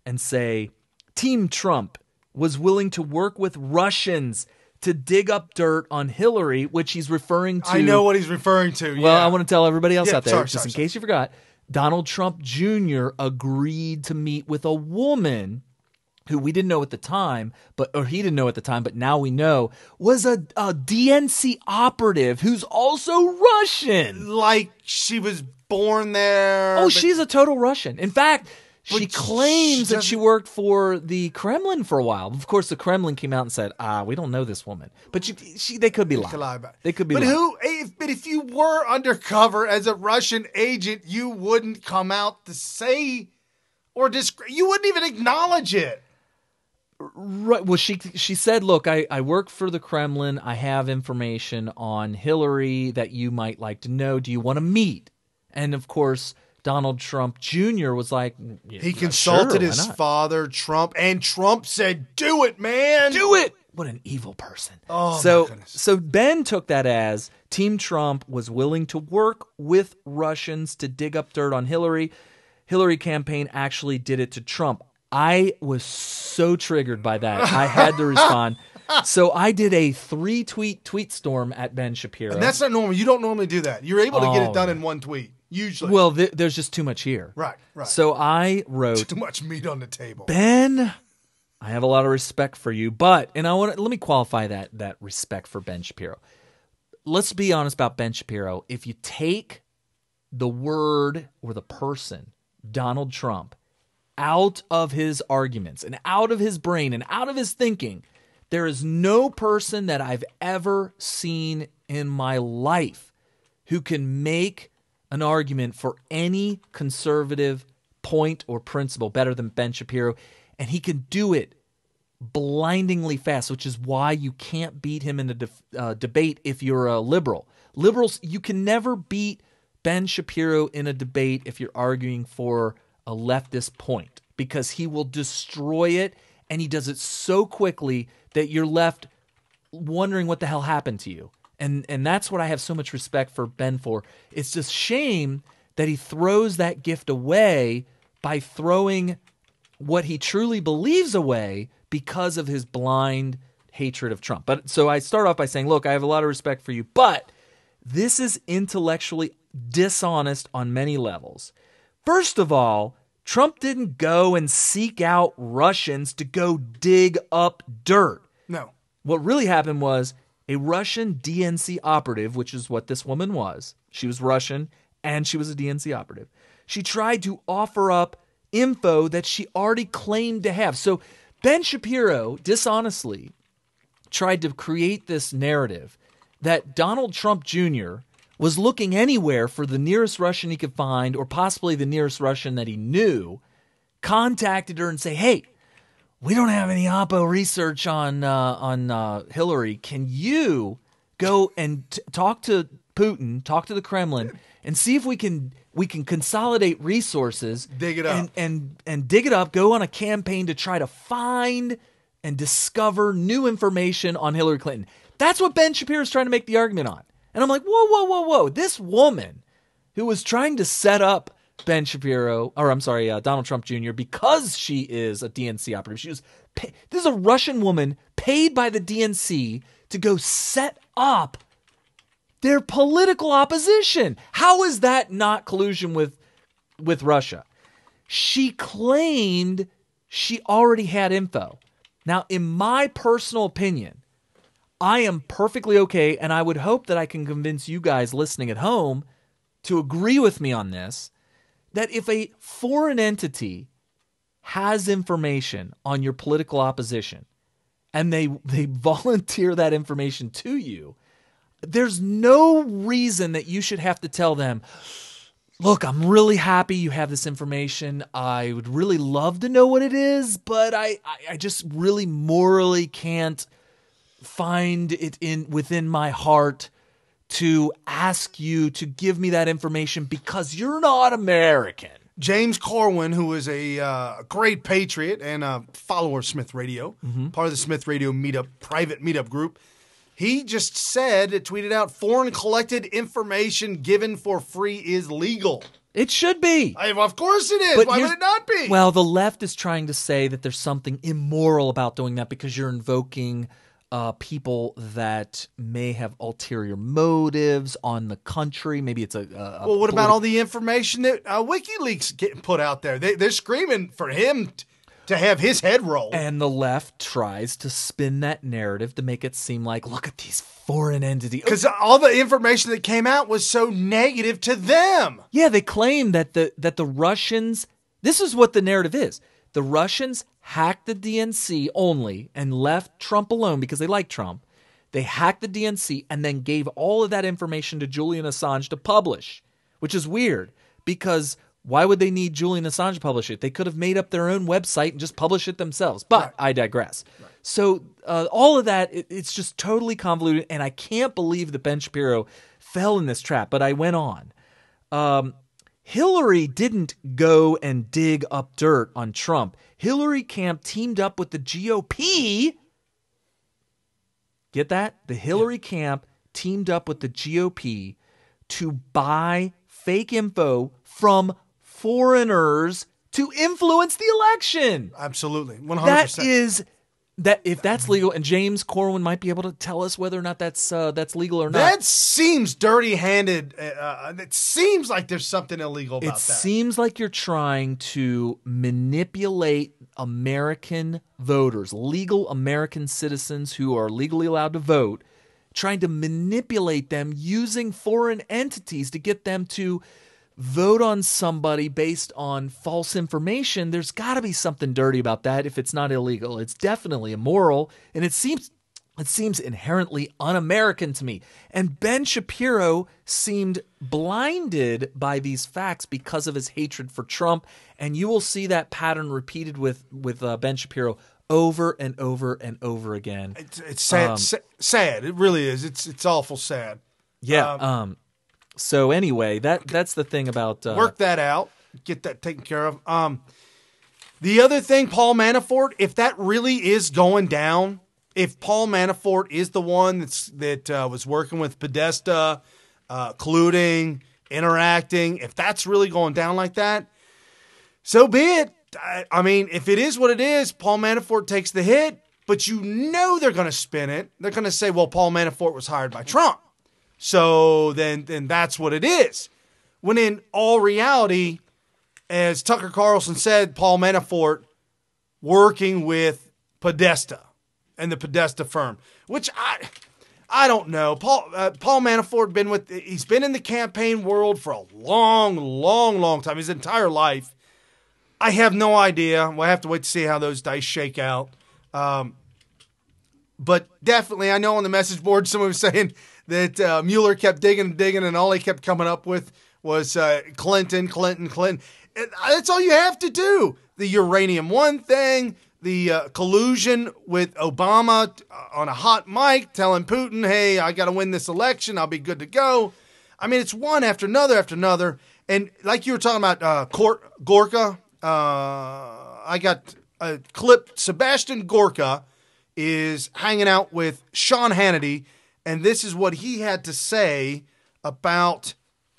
and say, Team Trump was willing to work with Russians to dig up dirt on Hillary, which he's referring to. I know what he's referring to. Well, I want to tell everybody else out there, in case you forgot, Donald Trump Jr. agreed to meet with a woman who we didn't know at the time, or he didn't know at the time, but now we know, was a DNC operative who's also Russian. Like she was born there. Oh, she's a total Russian. In fact, she claims that she worked for the Kremlin for a while. Of course, the Kremlin came out and said, we don't know this woman. But they could be lying. They could be lying. But if you were undercover as a Russian agent, you wouldn't come out to say or you wouldn't even acknowledge it. Right. Well, she said, look, I work for the Kremlin. I have information on Hillary that you might like to know. Do you want to meet? And of course, Donald Trump Jr. was like, he consulted his father, Trump, and Trump said, do it, man. Do it. What an evil person. Oh, my goodness. So Ben took that as Team Trump was willing to work with Russians to dig up dirt on Hillary. Hillary campaign actually did it to Trump. I was so triggered by that. I had to respond. So I did a 3-tweet storm at Ben Shapiro. And that's not normal. You don't normally do that. You're able to get it done in one tweet, usually. Well, there's just too much here. Right. So I wrote, too much meat on the table. Ben, I have a lot of respect for you, but, and let me qualify that respect for Ben Shapiro. Let's be honest about Ben Shapiro. If you take the word or the person, Donald Trump, out of his arguments and out of his brain and out of his thinking, there is no person that I've ever seen in my life who can make an argument for any conservative point or principle better than Ben Shapiro. And he can do it blindingly fast, which is why you can't beat him in a debate if you're a liberal. Liberals, you can never beat Ben Shapiro in a debate if you're arguing for a leftist point, because he will destroy it, and he does it so quickly that you're left wondering what the hell happened to you. And that's what I have so much respect for Ben for. It's just shame that he throws that gift away by throwing what he truly believes away because of his blind hatred of Trump. But so I start off by saying, look, I have a lot of respect for you, but this is intellectually dishonest on many levels. First of all, Trump didn't go and seek out Russians to go dig up dirt. No. What really happened was a Russian DNC operative, which is what this woman was. She was Russian and she was a DNC operative. She tried to offer up info that she already claimed to have. So Ben Shapiro dishonestly tried to create this narrative that Donald Trump Jr. was looking anywhere for the nearest Russian he could find, or possibly the nearest Russian that he knew, contacted her and say, hey, we don't have any Oppo research on Hillary. Can you go and talk to Putin, talk to the Kremlin, and see if we can consolidate resources, dig it up, and dig it up, go on a campaign to try to find and discover new information on Hillary Clinton. That's what Ben Shapiro is trying to make the argument on. And I'm like, whoa. This woman who was trying to set up Donald Trump Jr. because she is a DNC operative. This is a Russian woman paid by the DNC to go set up their political opposition. How is that not collusion with Russia? She claimed she already had info. Now, in my personal opinion, I am perfectly okay, and I would hope that I can convince you guys listening at home to agree with me on this, that if a foreign entity has information on your political opposition and they volunteer that information to you, there's no reason that you should have to tell them, look, I'm really happy you have this information. I would really love to know what it is, but I just really morally can't find it within my heart to ask you to give me that information because you're not American. James Corwin, who is a great patriot and a follower of Smyth Radio, part of the Smyth Radio private meetup group, he just tweeted out, foreign collected information given for free is legal. It should be. Of course it is. Why would it not be? Well, the left is trying to say that there's something immoral about doing that because you're invoking people that may have ulterior motives on the country. Maybe it's well, what about all the information that WikiLeaks getting put out there? They're screaming for him to have his head rolled. And the left tries to spin that narrative to make it seem like, look at these foreign entities. Because all the information that came out was so negative to them. Yeah, they claim that the Russians, this is what the narrative is. The Russians hacked the DNC only and left Trump alone because they like Trump. They hacked the DNC and then gave all of that information to Julian Assange to publish, which is weird because why would they need Julian Assange to publish it? They could have made up their own website and just publish it themselves. But right. I digress. Right. So all of that, it's just totally convoluted, and I can't believe that Ben Shapiro fell in this trap. But I went on. Hillary didn't go and dig up dirt on Trump. Hillary camp teamed up with the GOP. Get that? The Hillary camp teamed up with the GOP to buy fake info from foreigners to influence the election. Absolutely. 100%. That if that's legal, and James Corwin might be able to tell us whether or not that's legal or not. That seems dirty-handed. It seems like there's something illegal about that. It seems like you're trying to manipulate American voters, legal American citizens who are legally allowed to vote, trying to manipulate them using foreign entities to get them to vote on somebody based on false information. There's got to be something dirty about that if it's not illegal. It's definitely immoral, and it seems inherently un-American to me. And Ben Shapiro seemed blinded by these facts because of his hatred for Trump, and you will see that pattern repeated with Ben Shapiro over and over and over again. It's sad. Sad. It really is. It's awful sad. Yeah. So anyway, that's the thing about work that out, get that taken care of. The other thing, Paul Manafort, if that really is going down, if Paul Manafort is the one that was working with Podesta, colluding, interacting, if that's really going down like that, so be it. I mean, if it is what it is, Paul Manafort takes the hit, but you know they're going to spin it. They're going to say, well, Paul Manafort was hired by Trump. So then that's what it is. When in all reality, as Tucker Carlson said, Paul Manafort working with Podesta and the Podesta firm, which I don't know. Paul Manafort he's been in the campaign world for a long, long, long time, his entire life. I have no idea. We'll have to wait to see how those dice shake out. But definitely, I know on the message board someone was saying that Mueller kept digging, and all he kept coming up with was Clinton. That's all you have to do. The Uranium One thing, the collusion with Obama on a hot mic telling Putin, hey, I got to win this election. I'll be good to go. I mean, it's one after another after another. And like you were talking about Gorka, I got a clip. Sebastian Gorka is hanging out with Sean Hannity, and this is what he had to say about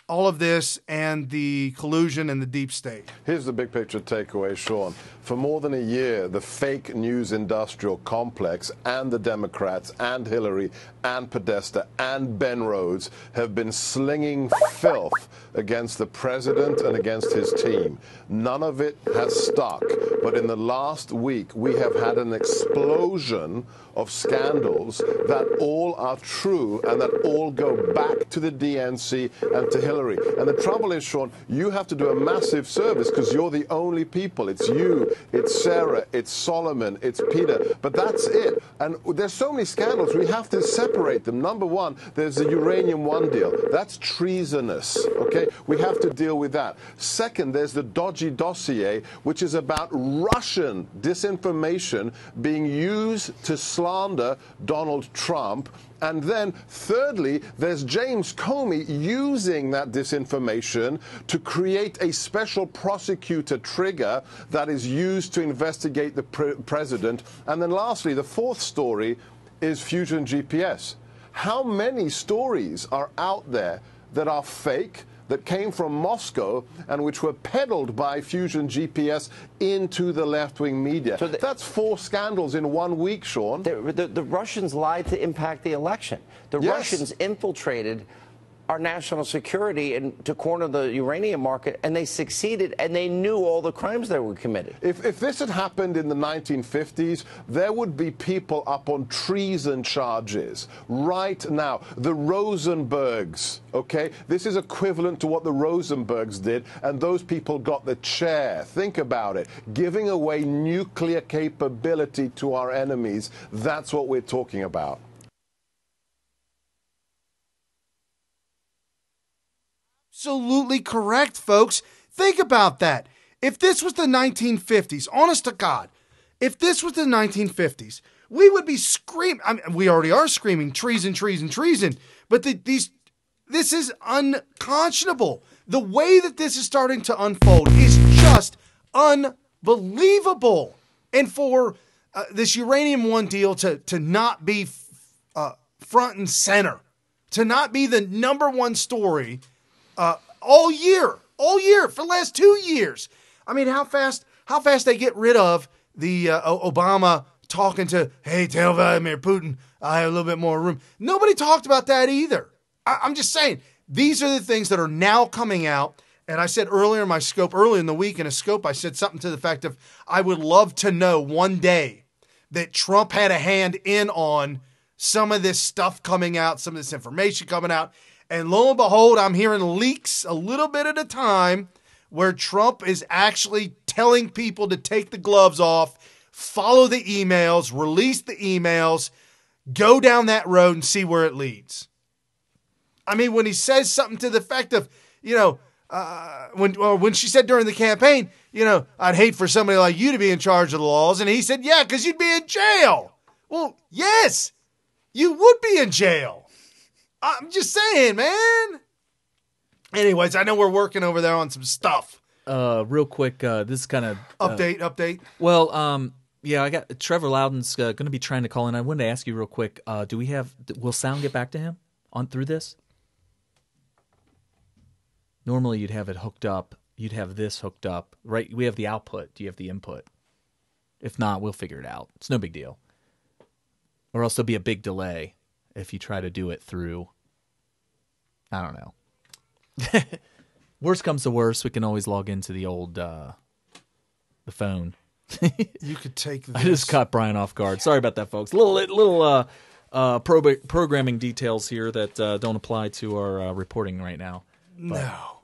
all of this and the collusion and the deep state. Here's the big picture takeaway, Sean. For more than a year, the fake news industrial complex and the Democrats and Hillary and Podesta and Ben Rhodes have been slinging filth against the president and against his team. None of it has stuck, but in the last week, we have had an explosion of scandals that all are true and that all go back to the DNC and to Hillary. And the trouble is, Sean, you have to do a massive service because you're the only people. It's you, it's Sarah, it's Solomon, it's Peter, but that's it. And there's so many scandals, we have to separate them. Number one, there's the Uranium One deal. That's treasonous, okay? We have to deal with that. Second, there's the dodgy dossier, which is about Russian disinformation being used to slander Donald Trump. And then, thirdly, there's James Comey using that disinformation to create a special prosecutor trigger that is used to investigate the president. And then lastly, the fourth story is Fusion GPS. How many stories are out there that are fake, that came from Moscow and which were peddled by Fusion GPS into the left-wing media. So that's 4 scandals in 1 week, Sean. The Russians lied to impact the election. The Yes. Russians infiltrated our national security and to corner the uranium market, and they succeeded, and they knew all the crimes that were committed. If this had happened in the 1950s, there would be people up on treason charges right now. The Rosenbergs, okay? This is equivalent to what the Rosenbergs did, and those people got the chair. Think about it. Giving away nuclear capability to our enemies, that's what we're talking about. Absolutely correct, folks. Think about that. If this was the 1950s, honest to God, if this was the 1950s, we would be screaming. I mean, we already are screaming treason, treason, treason. But this is unconscionable. The way that this is starting to unfold is just unbelievable. And for this Uranium One deal to not be front and center, to not be the number one story all year for the last 2 years. I mean, how fast they get rid of the Obama talking to, hey, tell Vladimir Putin I have a little bit more room. Nobody talked about that either. I'm just saying, these are the things that are now coming out. And I said earlier in my scope, earlier in the week in a scope, I said something to the fact of, I would love to know one day that Trump had a hand in on some of this stuff coming out, some of this information coming out. And lo and behold, I'm hearing leaks a little bit at a time where Trump is actually telling people to take the gloves off, follow the emails, release the emails, go down that road and see where it leads. I mean, when he says something to the effect of, when she said during the campaign, I'd hate for somebody like you to be in charge of the laws. And he said, yeah, because you'd be in jail. Well, yes, you would be in jail. I'm just saying, man. Anyways, I know we're working over there on some stuff. Real quick, this is kind of update. Well, yeah, I got Trevor Loudon's going to be trying to call in. I wanted to ask you real quick. Will sound get back to him on through this? Normally, you'd have it hooked up. You'd have this hooked up, right? We have the output. Do you have the input? If not, we'll figure it out. It's no big deal. Or else there'll be a big delay if you try to do it through. I don't know. Worst comes to worst, we can always log into the old the phone. You could take this. I just caught Brian off guard. Sorry about that, folks. Little programming details here that don't apply to our reporting right now. No,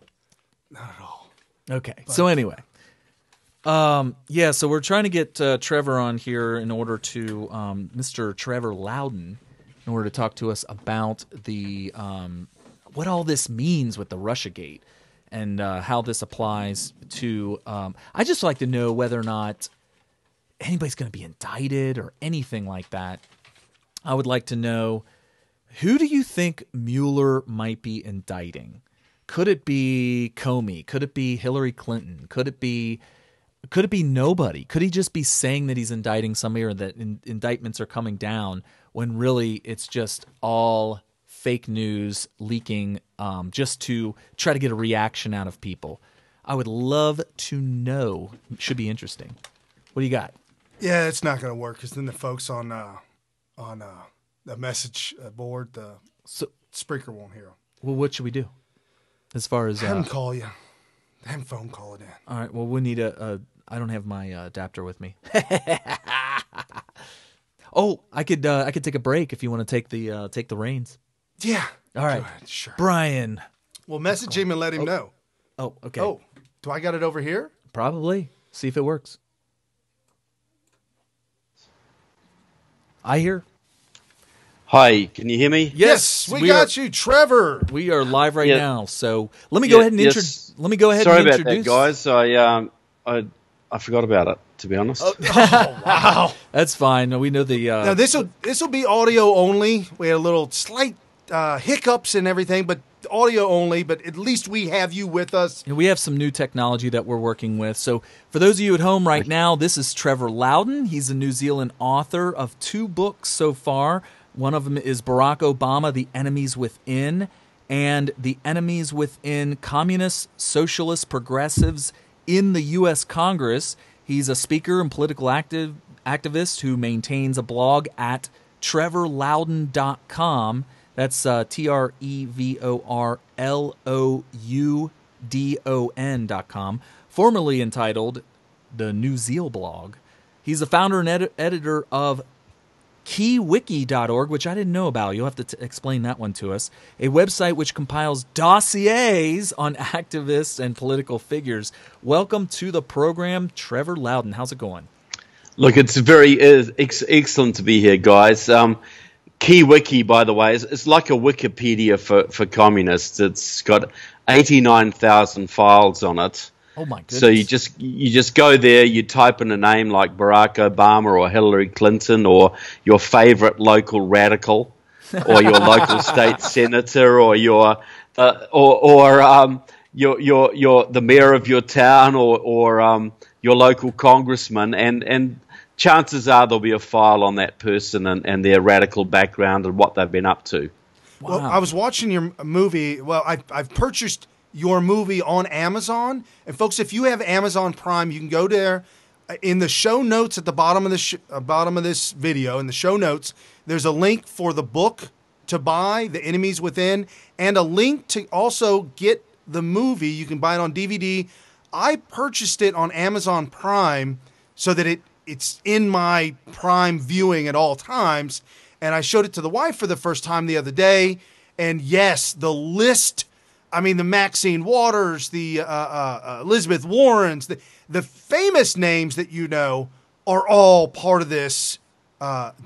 not at all. Okay. So anyway, so we're trying to get Trevor on here in order to Mr. Trevor Loudon, in order to talk to us about the what all this means with the Russiagate and how this applies to. I just like to know whether or not anybody's going to be indicted or anything like that. I would like to know, who do you think Mueller might be indicting? Could it be Comey? Could it be Hillary Clinton? Could it be nobody? Could he just be saying that he's indicting somebody or that indictments are coming down when really it's just all fake news leaking just to try to get a reaction out of people? I would love to know. Should be interesting. What do you got? Yeah, it's not going to work because then the folks on the message board, the Spreaker won't hear them. Well, what should we do? As far as have them call you, have them phone call it in. All right. Well, we need I don't have my adapter with me. Oh, I could take a break if you want to take the reins. Yeah. All right. Go ahead, sure. Brian. Well, message him and let him know. Oh, okay. Oh, do I got it over here? Probably. See if it works. I hear. Hi, can you hear me? Yes, we got you, Trevor. We are live right now. So let me go ahead and introduce. Sorry about that, guys. I forgot about it, to be honest. Oh wow, that's fine. We know the. Now this will be audio only. We had a little slight hiccups and everything, but audio only. But at least we have you with us. And we have some new technology that we're working with. So for those of you at home right now, this is Trevor Loudon. He's a New Zealand author of 2 books so far. One of them is Barack Obama, The Enemies Within, and the enemies within communists, socialists, progressives in the U.S. Congress. He's a speaker and political activist who maintains a blog at trevorloudon.com. That's TrevorLoudon.com, formerly entitled the New Zeal blog. He's the founder and editor of keywiki.org, which I didn't know about. You'll have to explain that one to us. A website which compiles dossiers on activists and political figures. Welcome to the program, Trevor Loudon. How's it going? Look, it's excellent to be here, guys. KeyWiki, by the way, is like a Wikipedia for communists. It's got 89,000 files on it. Oh my goodness! So you just go there, you type in a name like Barack Obama or Hillary Clinton or your favorite local radical or your local state senator or your the mayor of your town or your local congressman, and chances are there'll be a file on that person and their radical background and what they've been up to. Wow. Well, I was watching your movie. Well, I've purchased your movie on Amazon. And folks, if you have Amazon Prime, you can go there. In the show notes at the bottom of this video, in the show notes, there's a link for the book to buy, The Enemies Within, and a link to also get the movie. You can buy it on DVD. I purchased it on Amazon Prime so that it's in my Prime viewing at all times. And I showed it to the wife for the first time the other day. And yes, the list, I mean, the Maxine Waters, the Elisabeth Warrens, the famous names that you know are all part of this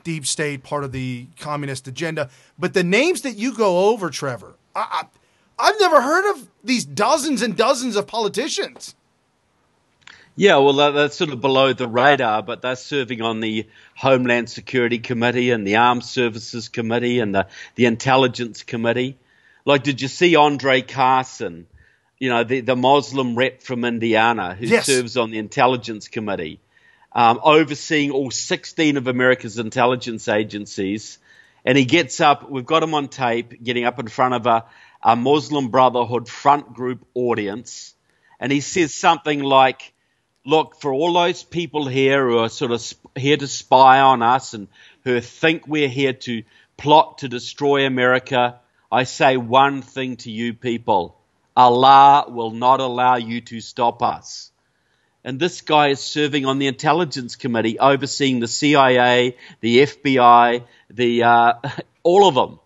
deep state, part of the communist agenda. But the names that you go over, Trevor, I've never heard of these dozens and dozens of politicians. Yeah, well, that's sort of below the radar, but they're serving on the Homeland Security Committee and the Armed Services Committee and the Intelligence Committee. Like, did you see Andre Carson, the Muslim rep from Indiana who serves on the Intelligence Committee, overseeing all 16 of America's intelligence agencies? And he gets up, we've got him on tape, getting up in front of a Muslim Brotherhood front group audience, and he says something like, look, for all those people here who are sort of here to spy on us and who think we're here to plot to destroy America, I say one thing to you people: Allah will not allow you to stop us. And this guy is serving on the Intelligence Committee, overseeing the CIA, the FBI, all of them.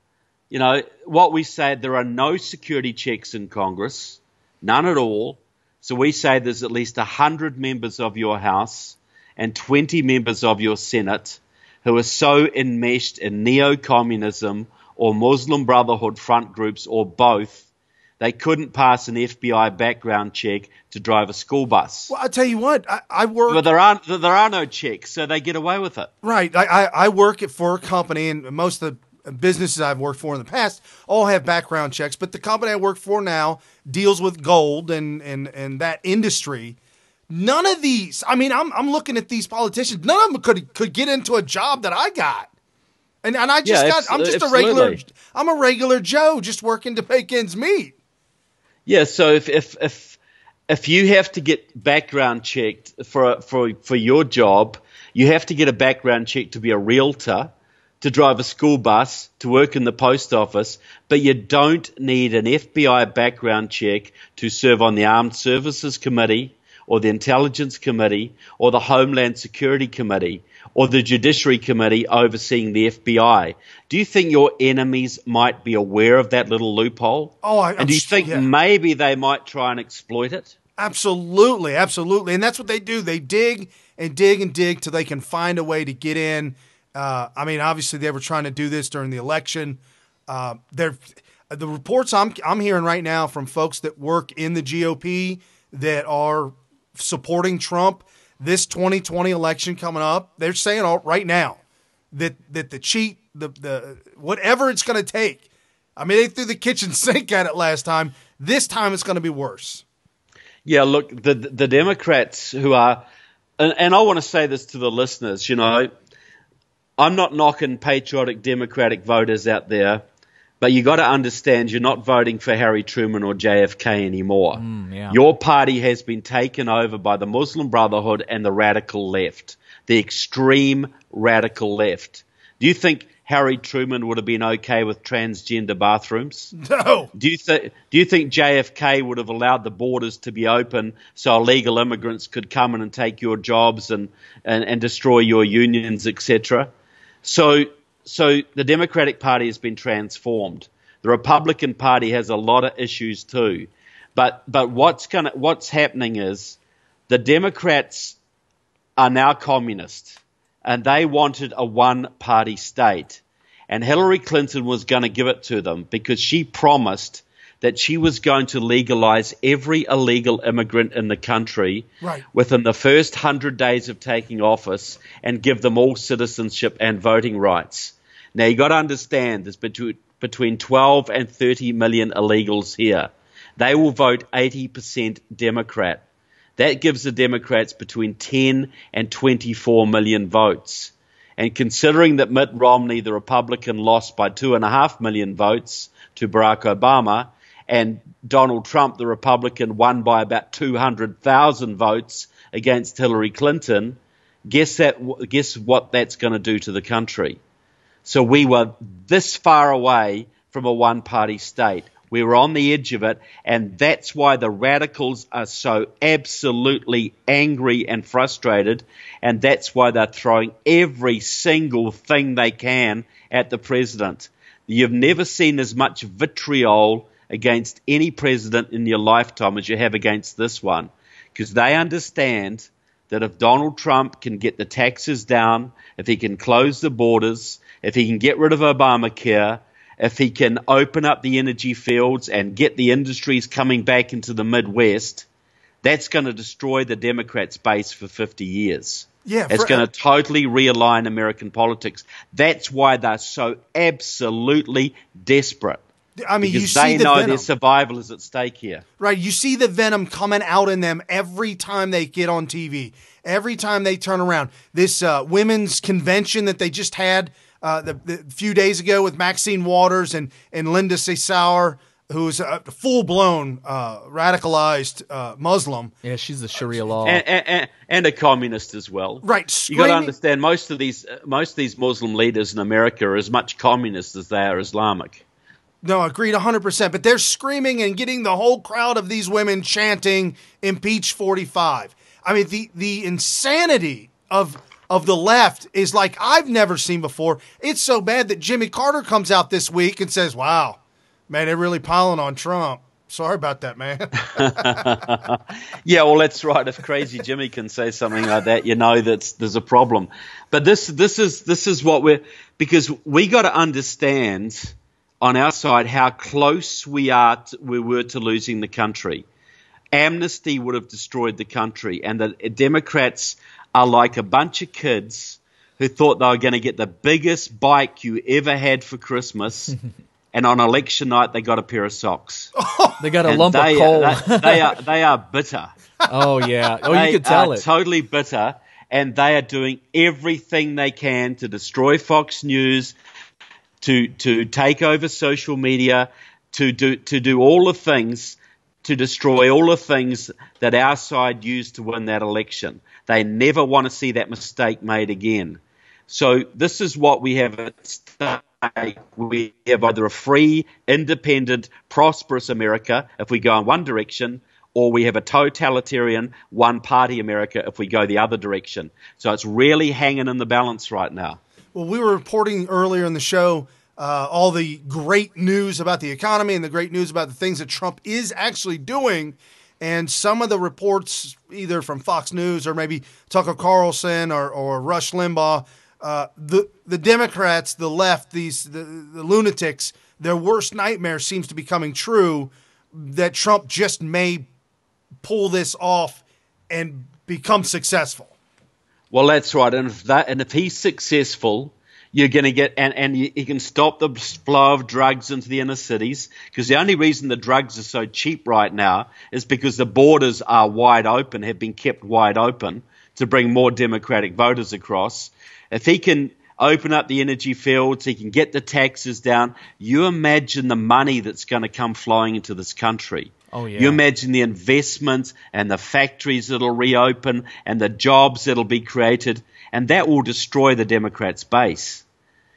What we say, there are no security checks in Congress, none at all. So we say there's at least 100 members of your House and 20 members of your Senate who are so enmeshed in neo-communism or Muslim Brotherhood front groups or both, they couldn't pass an FBI background check to drive a school bus. Well, I'll tell you what, I work... But there are no checks, so they get away with it. Right. I work for a company, and most of the businesses I've worked for in the past all have background checks, but the company I work for now deals with gold and that industry. None of these, I mean, I'm looking at these politicians, none of them could get into a job that I got. And I just I'm just I'm a regular Joe just working to make ends meet. Yeah, so if you have to get background checked for your job, you have to get a background check to be a realtor, to drive a school bus, to work in the post office, but you don't need an FBI background check to serve on the Armed Services Committee or the Intelligence Committee or the Homeland Security Committee or the Judiciary Committee overseeing the FBI. Do you think your enemies might be aware of that little loophole? And do you think maybe they might try and exploit it? Absolutely, absolutely. And that's what they do. They dig and dig and dig till they can find a way to get in. I mean, obviously they were trying to do this during the election. The reports I'm hearing right now from folks that work in the GOP that are supporting Trump, this 2020 election coming up, they're saying right now that the cheat, the whatever it's going to take. I mean, they threw the kitchen sink at it last time. This time it's going to be worse. Yeah, look, the Democrats who are, and I want to say this to the listeners, I'm not knocking patriotic Democratic voters out there, But you got to understand, you're not voting for Harry Truman or JFK anymore. Yeah. Your party has been taken over by the Muslim Brotherhood and the radical left, the extreme radical left. Do you think Harry Truman would have been okay with transgender bathrooms? No. Do you think JFK would have allowed the borders to be open so illegal immigrants could come in and take your jobs and destroy your unions, etc.? So the Democratic Party has been transformed. The Republican Party has a lot of issues too. But what's happening is the Democrats are now communist, and they wanted a one-party state. And Hillary Clinton was going to give it to them because she promised that she was going to legalize every illegal immigrant in the country within the first 100 days of taking office and give them all citizenship and voting rights. Now, you got to understand there's between 12 and 30 million illegals here. They will vote 80% Democrat. That gives the Democrats between 10 and 24 million votes. And considering that Mitt Romney, the Republican, lost by 2.5 million votes to Barack Obama, and Donald Trump, the Republican, won by about 200,000 votes against Hillary Clinton, guess what that's going to do to the country. So we were this far away from a one-party state. We were on the edge of it, and that's why the radicals are so absolutely angry and frustrated, and that's why they're throwing every single thing they can at the president. You've never seen as much vitriol against any president in your lifetime as you have against this one, because they understand that if Donald Trump can get the taxes down, if he can close the borders, if he can get rid of Obamacare, if he can open up the energy fields and get the industries coming back into the Midwest, that's going to destroy the Democrats' base for 50 years. Yeah, it's going to totally realign American politics. That's why they're so absolutely desperate. I mean, because you see they the know venom. their survival is at stake here. Right. You see the venom coming out in them every time they get on TV, every time they turn around. This women's convention that they just had the few days ago with Maxine Waters and Linda Sauer, who's a full-blown radicalized Muslim. Yeah, she's the Sharia law. And a communist as well. Right. You got to understand, most of these Muslim leaders in America are as much communist as they are Islamic. No, agreed 100%. But they're screaming and getting the whole crowd of these women chanting, impeach 45. I mean, the insanity of the left is like I've never seen before. It's so bad that Jimmy Carter comes out this week and says, wow, man, they're really piling on Trump. Sorry about that, man. Yeah, well, that's right. If Crazy Jimmy can say something like that, you know that there's a problem. But this is what because we got to understand on our side how close we were to losing the country. Amnesty would have destroyed the country, and the Democrats are like a bunch of kids who thought they were going to get the biggest bike you ever had for Christmas, and on election night they got a pair of socks. They got a lump of coal. They are bitter. Oh yeah. Oh, you could tell it. Totally bitter, and they are doing everything they can to destroy Fox News, to take over social media, to do all the things, to destroy all the things that our side used to win that election. They never want to see that mistake made again. So this is what we have at stake. We have either a free, independent, prosperous America if we go in one direction, or we have a totalitarian, one-party America if we go the other direction. So it's really hanging in the balance right now. Well, we were reporting earlier in the show all the great news about the economy and the great news about the things that Trump is actually doing. And some of the reports, either from Fox News or maybe Tucker Carlson or Rush Limbaugh, the Democrats, the left, the lunatics, their worst nightmare seems to be coming true, that Trump just may pull this off and become successful. Well, that's right. And if he's successful, you're going to get, and he can stop the flow of drugs into the inner cities, because the only reason the drugs are so cheap right now is because the borders are wide open, have been kept wide open to bring more Democratic voters across. If he can open up the energy fields. He can get the taxes down. You imagine the money that's going to come flowing into this country. Oh, yeah. You imagine the investments and the factories that'll reopen and the jobs that'll be created, and that will destroy the Democrats' base.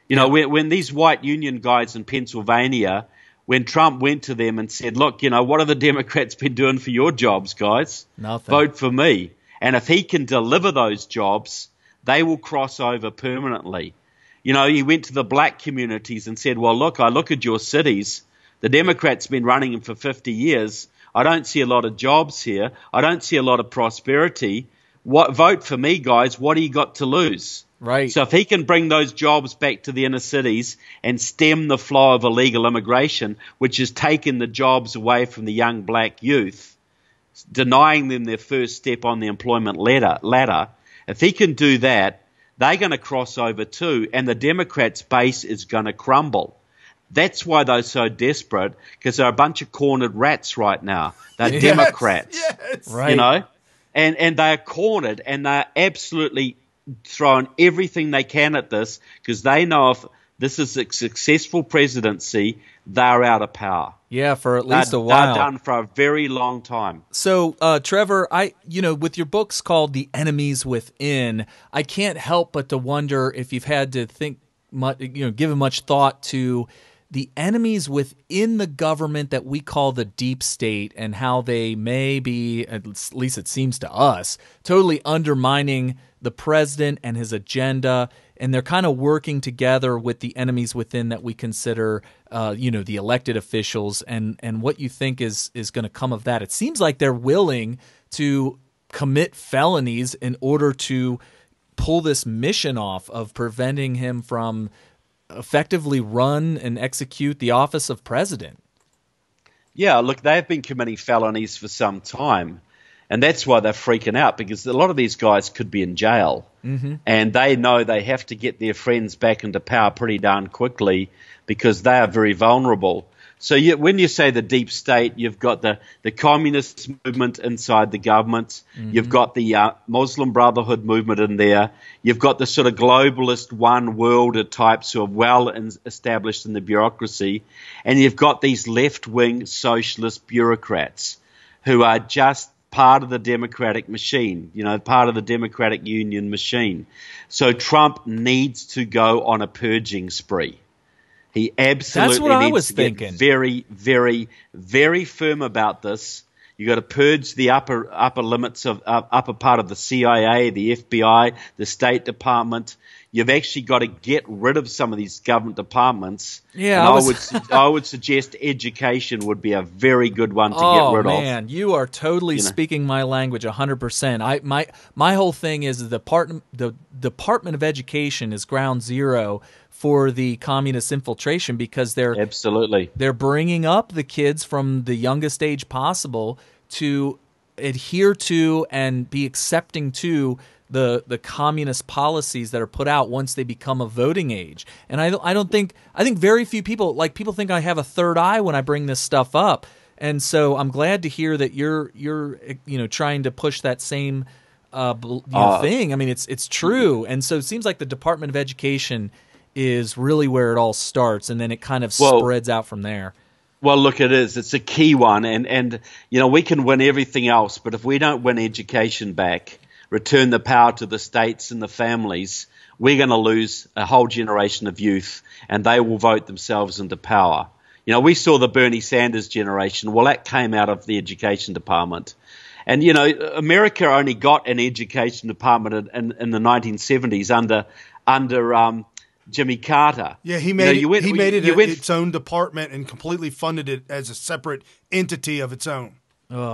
You know, when these white union guys in Pennsylvania, when Trump went to them and said, look, you know, what have the Democrats been doing for your jobs, guys? Nothing. Vote for me. And if he can deliver those jobs, they will cross over permanently. You know, he went to the black communities and said, well, look, I look at your cities. The Democrats have been running them for 50 years. I don't see a lot of jobs here. I don't see a lot of prosperity. Vote for me, guys. What do you got to lose? Right. So if he can bring those jobs back to the inner cities and stem the flow of illegal immigration, which has taken the jobs away from the young black youth, denying them their first step on the employment ladder, if he can do that, they're going to cross over too, and the Democrats' base is going to crumble. That's why they're so desperate, because they're a bunch of cornered rats right now. They're Democrats, Right. you know, and they're cornered, and they're absolutely throwing everything they can at this, because they know if this is a successful presidency, they're out of power. Yeah, for at least a while. They're done for a very long time. So, Trevor, with your books called The Enemies Within, I can't help but to wonder if you've had to think, given much thought to the enemies within the government that we call the deep state, and how they may be, at least it seems to us, totally undermining the president and his agenda, and they're kind of working together with the enemies within that we consider, the elected officials, and what you think is going to come of that. It seems like they're willing to commit felonies in order to pull this mission off of preventing him from effectively run and execute the office of president. Yeah, look, they've been committing felonies for some time, and that's why they're freaking out, because a lot of these guys could be in jail, and they know they have to get their friends back into power pretty darn quickly because they are very vulnerable. So when you say the deep state, you've got the communist movement inside the government. You've got the Muslim Brotherhood movement in there. You've got the sort of globalist one-worlder types who are well established in the bureaucracy. And you've got these left-wing socialist bureaucrats who are just part of the democratic machine, part of the Democratic Union machine. So Trump needs to go on a purging spree. He absolutely needs to get very, very, very firm about this. You got to purge the upper limits of upper part of the CIA, the FBI, the State Department. You've actually got to get rid of some of these government departments. Yeah, I would suggest education would be a very good one to get rid of. Oh man, you are totally speaking my language 100%. My whole thing is the Department of Education is ground zero for the communist infiltration, because they're bringing up the kids from the youngest age possible to adhere to and be accepting to the communist policies that are put out once they become a voting age. And I think very few people think I have a third eye when I bring this stuff up. And so I'm glad to hear that you're trying to push that same thing. I mean, it's true. And so it seems like the Department of Education is really where it all starts, and then it kind of spreads out from there. Well, look, it is. It's a key one, and we can win everything else, but if we don't win education back, return the power to the states and the families, we're going to lose a whole generation of youth, and they will vote themselves into power. We saw the Bernie Sanders generation. Well, that came out of the education department. And, America only got an education department in the 1970s under Jimmy Carter. Yeah, he made it its own department and completely funded it as a separate entity of its own.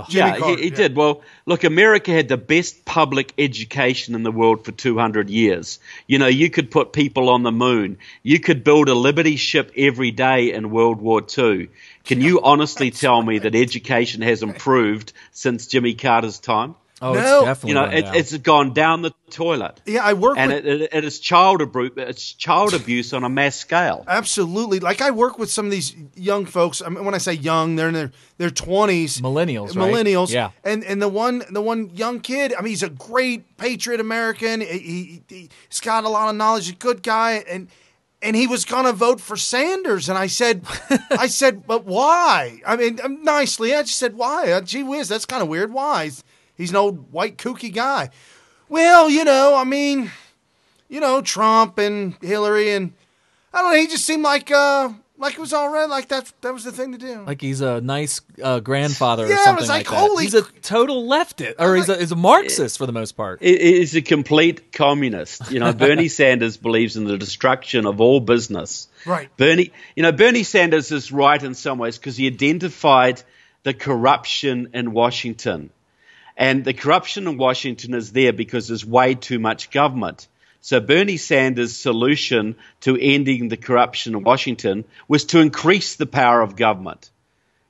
He did. Well, look, America had the best public education in the world for 200 years. You could put people on the moon. You could build a Liberty ship every day in World War II. Can you honestly tell me that education has improved since Jimmy Carter's time? Oh, No. it's definitely You know, run down. it's gone down the toilet. Yeah, I work And with... it is child abuse on a mass scale. Absolutely. Like, I work with some of these young folks. I mean, when I say young, they're in their 20s. Millennials, right? Millennials. Yeah. And the one young kid, I mean, he's a great patriot American. He's got a lot of knowledge, a good guy, and he was going to vote for Sanders. And I said, but why? I mean, nicely, I just said, why? Gee whiz, that's kind of weird. Why? He's an old white kooky guy. Well, I mean, Trump and Hillary, and I don't know. He just seemed like it was all right. Like that was the thing to do. Like he's a nice grandfather or Yeah, it something was like like, that. holy He's a total leftist, or he's a Marxist for the most part. He's a complete communist. Bernie Sanders believes in the destruction of all business. Right. Bernie Sanders is right in some ways because he identified the corruption in Washington. And the corruption in Washington is there because there's way too much government. So Bernie Sanders' solution to ending the corruption in Washington was to increase the power of government.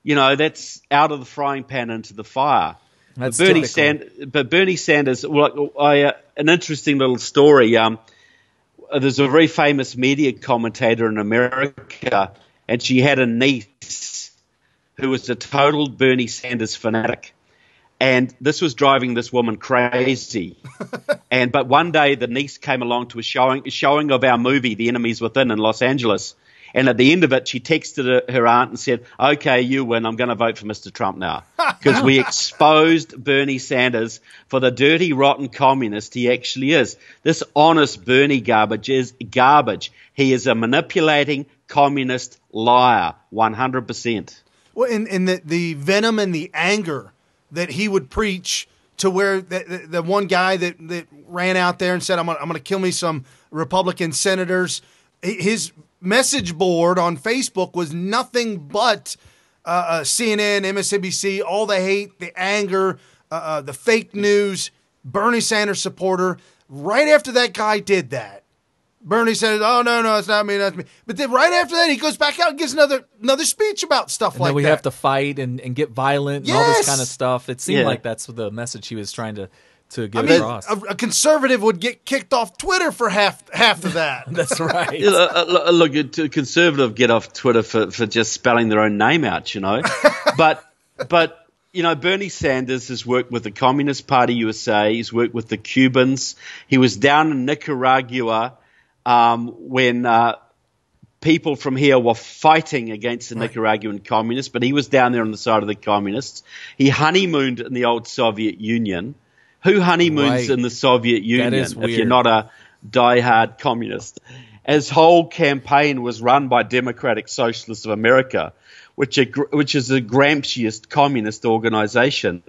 That's out of the frying pan into the fire. That's But Bernie Sanders, an interesting little story. There's a very famous media commentator in America, and she had a niece who was a total Bernie Sanders fanatic. And this was driving this woman crazy. But one day the niece came along to a showing of our movie, The Enemies Within, in Los Angeles. And at the end of it, she texted her aunt and said, "Okay, you win. I'm going to vote for Mr. Trump now." Because we exposed Bernie Sanders for the dirty, rotten communist he actually is. This honest Bernie garbage is garbage. He is a manipulating communist liar, 100%. Well, and the venom and the anger that he would preach, to where the one guy that ran out there and said, I'm gonna kill me some Republican senators. His message board on Facebook was nothing but CNN, MSNBC, all the hate, the anger, the fake news, Bernie Sanders supporter. Right after that guy did that, Bernie said, "Oh no, it's not me, that's me." But then right after that, he goes back out and gives another speech about stuff and like then we that. have to fight and get violent and all this kind of stuff. It seemed like that's the message he was trying to get across. A conservative would get kicked off Twitter for half of that. That's right. Look, a conservative get off Twitter for just spelling their own name out, But Bernie Sanders has worked with the Communist Party USA. He's worked with the Cubans. He was down in Nicaragua when people from here were fighting against the Nicaraguan communists, but he was down there on the side of the communists. He honeymooned in the old Soviet Union. Who honeymoons in the Soviet Union if you're not a diehard communist? His whole campaign was run by Democratic Socialists of America, which is a Gramsciist communist organization.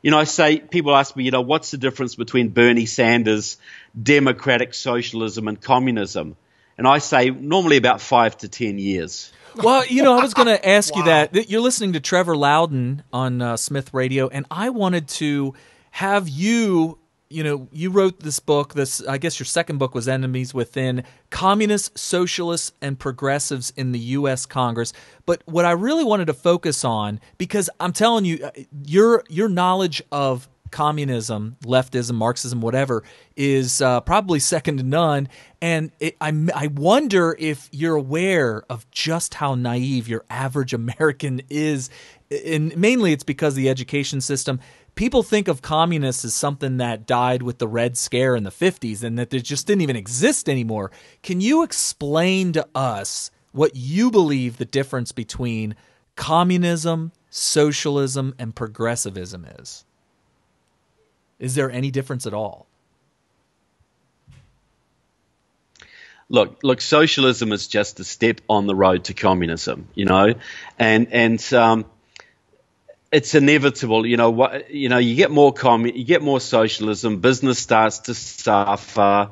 People ask me, what's the difference between Bernie Sanders, democratic socialism, and communism? And I say normally about 5 to 10 years. Well, I was going to ask you that. You're listening to Trevor Loudon on Smyth Radio, and I wanted to have you, you wrote this book. I guess your second book was Enemies Within, Communists, Socialists, and Progressives in the U.S. Congress. But what I really wanted to focus on, because I'm telling you, your knowledge of communism, leftism, Marxism, whatever, is probably second to none. And I wonder if you're aware of just how naive your average American is. And mainly it's because of the education system. People think of communists as something that died with the Red Scare in the 50s and that they just didn't even exist anymore. Can you explain to us what you believe the difference between communism, socialism, and progressivism is? Is there any difference at all? Look, socialism is just a step on the road to communism, and it's inevitable. You get more socialism, business starts to suffer,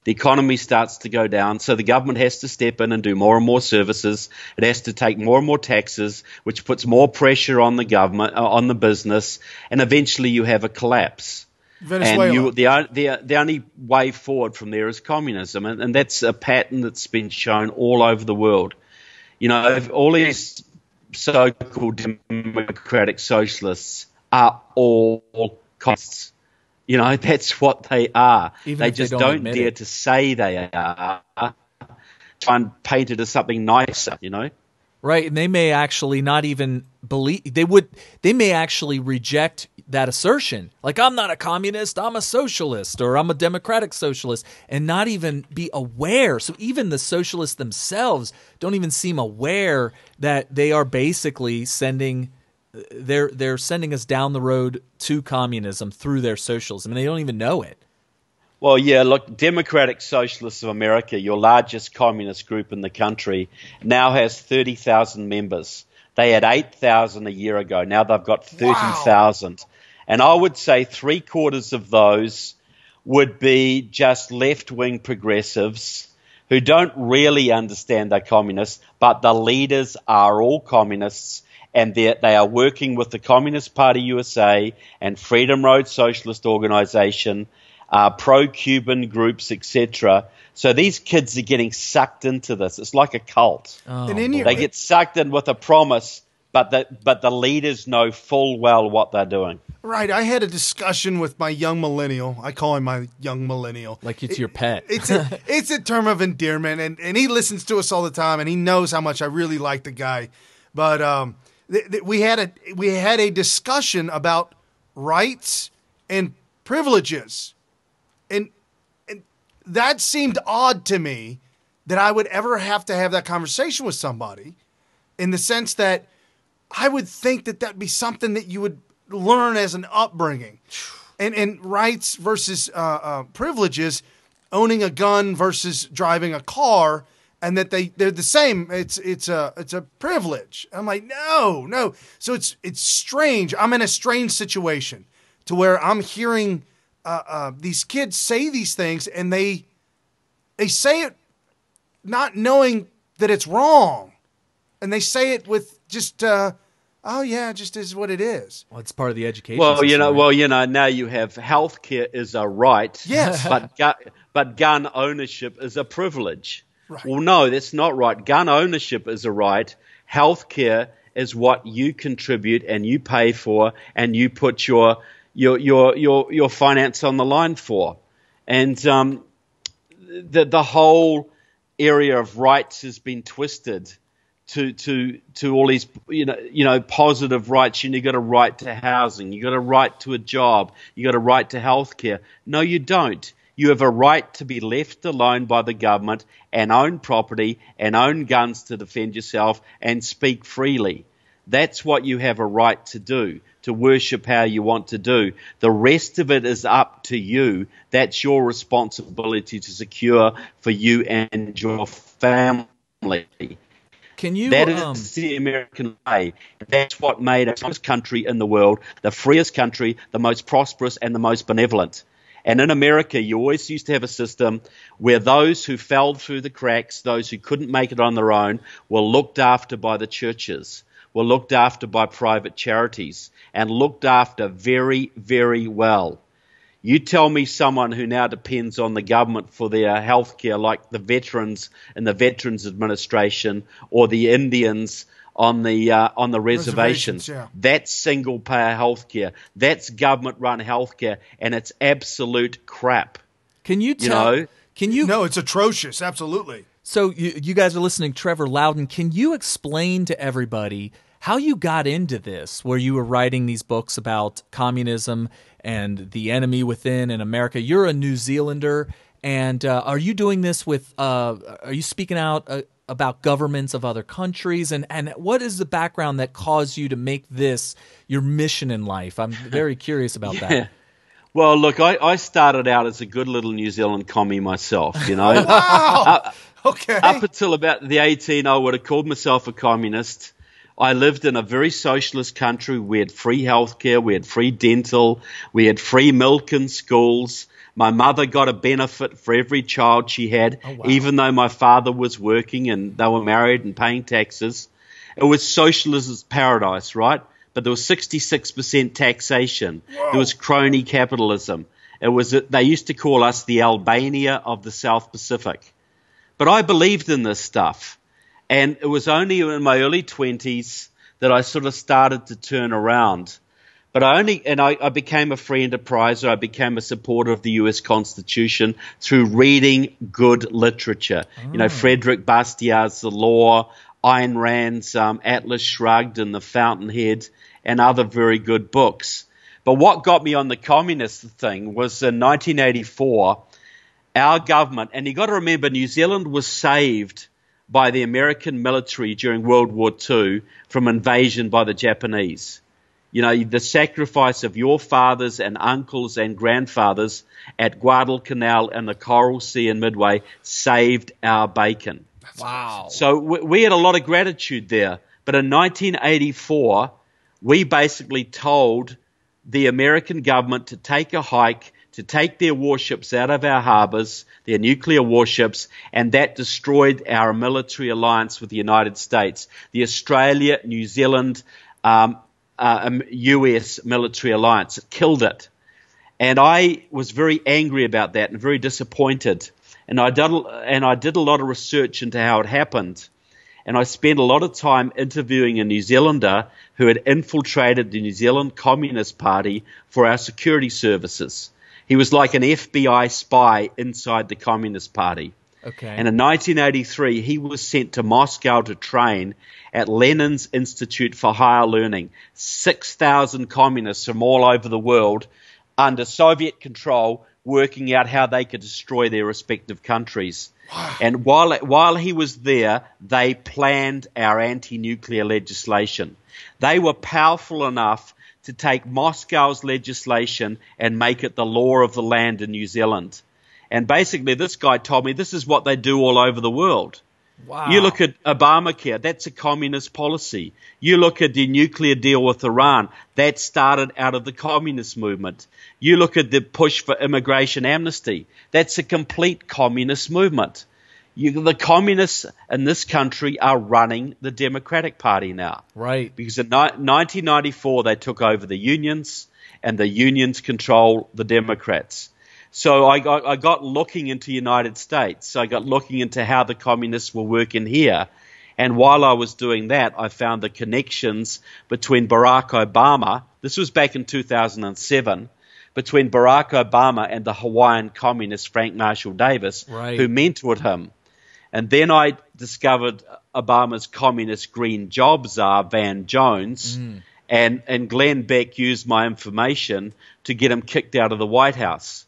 the economy starts to go down, so the government has to step in and do more and more services. It has to take more and more taxes, which puts more pressure on the government, on the business, and eventually you have a collapse. Venezuela. And the only way forward from there is communism, and that's a pattern that's been shown all over the world. All these so-called democratic socialists are all costs. You know, that's what they are. Even they if they just don't don't admit dare it. to say they are. Try and paint it as something nicer, you know? Right, and they may actually not even believe they may actually reject that assertion. Like, I'm not a communist, I'm a socialist, or I'm a democratic socialist, and not even be aware. So even the socialists themselves don't even seem aware that they are basically sending they're sending us down the road to communism through their socialism, and they don't even know it. Well, yeah, look, Democratic Socialists of America, your largest communist group in the country, now has 30,000 members. They had 8,000 a year ago. Now they've got 30,000. Wow. And I would say 3/4 of those would be just left-wing progressives who don't really understand they're communists, but the leaders are all communists, and they are working with the Communist Party USA and Freedom Road Socialist Organization, pro-Cuban groups, etc. So these kids are getting sucked into this. It's like a cult. They get sucked in with a promise, but the leaders know full well what they're doing. Right. I had a discussion with my young millennial. I call him my young millennial. Like it's your pet. It's a term of endearment, and he listens to us all the time, and he knows how much I really like the guy. But we had a discussion about rights and privileges. And that seemed odd to me, that I would ever have to have that conversation with somebody, in the sense that I would think that that'd be something that you would learn as an upbringing. And rights versus privileges, owning a gun versus driving a car, and that they're the same. It's a privilege. I'm like, no. So it's strange. I'm in a strange situation to where I'm hearing these kids say these things, and they say it not knowing that it's wrong, and they say it with just just is what it is. Well, it's part of the education Well, system. now you have healthcare is a right, yes, but gun ownership is a privilege. Right. Well, no, that's not right. Gun ownership is a right. Healthcare is what you contribute and you pay for, and you put your finance on the line for. And the whole area of rights has been twisted to all these positive rights. You got a right to housing, you got a right to a job, you got a right to healthcare. No, you don't. You have a right to be left alone by the government and own property and own guns to defend yourself and speak freely. That's what you have a right to do, to worship how you want to do. The rest of it is up to you. That's your responsibility to secure for you and your family. Can you? That is the American way. That's what made us the first country in the world, the freest country, the most prosperous and the most benevolent. And in America, you always used to have a system where those who fell through the cracks, those who couldn't make it on their own, were looked after by the churches, were looked after by private charities, and looked after very, very well. You tell me someone who now depends on the government for their health care, like the veterans in the Veterans Administration or the Indians on the reservations. Yeah. That's single payer health care. That's government run health care, and it's absolute crap. Can you tell? No, it's atrocious. Absolutely. So you guys are listening to Trevor Loudon. Can you explain to everybody how you got into this, where you were writing these books about communism and the enemy within in America? You're a New Zealander, and are you doing this with? Are you speaking out about governments of other countries? And what is the background that caused you to make this your mission in life? I'm very curious about that. Well, look, I started out as a good little New Zealand commie myself, you know. Wow. Okay. Up until about the 18, I would have called myself a communist. I lived in a very socialist country. We had free healthcare, we had free dental, we had free milk in schools. My mother got a benefit for every child she had, even though my father was working and they were married and paying taxes. It was socialism's paradise, right? But there was 66% taxation. Whoa. There was crony capitalism. They used to call us the Albania of the South Pacific. But I believed in this stuff. And it was only in my early 20s that I sort of started to turn around. But I became a free enterpriser. I became a supporter of the U.S. Constitution through reading good literature. You know, Frederick Bastiat's The Law, Ayn Rand's Atlas Shrugged and The Fountainhead, and other very good books. But what got me on the communist thing was in 1984, our government, and you got to remember, New Zealand was saved by the American military during World War II from invasion by the Japanese. You know, the sacrifice of your fathers and uncles and grandfathers at Guadalcanal and the Coral Sea in Midway saved our bacon. Wow. So we had a lot of gratitude there. But in 1984, we basically told the American government to take a hike, to take their warships out of our harbors, their nuclear warships, and that destroyed our military alliance with the United States. The Australia, New Zealand, U.S. military alliance. It killed it. And I was very angry about that and very disappointed. And I did a lot of research into how it happened. And I spent a lot of time interviewing a New Zealander who had infiltrated the New Zealand Communist Party for our security services. He was like an FBI spy inside the Communist Party. Okay. And in 1983, he was sent to Moscow to train at Lennon's Institute for Higher Learning. 6,000 communists from all over the world under Soviet control working out how they could destroy their respective countries. Wow. And while he was there, they planned our anti-nuclear legislation. They were powerful enough to take Moscow's legislation and make it the law of the land in New Zealand. And basically, this guy told me this is what they do all over the world. Wow. You look at Obamacare, that's a communist policy. You look at the nuclear deal with Iran, that started out of the communist movement. You look at the push for immigration amnesty, that's a complete communist movement. The communists in this country are running the Democratic Party now. Right. Because in 1994, they took over the unions, and the unions control the Democrats. So I got looking into United States. I got looking into how the communists were working here. And while I was doing that, I found the connections between Barack Obama, this was back in 2007, between Barack Obama and the Hawaiian communist Frank Marshall Davis, right, who mentored him. And then I discovered Obama's communist green job czar, Van Jones, and Glenn Beck used my information to get him kicked out of the White House.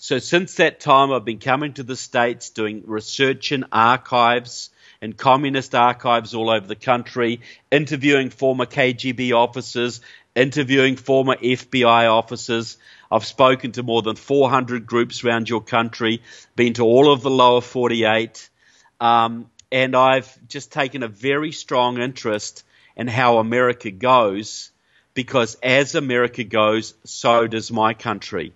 So since that time, I've been coming to the States doing research in archives and communist archives all over the country, interviewing former KGB officers, interviewing former FBI officers. I've spoken to more than 400 groups around your country, been to all of the lower 48, and I've just taken a very strong interest in how America goes, because as America goes, so does my country.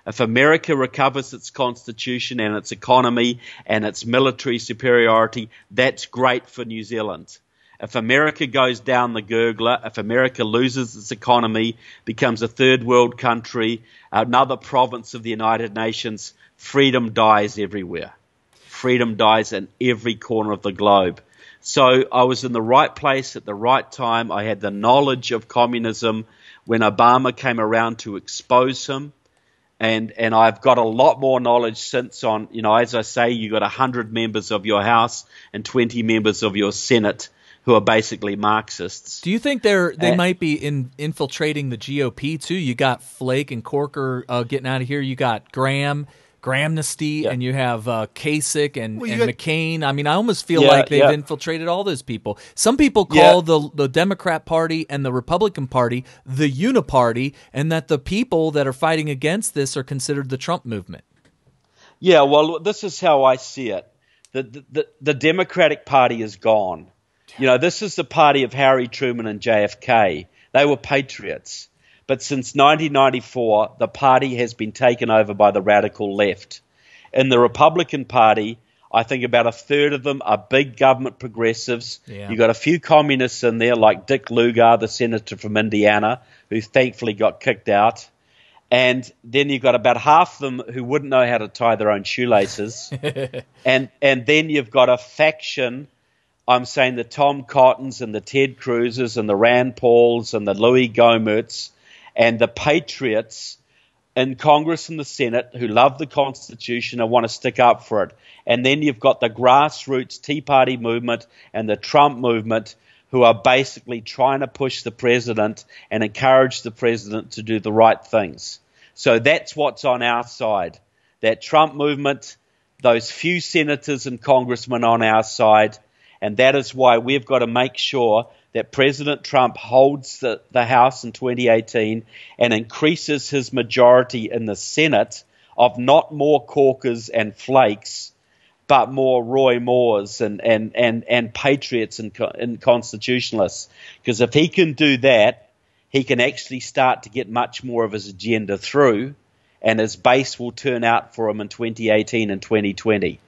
If America recovers its constitution and its economy and its military superiority, that's great for New Zealand. If America goes down the gurgler, if America loses its economy, becomes a third world country, another province of the United Nations, freedom dies everywhere. Freedom dies in every corner of the globe. So I was in the right place at the right time. I had the knowledge of communism when Obama came around to expose him. And I've got a lot more knowledge since on, as I say, you got 100 members of your House and 20 members of your Senate who are basically Marxists. Do you think they might be infiltrating the GOP too? You got Flake and Corker getting out of here. You got Grahamnesty, and you have Kasich and McCain. I mean, I almost feel like they've infiltrated all those people. Some people call the Democrat Party and the Republican Party the uniparty, and that the people that are fighting against this are considered the Trump movement. Yeah, well, this is how I see it. The Democratic Party is gone. This is the party of Harry Truman and JFK. They were patriots. But since 1994, the party has been taken over by the radical left. In the Republican Party, I think about a third of them are big government progressives. Yeah. You've got a few communists in there, like Dick Lugar, the senator from Indiana, who thankfully got kicked out. And then you've got about half of them who wouldn't know how to tie their own shoelaces. and then you've got a faction, I'm saying the Tom Cottons and the Ted Cruzes and the Rand Pauls and the Louis Gohmerts, and the patriots in Congress and the Senate who love the Constitution and want to stick up for it. And then you've got the grassroots Tea Party movement and the Trump movement who are basically trying to push the president and encourage the president to do the right things. So that's what's on our side. That Trump movement, those few senators and congressmen on our side, and that is why we've got to make sure that President Trump holds the House in 2018 and increases his majority in the Senate of not more Corkers and Flakes, but more Roy Moores and patriots and constitutionalists. Because if he can do that, he can actually start to get much more of his agenda through, and his base will turn out for him in 2018 and 2020.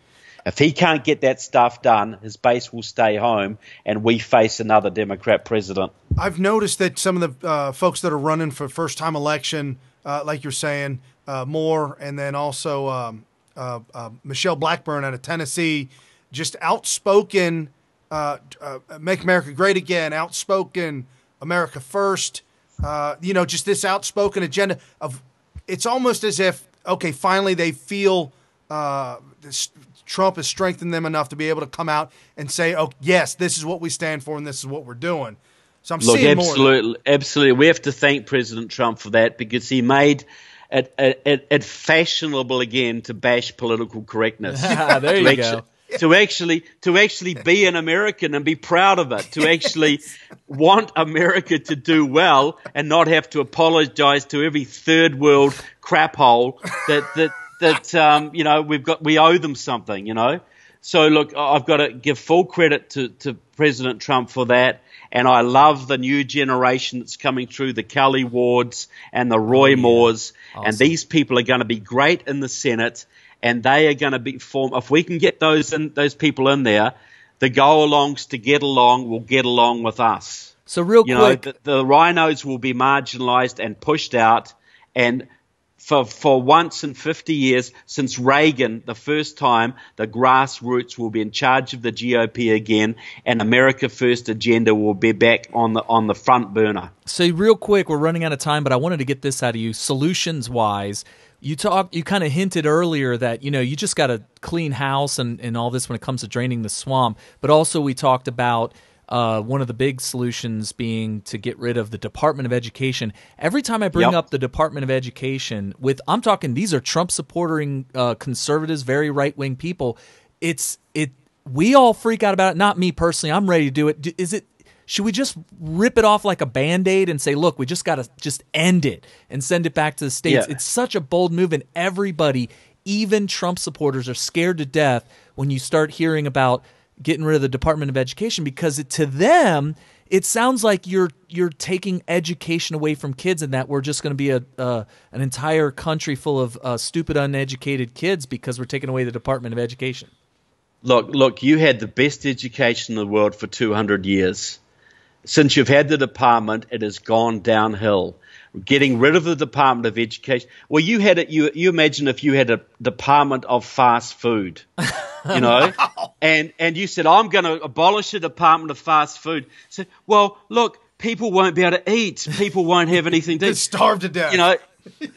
If he can't get that stuff done, his base will stay home, and we face another Democrat president. I've noticed that some of the folks that are running for first-time election, like you're saying, Moore, and then also Michelle Blackburn out of Tennessee, just outspoken, make America great again, outspoken, America first, just this outspoken agenda of, it's almost as if, okay, finally they feel Trump has strengthened them enough to be able to come out and say, oh, yes, this is what we stand for and this is what we're doing. So I'm seeing more. Absolutely. We have to thank President Trump for that, because he made it fashionable again to bash political correctness. There you go. To actually be an American and be proud of it, to actually want America to do well and not have to apologize to every third world crap hole that we owe them something, So look, I've got to give full credit to President Trump for that. And I love the new generation that's coming through, the Kelly Wards and the Roy Moores. Awesome. And these people are going to be great in the Senate, and they are going to be if we can get those people in there, the go-alongs to get along will get along with us. So real quick, the rhinos will be marginalized and pushed out, and for once in 50 years, since Reagan, the first time, the grassroots will be in charge of the GOP again, and America First agenda will be back on the front burner. So real quick, we're running out of time, but I wanted to get this out of you. Solutions-wise, you kind of hinted earlier that, you just got to clean house and all this when it comes to draining the swamp. But also we talked about one of the big solutions being to get rid of the Department of Education. Every time I bring up the Department of Education, I'm talking these are Trump-supporting conservatives, very right-wing people. We all freak out about it. Not me personally. I'm ready to do it. Should we just rip it off like a Band-Aid and say, look, we just got to just end it and send it back to the states? Yeah. It's such a bold move, and everybody, even Trump supporters, are scared to death when you start hearing about getting rid of the Department of Education, because to them it sounds like you're taking education away from kids, and that we're just going to be an entire country full of stupid, uneducated kids because we're taking away the Department of Education. Look, you had the best education in the world for 200 years. Since you've had the department, it has gone downhill. Getting rid of the Department of Education. Well, you had it. You imagine if you had a Department of Fast Food, and you said, I'm going to abolish the Department of Fast Food. So, well, look, people won't be able to eat. People won't have anything to eat. Starve to death.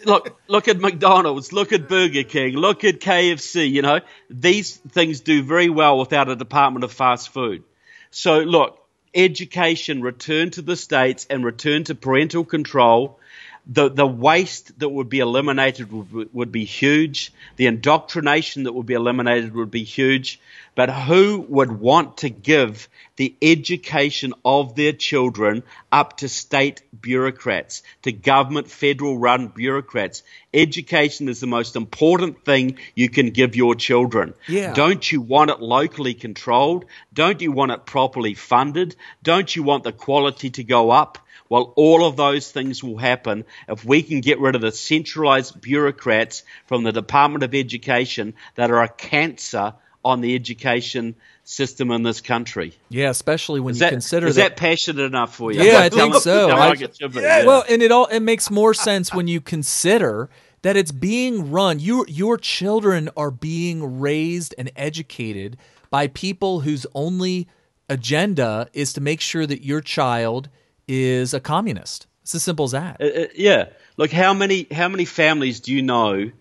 Look at McDonald's, look at Burger King, look at KFC. These things do very well without a Department of Fast Food. So, look, education, return to the states and return to parental control. The waste that would be eliminated would be huge. The indoctrination that would be eliminated would be huge. But who would want to give the education of their children up to state bureaucrats, to government federal-run bureaucrats? Education is the most important thing you can give your children. Yeah. Don't you want it locally controlled? Don't you want it properly funded? Don't you want the quality to go up? Well, all of those things will happen if we can get rid of the centralized bureaucrats from the Department of Education that are a cancer on the education system in this country. Yeah, especially when you consider is that passionate enough for you? Yeah, I think so. Yeah. Well, and it makes more sense when you consider that it's being run. Your children are being raised and educated by people whose only agenda is to make sure that your child is a communist. It's as simple as that. Yeah. Look, how many families do you know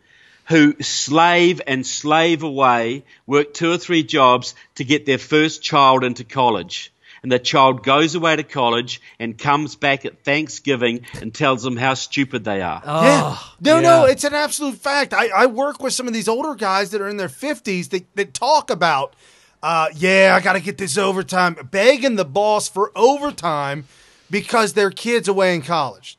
who slave away, work 2 or 3 jobs to get their first child into college? And the child goes away to college and comes back at Thanksgiving and tells them how stupid they are. No, it's an absolute fact. I work with some of these older guys that are in their 50s that talk about, I got to get this overtime, begging the boss for overtime because their kid's away in college.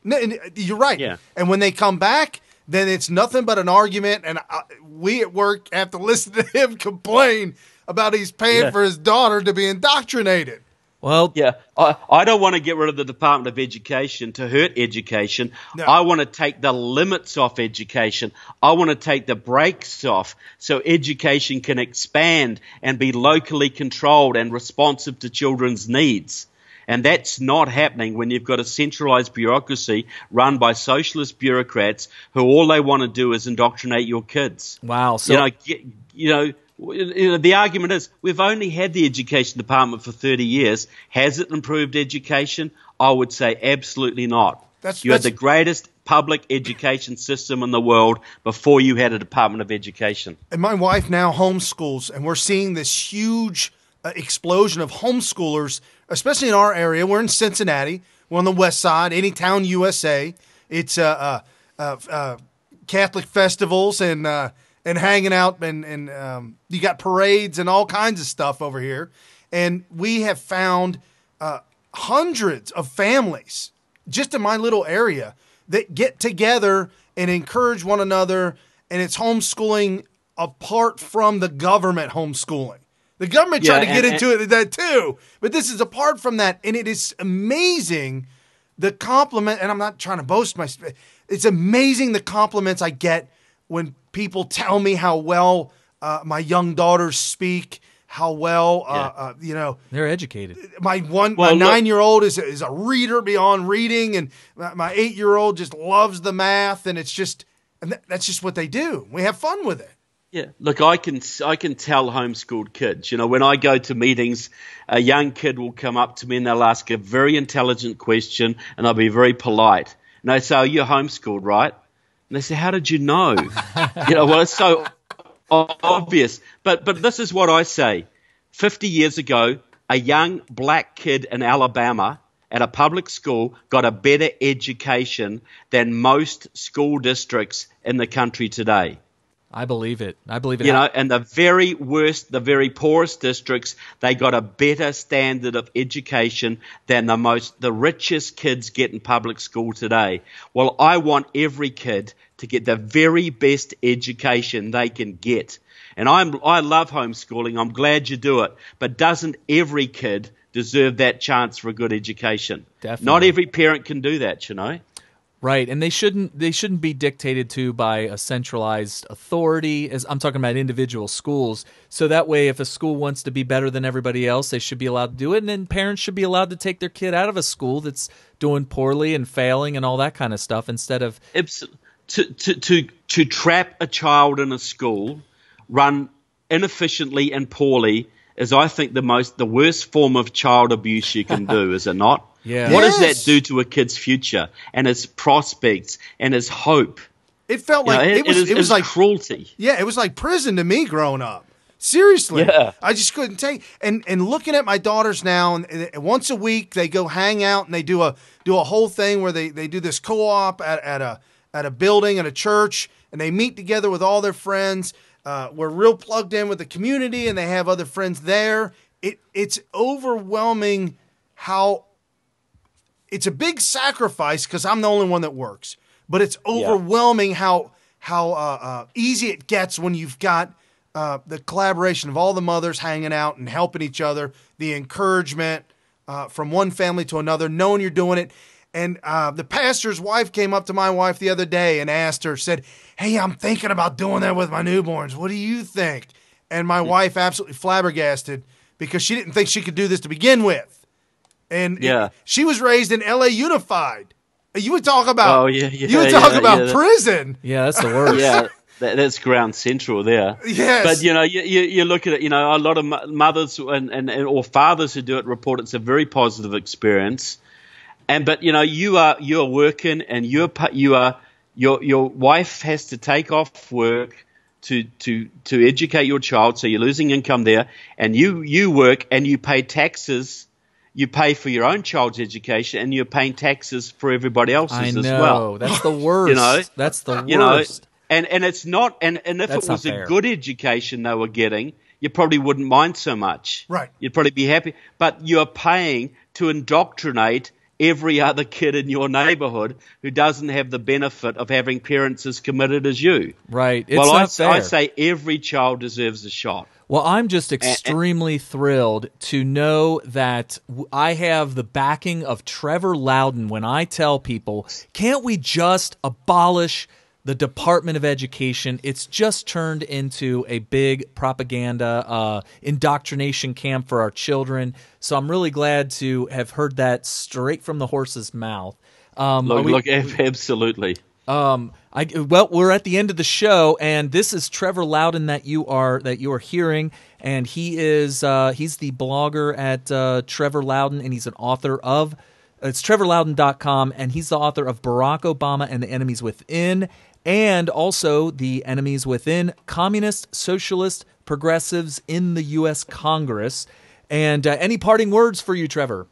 You're right. Yeah. And when they come back, then it's nothing but an argument, and we at work have to listen to him complain about he's paying for his daughter to be indoctrinated. Well, yeah, I don't want to get rid of the Department of Education to hurt education. No. I want to take the limits off education. I want to take the brakes off so education can expand and be locally controlled and responsive to children's needs. And that's not happening when you've got a centralized bureaucracy run by socialist bureaucrats who all they want to do is indoctrinate your kids. Wow. So the argument is we've only had the education department for 30 years. Has it improved education? I would say absolutely not. You had the greatest public education system in the world before you had a Department of Education. And my wife now homeschools, and we're seeing this huge explosion of homeschoolers, especially in our area. We're in Cincinnati. We're on the west side, Anytown, USA. It's Catholic festivals and hanging out, and you got parades and all kinds of stuff over here. And we have found hundreds of families just in my little area that get together and encourage one another, and it's homeschooling apart from the government homeschooling. The government tried to get into that too, but this is apart from that, and it is amazing the compliment, and I'm not trying to boast it's amazing the compliments I get when people tell me how well my young daughters speak, how well, they're educated. My 9-year-old is a reader beyond reading, and my 8-year-old just loves the math, and that's just what they do. We have fun with it. Yeah, look, I can tell homeschooled kids. When I go to meetings, a young kid will come up to me and they'll ask a very intelligent question, and I'll be very polite. And they say, "Oh, you're homeschooled, right?" And they say, "How did you know?" Well, it's so obvious. But this is what I say. 50 years ago, a young black kid in Alabama at a public school got a better education than most school districts in the country today. I believe it. And the very worst, the very poorest districts, they got a better standard of education than the richest kids get in public school today. Well, I want every kid to get the very best education they can get. And I love homeschooling. I'm glad you do it. But doesn't every kid deserve that chance for a good education? Definitely. Not every parent can do that, Right, and they shouldn't be dictated to by a centralized authority. As I'm talking about individual schools, so that way, if a school wants to be better than everybody else, they should be allowed to do it, and then parents should be allowed to take their kid out of a school that's doing poorly and failing and all that kind of stuff instead of to trap a child in a school run inefficiently and poorly is, I think, the worst form of child abuse you can do, is it not? Yeah. What does that do to a kid's future and his prospects and his hope? It felt like it was like cruelty. Yeah, it was like prison to me growing up. Seriously, yeah. I just couldn't take. And looking at my daughters now, and once a week they go hang out and they do a whole thing where they do this co-op at a building at a church, and they meet together with all their friends. We're real plugged in with the community, and they have other friends there. It's overwhelming how. It's a big sacrifice because I'm the only one that works, but it's overwhelming how easy it gets when you've got the collaboration of all the mothers hanging out and helping each other, the encouragement from one family to another, knowing you're doing it. And the pastor's wife came up to my wife the other day and said, "Hey, I'm thinking about doing that with my newborns. What do you think?" And my wife absolutely flabbergasted because she didn't think she could do this to begin with. And she was raised in L.A. Unified. You would talk about prison. Yeah, that's the worst. Yeah, that's ground central there. Yes. But, you look at it, a lot of mothers or fathers who do it report it's a very positive experience. But you are working, and your wife has to take off work to educate your child, so you're losing income there, and you work and you pay taxes. You pay for your own child's education, and you're paying taxes for everybody else's as well. That's the worst. That's the worst. And it's not. And if it was a good education they were getting, you probably wouldn't mind so much. Right. You'd probably be happy. But you're paying to indoctrinate every other kid in your neighborhood who doesn't have the benefit of having parents as committed as you. Right. It's well, not fair. I say every child deserves a shot. Well, I'm just extremely thrilled to know that I have the backing of Trevor Loudon when I tell people, can't we just abolish the Department of Education? It's just turned into a big propaganda indoctrination camp for our children. So I'm really glad to have heard that straight from the horse's mouth. Look, absolutely. Well, we're at the end of the show, and this is Trevor Loudon that you are hearing, and he's the blogger at Trevor Loudon, and he's an author of it's TrevorLoudon.com, and he's the author of Barack Obama and the Enemies Within, and also The Enemies Within: Communist, Socialist, Progressives in the U.S. Congress. And any parting words for you, Trevor?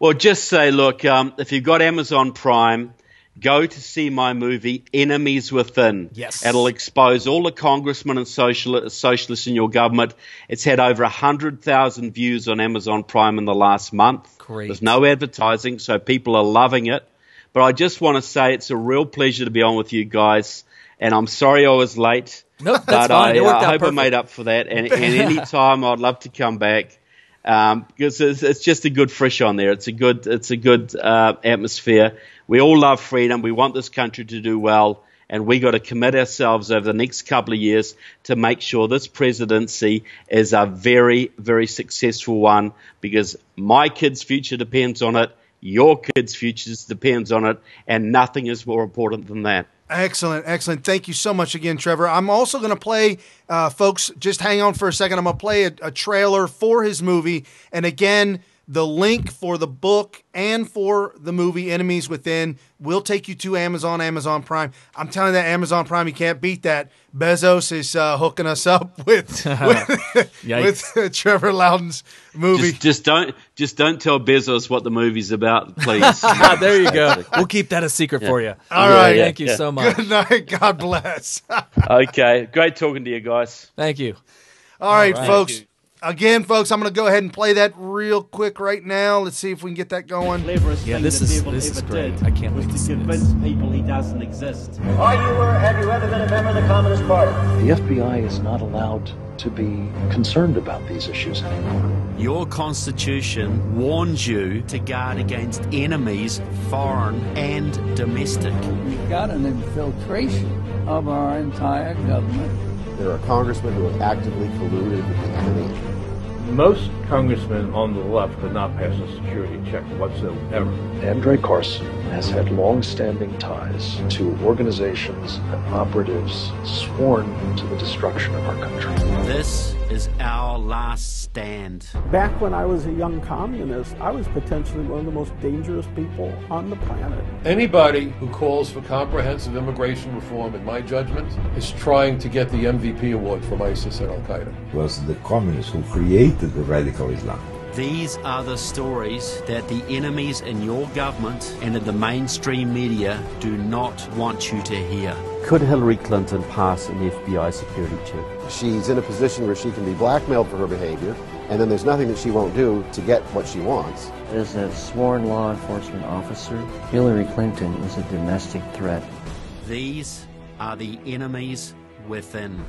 Well, just say, look, if you've got Amazon Prime, go to see my movie, Enemies Within. Yes. It'll expose all the congressmen and socialists in your government. It's had over 100,000 views on Amazon Prime in the last month. Great. There's no advertising, so people are loving it. But I just want to say it's a real pleasure to be on with you guys, and I'm sorry I was late. Nope, that's fine. It worked out hope perfect. I made up for that, and any time I'd love to come back. Because it's just a good fresh on there. It's a good atmosphere. We all love freedom. We want this country to do well, and we got to commit ourselves over the next couple of years to make sure this presidency is a very, very successful one, because my kids' future depends on it, your kids' future depends on it, and nothing is more important than that. Excellent, excellent. Thank you so much again, Trevor. I'm also going to play, folks, just hang on for a second. I'm going to play a trailer for his movie. And again, the link for the book and for the movie Enemies Within will take you to Amazon Prime. I'm telling you that Amazon Prime, you can't beat that. Bezos is hooking us up with Trevor Loudon's movie. Just don't tell Bezos what the movie's about, please. There you go. We'll keep that a secret for you. All right. Thank you so much. Good night. God bless. Okay. Great talking to you guys. Thank you. All right, folks. Again, folks, I'm going to go ahead and play that real quick right now. Let's see if we can get that going. Yeah, this is great. I can't wait to see this. People he doesn't exist. Have you ever been a member of the Communist Party? The FBI is not allowed to be concerned about these issues anymore. Your constitution warns you to guard against enemies, foreign and domestic. We've got an infiltration of our entire government. There are congressmen who have actively colluded with the enemy. Most congressmen on the left could not pass a security check whatsoever. Andre Carson has had long-standing ties to organizations and operatives sworn to the destruction of our country. This is our last stand. Back when I was a young communist, I was potentially one of the most dangerous people on the planet. Anybody who calls for comprehensive immigration reform, in my judgment, is trying to get the MVP award from ISIS and Al-Qaeda. It was the communists who created the radical Islam. These are the stories that the enemies in your government and in the mainstream media do not want you to hear. Could Hillary Clinton pass an FBI security check? She's in a position where she can be blackmailed for her behavior, and then there's nothing that she won't do to get what she wants. As a sworn law enforcement officer, Hillary Clinton is a domestic threat. These are the enemies within.